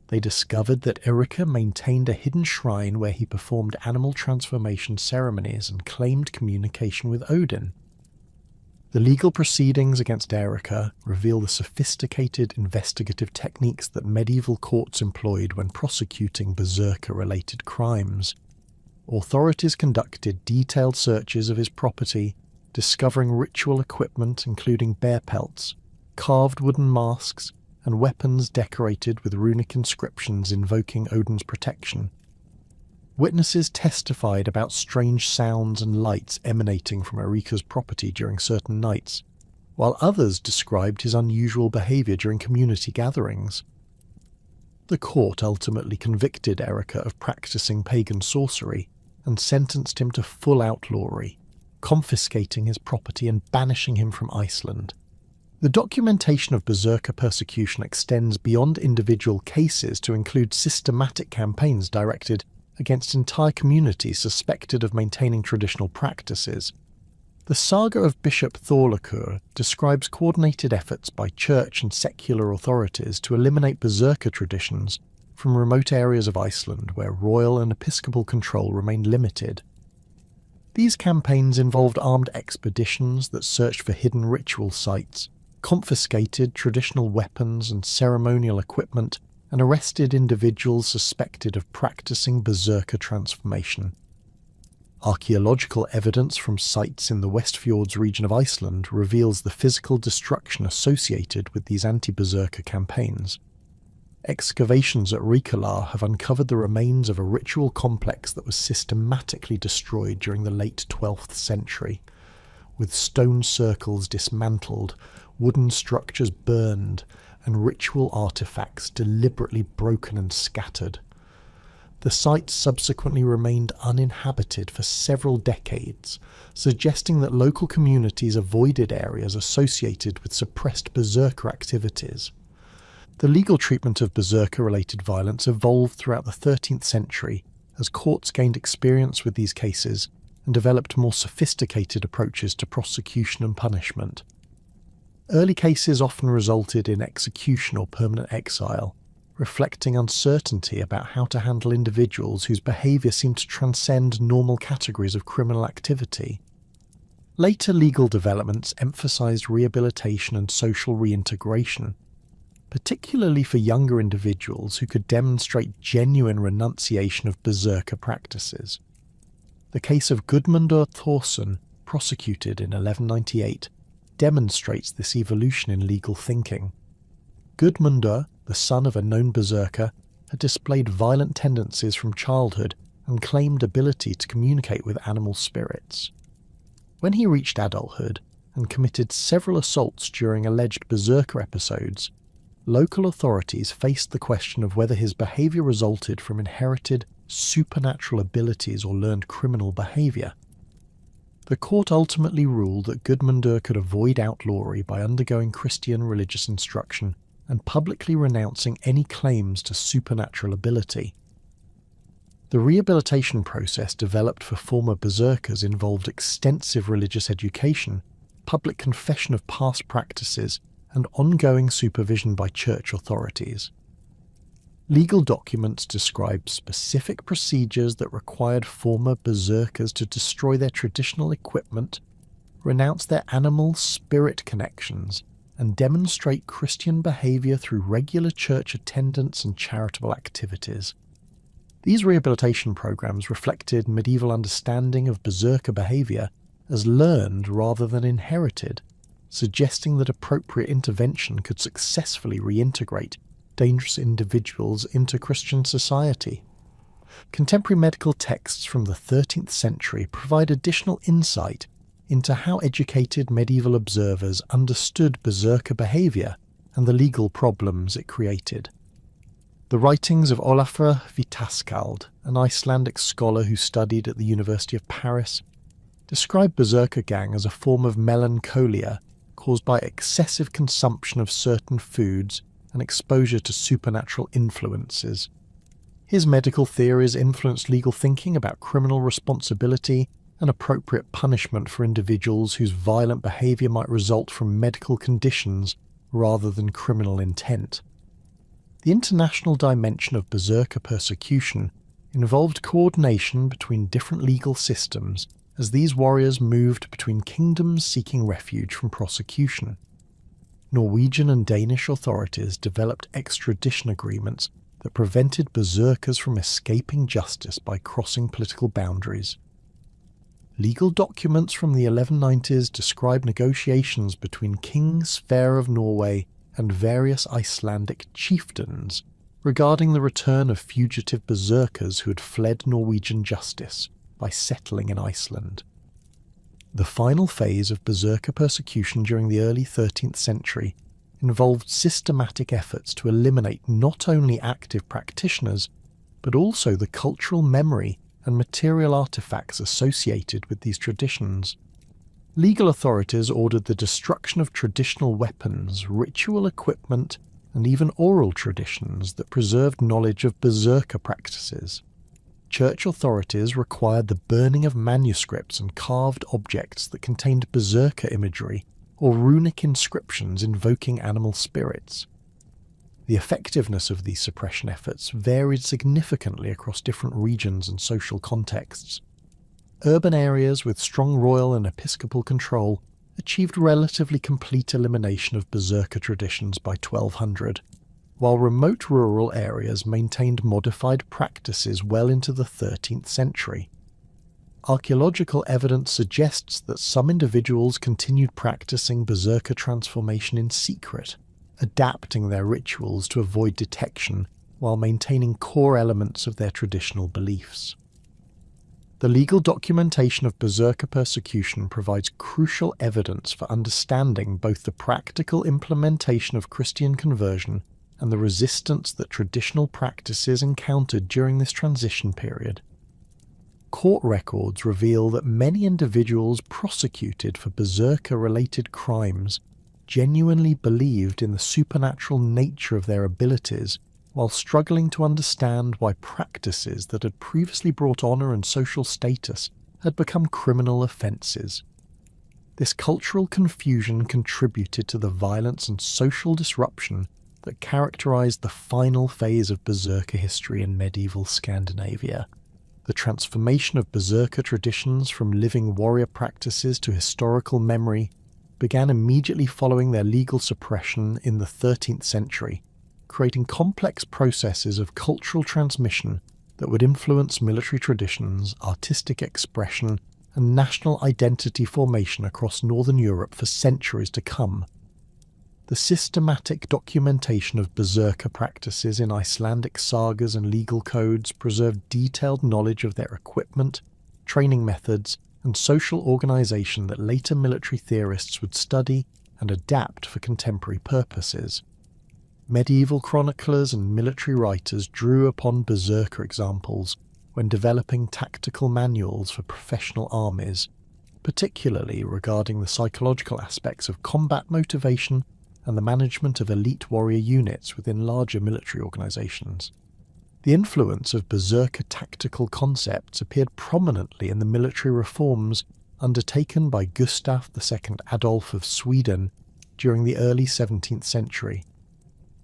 they discovered that Erikar maintained a hidden shrine where he performed animal transformation ceremonies and claimed communication with Odin. The legal proceedings against Erikar reveal the sophisticated investigative techniques that medieval courts employed when prosecuting Berserker-related crimes. Authorities conducted detailed searches of his property, discovering ritual equipment including bear pelts, carved wooden masks, and weapons decorated with runic inscriptions invoking Odin's protection. Witnesses testified about strange sounds and lights emanating from Erikar's property during certain nights, while others described his unusual behaviour during community gatherings. The court ultimately convicted Erikar of practising pagan sorcery and sentenced him to full outlawry, confiscating his property and banishing him from Iceland. The documentation of Berserker persecution extends beyond individual cases to include systematic campaigns directed against entire communities suspected of maintaining traditional practices. The saga of Bishop Thorlakur describes coordinated efforts by church and secular authorities to eliminate Berserker traditions from remote areas of Iceland where royal and episcopal control remained limited. These campaigns involved armed expeditions that searched for hidden ritual sites, confiscated traditional weapons and ceremonial equipment, and arrested individuals suspected of practicing Berserker transformation. Archaeological evidence from sites in the Westfjords region of Iceland reveals the physical destruction associated with these anti-Berserker campaigns. Excavations at Rikalar have uncovered the remains of a ritual complex that was systematically destroyed during the late 12th century, with stone circles dismantled, wooden structures burned, and ritual artifacts deliberately broken and scattered. The site subsequently remained uninhabited for several decades, suggesting that local communities avoided areas associated with suppressed Berserker activities. The legal treatment of Berserker-related violence evolved throughout the 13th century as courts gained experience with these cases and developed more sophisticated approaches to prosecution and punishment. Early cases often resulted in execution or permanent exile, reflecting uncertainty about how to handle individuals whose behaviour seemed to transcend normal categories of criminal activity. Later legal developments emphasised rehabilitation and social reintegration, particularly for younger individuals who could demonstrate genuine renunciation of Berserker practices. The case of Gudmundur Thorsson, prosecuted in 1198, demonstrates this evolution in legal thinking. Gudmundur, the son of a known Berserker, had displayed violent tendencies from childhood and claimed ability to communicate with animal spirits. When he reached adulthood and committed several assaults during alleged Berserker episodes, local authorities faced the question of whether his behaviour resulted from inherited supernatural abilities or learned criminal behaviour. The court ultimately ruled that Gudmundur could avoid outlawry by undergoing Christian religious instruction and publicly renouncing any claims to supernatural ability. The rehabilitation process developed for former berserkers involved extensive religious education, public confession of past practices, and ongoing supervision by church authorities. Legal documents describe specific procedures that required former berserkers to destroy their traditional equipment, renounce their animal spirit connections, and demonstrate Christian behavior through regular church attendance and charitable activities. These rehabilitation programs reflected medieval understanding of berserker behavior as learned rather than inherited, suggesting that appropriate intervention could successfully reintegrate dangerous individuals into Christian society. Contemporary medical texts from the 13th century provide additional insight into how educated medieval observers understood berserker behavior and the legal problems it created. The writings of Olafur Vitaskald, an Icelandic scholar who studied at the University of Paris, describe berserker gang as a form of melancholia caused by excessive consumption of certain foods and exposure to supernatural influences. His medical theories influenced legal thinking about criminal responsibility and appropriate punishment for individuals whose violent behavior might result from medical conditions rather than criminal intent. The international dimension of berserker persecution involved coordination between different legal systems as these warriors moved between kingdoms seeking refuge from prosecution. Norwegian and Danish authorities developed extradition agreements that prevented berserkers from escaping justice by crossing political boundaries. Legal documents from the 1190s describe negotiations between King Sverre of Norway and various Icelandic chieftains regarding the return of fugitive berserkers who had fled Norwegian justice by settling in Iceland. The final phase of berserker persecution during the early 13th century involved systematic efforts to eliminate not only active practitioners, but also the cultural memory and material artifacts associated with these traditions. Legal authorities ordered the destruction of traditional weapons, ritual equipment, and even oral traditions that preserved knowledge of berserker practices. Church authorities required the burning of manuscripts and carved objects that contained berserker imagery or runic inscriptions invoking animal spirits. The effectiveness of these suppression efforts varied significantly across different regions and social contexts. Urban areas with strong royal and episcopal control achieved relatively complete elimination of berserker traditions by 1200, while remote rural areas maintained modified practices well into the 13th century. Archaeological evidence suggests that some individuals continued practicing berserker transformation in secret, adapting their rituals to avoid detection while maintaining core elements of their traditional beliefs. The legal documentation of berserker persecution provides crucial evidence for understanding both the practical implementation of Christian conversion and the resistance that traditional practices encountered during this transition period. Court records reveal that many individuals prosecuted for berserker-related crimes genuinely believed in the supernatural nature of their abilities while struggling to understand why practices that had previously brought honour and social status had become criminal offences. This cultural confusion contributed to the violence and social disruption that characterised the final phase of berserker history in medieval Scandinavia. The transformation of berserker traditions from living warrior practices to historical memory began immediately following their legal suppression in the 13th century, creating complex processes of cultural transmission that would influence military traditions, artistic expression, and national identity formation across Northern Europe for centuries to come. The systematic documentation of berserker practices in Icelandic sagas and legal codes preserved detailed knowledge of their equipment, training methods, and social organisation that later military theorists would study and adapt for contemporary purposes. Medieval chroniclers and military writers drew upon berserker examples when developing tactical manuals for professional armies, particularly regarding the psychological aspects of combat motivation and the management of elite warrior units within larger military organizations. The influence of Berserker tactical concepts appeared prominently in the military reforms undertaken by Gustav II Adolf of Sweden during the early 17th century.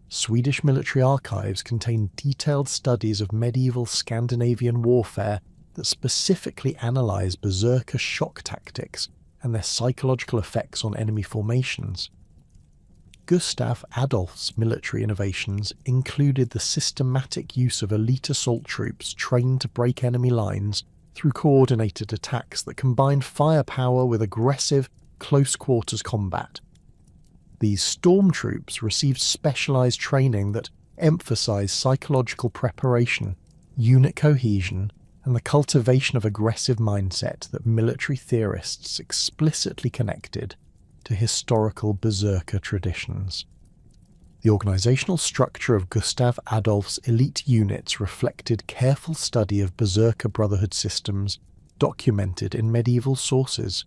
Swedish military archives contain detailed studies of medieval Scandinavian warfare that specifically analyse Berserker shock tactics and their psychological effects on enemy formations. Gustav Adolf's military innovations included the systematic use of elite assault troops trained to break enemy lines through coordinated attacks that combined firepower with aggressive, close-quarters combat. These stormtroops received specialised training that emphasised psychological preparation, unit cohesion, and the cultivation of aggressive mindset that military theorists explicitly connected to historical Berserker traditions. The organisational structure of Gustav Adolf's elite units reflected careful study of Berserker Brotherhood systems documented in medieval sources.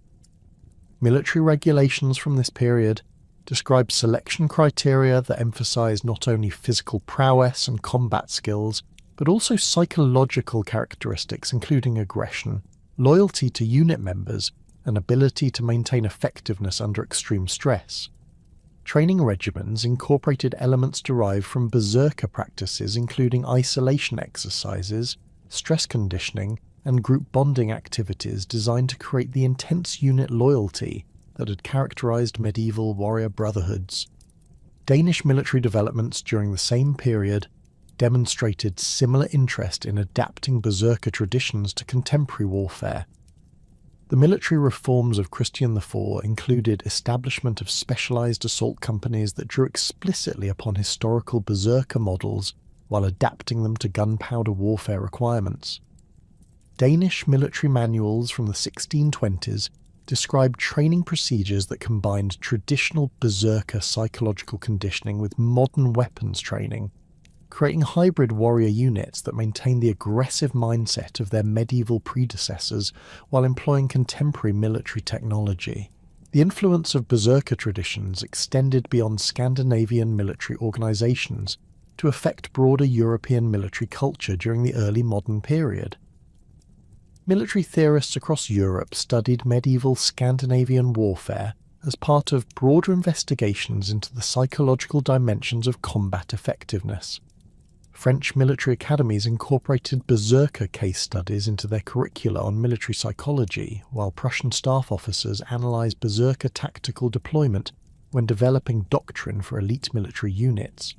Military regulations from this period describe selection criteria that emphasise not only physical prowess and combat skills, but also psychological characteristics including aggression, loyalty to unit members, and ability to maintain effectiveness under extreme stress. Training regimens incorporated elements derived from Berserker practices including isolation exercises, stress conditioning, and group bonding activities designed to create the intense unit loyalty that had characterised medieval warrior brotherhoods. Danish military developments during the same period demonstrated similar interest in adapting Berserker traditions to contemporary warfare. The military reforms of Christian IV included establishment of specialised assault companies that drew explicitly upon historical Berserker models while adapting them to gunpowder warfare requirements. Danish military manuals from the 1620s described training procedures that combined traditional Berserker psychological conditioning with modern weapons training, creating hybrid warrior units that maintained the aggressive mindset of their medieval predecessors while employing contemporary military technology. The influence of Berserker traditions extended beyond Scandinavian military organisations to affect broader European military culture during the early modern period. Military theorists across Europe studied medieval Scandinavian warfare as part of broader investigations into the psychological dimensions of combat effectiveness. French military academies incorporated Berserker case studies into their curricula on military psychology, while Prussian staff officers analysed Berserker tactical deployment when developing doctrine for elite military units.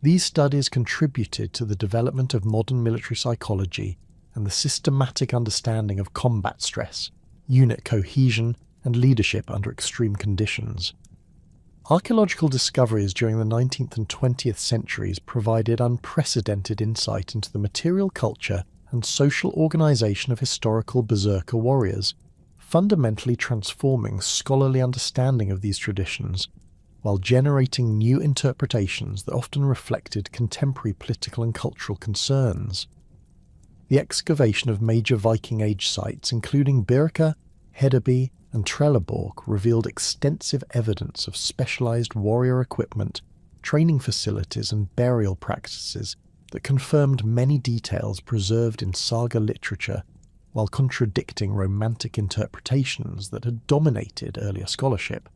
These studies contributed to the development of modern military psychology and the systematic understanding of combat stress, unit cohesion, and leadership under extreme conditions. Archaeological discoveries during the 19th and 20th centuries provided unprecedented insight into the material culture and social organisation of historical Berserker warriors, fundamentally transforming scholarly understanding of these traditions, while generating new interpretations that often reflected contemporary political and cultural concerns. The excavation of major Viking Age sites, including Birka, Hedeby, and Trelleborg, revealed extensive evidence of specialised warrior equipment, training facilities, and burial practices that confirmed many details preserved in saga literature, while contradicting romantic interpretations that had dominated earlier scholarship.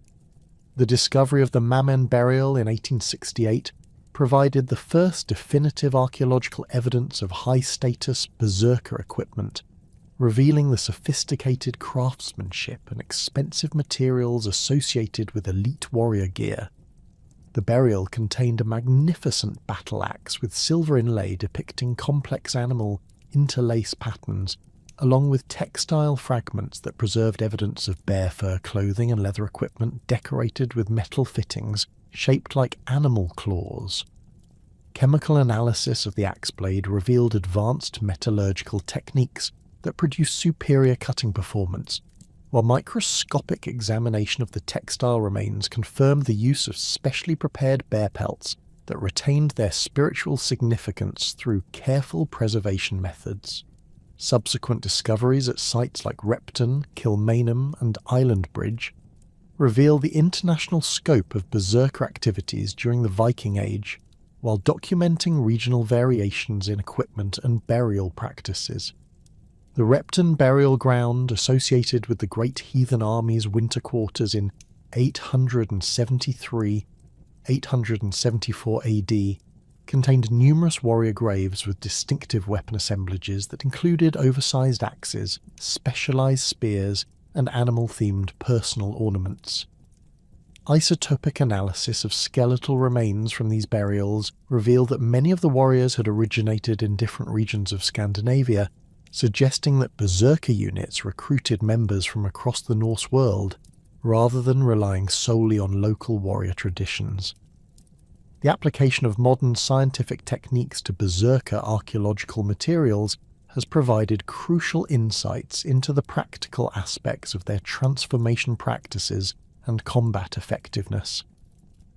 The discovery of the Mammen burial in 1868 provided the first definitive archaeological evidence of high-status Berserker equipment, revealing the sophisticated craftsmanship and expensive materials associated with elite warrior gear. The burial contained a magnificent battle axe with silver inlay depicting complex animal interlace patterns, along with textile fragments that preserved evidence of bear fur clothing and leather equipment decorated with metal fittings shaped like animal claws. Chemical analysis of the axe blade revealed advanced metallurgical techniques that produced superior cutting performance, while microscopic examination of the textile remains confirmed the use of specially prepared bear pelts that retained their spiritual significance through careful preservation methods. Subsequent discoveries at sites like Repton, Kilmainham, and Island Bridge reveal the international scope of berserker activities during the Viking Age, while documenting regional variations in equipment and burial practices. The Repton burial ground, associated with the Great Heathen Army's winter quarters in 874 AD, contained numerous warrior graves with distinctive weapon assemblages that included oversized axes, specialized spears, and animal-themed personal ornaments. Isotopic analysis of skeletal remains from these burials revealed that many of the warriors had originated in different regions of Scandinavia, suggesting that berserker units recruited members from across the Norse world, rather than relying solely on local warrior traditions. The application of modern scientific techniques to berserker archaeological materials has provided crucial insights into the practical aspects of their transformation practices and combat effectiveness.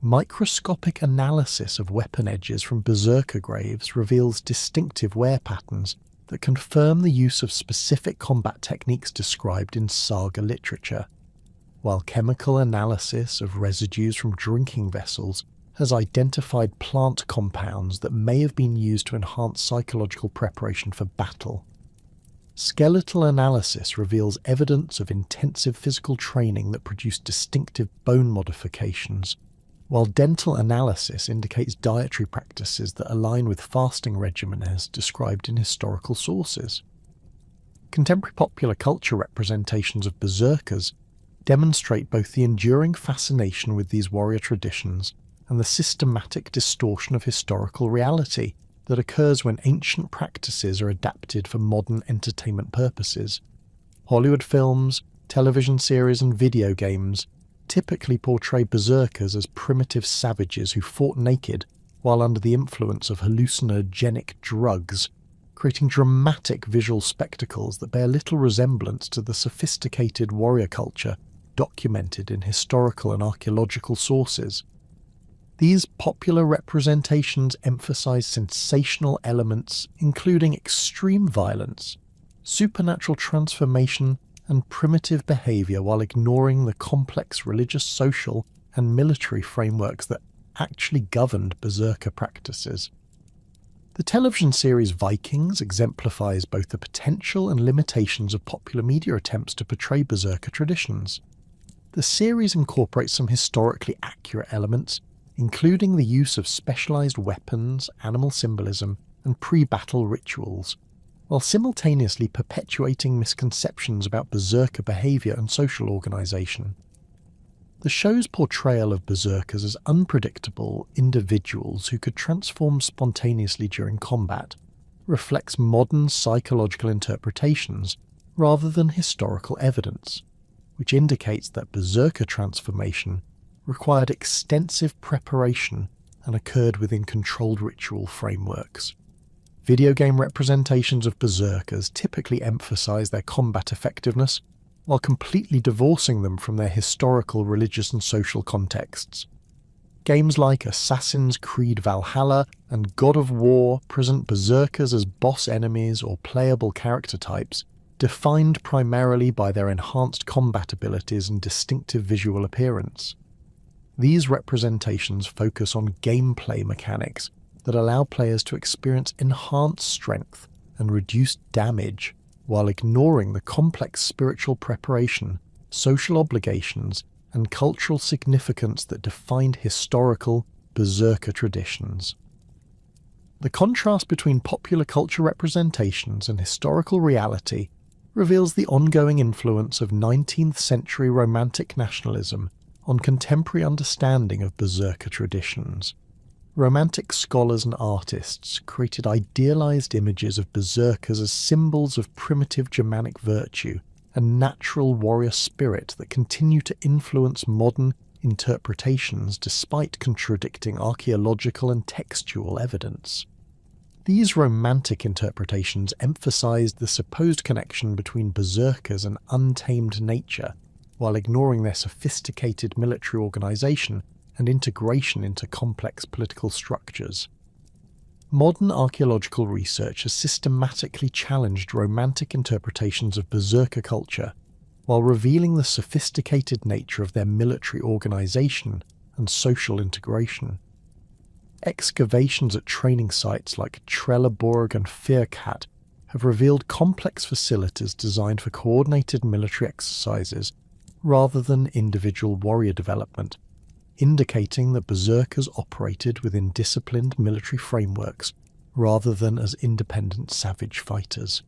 Microscopic analysis of weapon edges from berserker graves reveals distinctive wear patterns that confirm the use of specific combat techniques described in saga literature, while chemical analysis of residues from drinking vessels has identified plant compounds that may have been used to enhance psychological preparation for battle. Skeletal analysis reveals evidence of intensive physical training that produced distinctive bone modifications, while dental analysis indicates dietary practices that align with fasting regimen as described in historical sources. Contemporary popular culture representations of berserkers demonstrate both the enduring fascination with these warrior traditions and the systematic distortion of historical reality that occurs when ancient practices are adapted for modern entertainment purposes. Hollywood films, television series, and video games typically portray berserkers as primitive savages who fought naked while under the influence of hallucinogenic drugs, creating dramatic visual spectacles that bear little resemblance to the sophisticated warrior culture documented in historical and archaeological sources. These popular representations emphasize sensational elements including extreme violence, supernatural transformation, and primitive behavior while ignoring the complex religious, social, and military frameworks that actually governed berserker practices. The television series Vikings exemplifies both the potential and limitations of popular media attempts to portray berserker traditions. The series incorporates some historically accurate elements, including the use of specialized weapons, animal symbolism, and pre-battle rituals, while simultaneously perpetuating misconceptions about berserker behavior and social organization. The show's portrayal of berserkers as unpredictable individuals who could transform spontaneously during combat reflects modern psychological interpretations rather than historical evidence, which indicates that berserker transformation required extensive preparation and occurred within controlled ritual frameworks. Video game representations of berserkers typically emphasize their combat effectiveness while completely divorcing them from their historical, religious, and social contexts. Games like Assassin's Creed Valhalla and God of War present berserkers as boss enemies or playable character types, defined primarily by their enhanced combat abilities and distinctive visual appearance. These representations focus on gameplay mechanics that allow players to experience enhanced strength and reduced damage while ignoring the complex spiritual preparation, social obligations, and cultural significance that defined historical berserker traditions. The contrast between popular culture representations and historical reality reveals the ongoing influence of 19th century romantic nationalism on contemporary understanding of berserker traditions. Romantic scholars and artists created idealized images of berserkers as symbols of primitive Germanic virtue and natural warrior spirit that continue to influence modern interpretations despite contradicting archaeological and textual evidence. These romantic interpretations emphasized the supposed connection between berserkers and untamed nature, while ignoring their sophisticated military organization and integration into complex political structures. Modern archaeological research has systematically challenged romantic interpretations of berserker culture, while revealing the sophisticated nature of their military organisation and social integration. Excavations at training sites like Trelleborg and Fierkat have revealed complex facilities designed for coordinated military exercises rather than individual warrior development, indicating that berserkers operated within disciplined military frameworks rather than as independent savage fighters.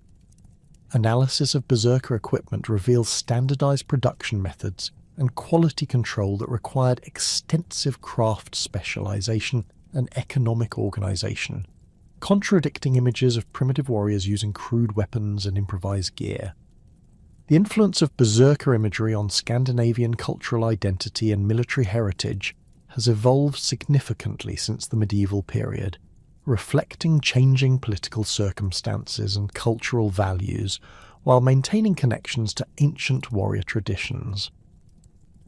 Analysis of berserker equipment reveals standardized production methods and quality control that required extensive craft specialization and economic organization, contradicting images of primitive warriors using crude weapons and improvised gear. The influence of berserker imagery on Scandinavian cultural identity and military heritage has evolved significantly since the medieval period, reflecting changing political circumstances and cultural values while maintaining connections to ancient warrior traditions.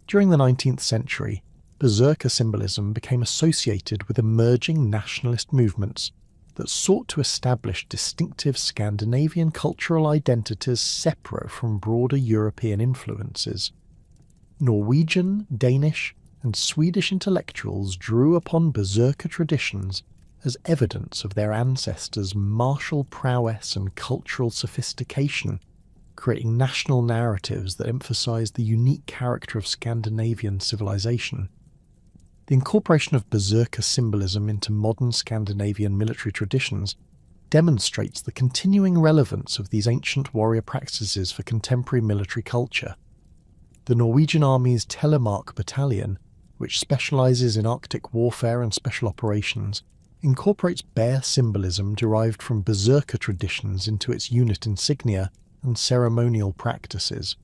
During the 19th century, berserker symbolism became associated with emerging nationalist movements that sought to establish distinctive Scandinavian cultural identities separate from broader European influences. Norwegian, Danish, and Swedish intellectuals drew upon berserker traditions as evidence of their ancestors' martial prowess and cultural sophistication, creating national narratives that emphasized the unique character of Scandinavian civilization. The incorporation of berserker symbolism into modern Scandinavian military traditions demonstrates the continuing relevance of these ancient warrior practices for contemporary military culture. The Norwegian Army's Telemark Battalion, which specializes in Arctic warfare and special operations, incorporates bear symbolism derived from berserker traditions into its unit insignia and ceremonial practices.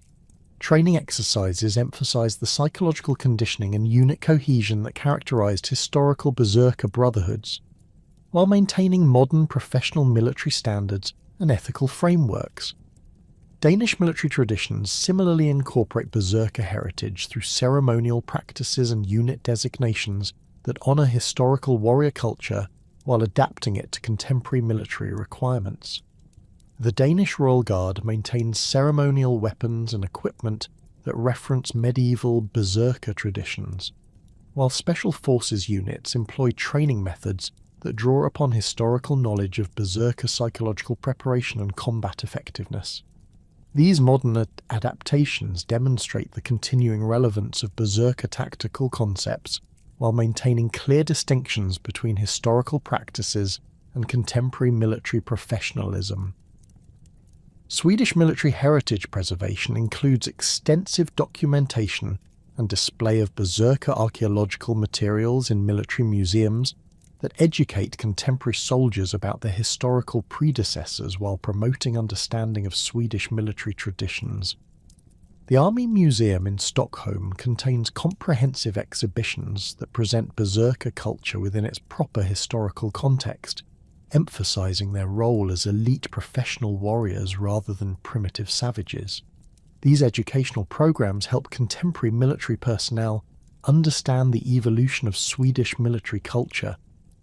Training exercises emphasize the psychological conditioning and unit cohesion that characterized historical berserker brotherhoods, while maintaining modern professional military standards and ethical frameworks. Danish military traditions similarly incorporate berserker heritage through ceremonial practices and unit designations that honor historical warrior culture while adapting it to contemporary military requirements. The Danish Royal Guard maintains ceremonial weapons and equipment that reference medieval berserker traditions, while Special Forces units employ training methods that draw upon historical knowledge of berserker psychological preparation and combat effectiveness. These modern adaptations demonstrate the continuing relevance of berserker tactical concepts while maintaining clear distinctions between historical practices and contemporary military professionalism. Swedish military heritage preservation includes extensive documentation and display of berserker archaeological materials in military museums that educate contemporary soldiers about their historical predecessors while promoting understanding of Swedish military traditions. The Army Museum in Stockholm contains comprehensive exhibitions that present berserker culture within its proper historical context, emphasizing their role as elite professional warriors rather than primitive savages. These educational programs help contemporary military personnel understand the evolution of Swedish military culture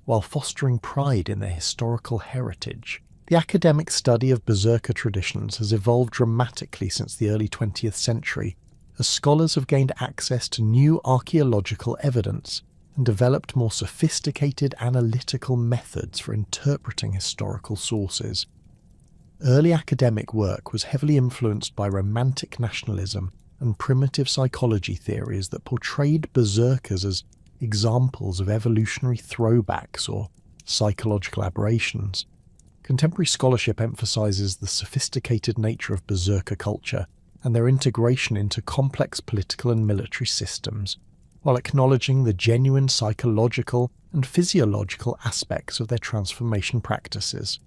while fostering pride in their historical heritage. The academic study of berserker traditions has evolved dramatically since the early 20th century, as scholars have gained access to new archaeological evidence and developed more sophisticated analytical methods for interpreting historical sources. Early academic work was heavily influenced by Romantic nationalism and primitive psychology theories that portrayed berserkers as examples of evolutionary throwbacks or psychological aberrations. Contemporary scholarship emphasizes the sophisticated nature of berserker culture and their integration into complex political and military systems, while acknowledging the genuine psychological and physiological aspects of their transformation practices.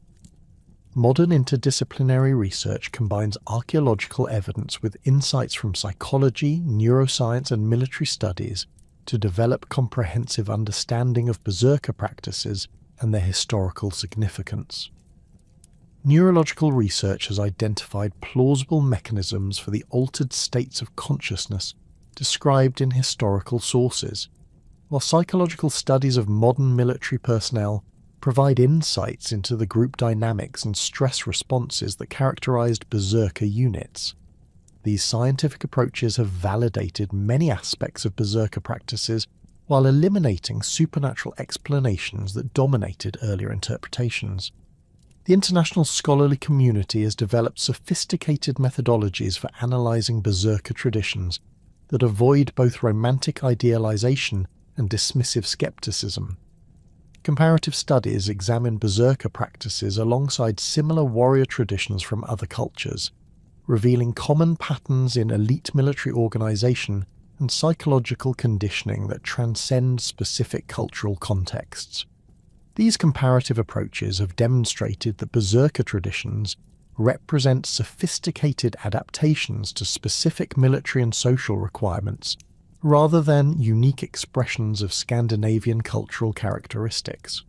Modern interdisciplinary research combines archaeological evidence with insights from psychology, neuroscience, and military studies to develop comprehensive understanding of berserker practices and their historical significance. Neurological research has identified plausible mechanisms for the altered states of consciousness described in historical sources, while psychological studies of modern military personnel provide insights into the group dynamics and stress responses that characterized berserker units. These scientific approaches have validated many aspects of Berserker practices while eliminating supernatural explanations that dominated earlier interpretations. The international scholarly community has developed sophisticated methodologies for analysing Berserker traditions that avoid both romantic idealization and dismissive skepticism. Comparative studies examine Berserker practices alongside similar warrior traditions from other cultures, revealing common patterns in elite military organisation and psychological conditioning that transcend specific cultural contexts. These comparative approaches have demonstrated that Berserker traditions represent sophisticated adaptations to specific military and social requirements, rather than unique expressions of Scandinavian cultural characteristics.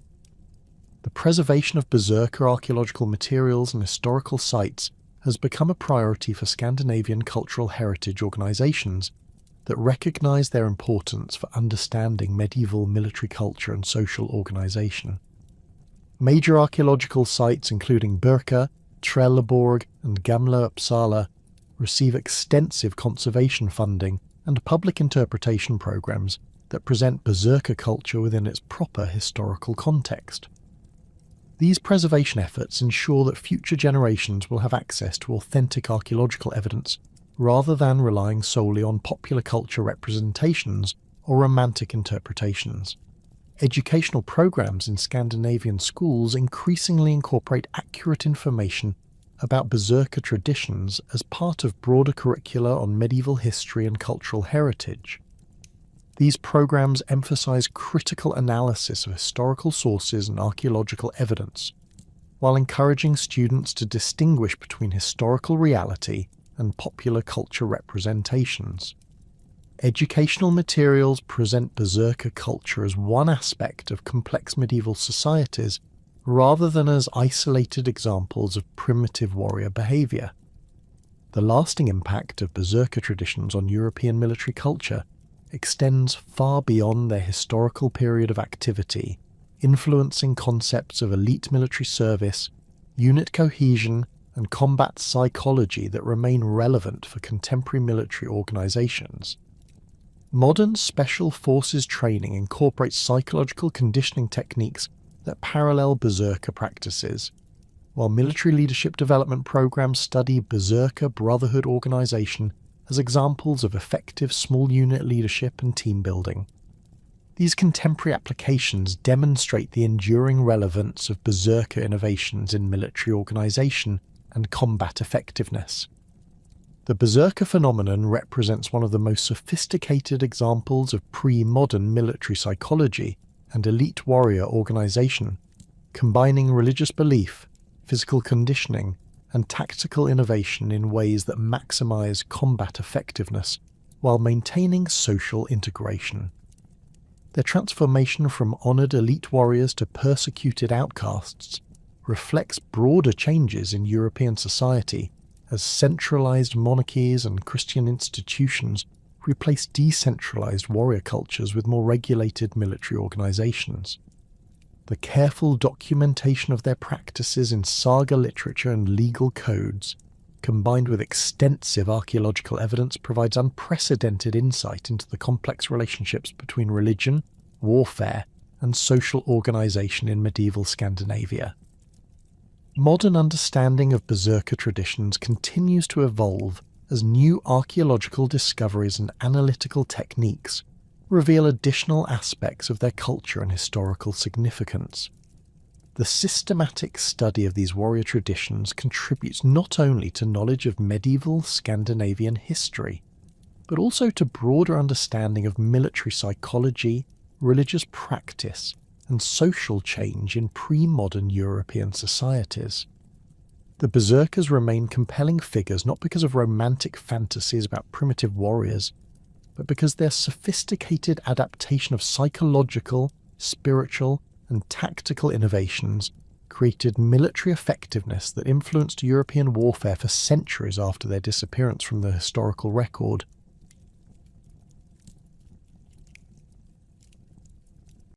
The preservation of Berserker archaeological materials and historical sites has become a priority for Scandinavian cultural heritage organisations that recognise their importance for understanding medieval military culture and social organisation. Major archaeological sites including Birka, Trelleborg and Gamla Uppsala receive extensive conservation funding and public interpretation programs that present Berserker culture within its proper historical context. These preservation efforts ensure that future generations will have access to authentic archaeological evidence rather than relying solely on popular culture representations or romantic interpretations. Educational programs in Scandinavian schools increasingly incorporate accurate information about Berserker traditions as part of broader curricula on medieval history and cultural heritage. These programs emphasize critical analysis of historical sources and archaeological evidence, while encouraging students to distinguish between historical reality and popular culture representations. Educational materials present Berserker culture as one aspect of complex medieval societies rather than as isolated examples of primitive warrior behaviour. The lasting impact of Berserker traditions on European military culture extends far beyond their historical period of activity, influencing concepts of elite military service, unit cohesion, and combat psychology that remain relevant for contemporary military organisations. Modern special forces training incorporates psychological conditioning techniques that parallel Berserker practices, while military leadership development programs study Berserker brotherhood organisation as examples of effective small unit leadership and team building. These contemporary applications demonstrate the enduring relevance of Berserker innovations in military organisation and combat effectiveness. The Berserker phenomenon represents one of the most sophisticated examples of pre-modern military psychology and elite warrior organisation, combining religious belief, physical conditioning, and tactical innovation in ways that maximize combat effectiveness while maintaining social integration. Their transformation from honoured elite warriors to persecuted outcasts reflects broader changes in European society as centralised monarchies and Christian institutions replace decentralised warrior cultures with more regulated military organisations. The careful documentation of their practices in saga literature and legal codes, combined with extensive archaeological evidence, provides unprecedented insight into the complex relationships between religion, warfare, and social organisation in medieval Scandinavia. Modern understanding of Berserker traditions continues to evolve as new archaeological discoveries and analytical techniques reveal additional aspects of their culture and historical significance. The systematic study of these warrior traditions contributes not only to knowledge of medieval Scandinavian history, but also to broader understanding of military psychology, religious practice, and social change in pre-modern European societies. The Berserkers remain compelling figures not because of romantic fantasies about primitive warriors, but because their sophisticated adaptation of psychological, spiritual, and tactical innovations created military effectiveness that influenced European warfare for centuries after their disappearance from the historical record.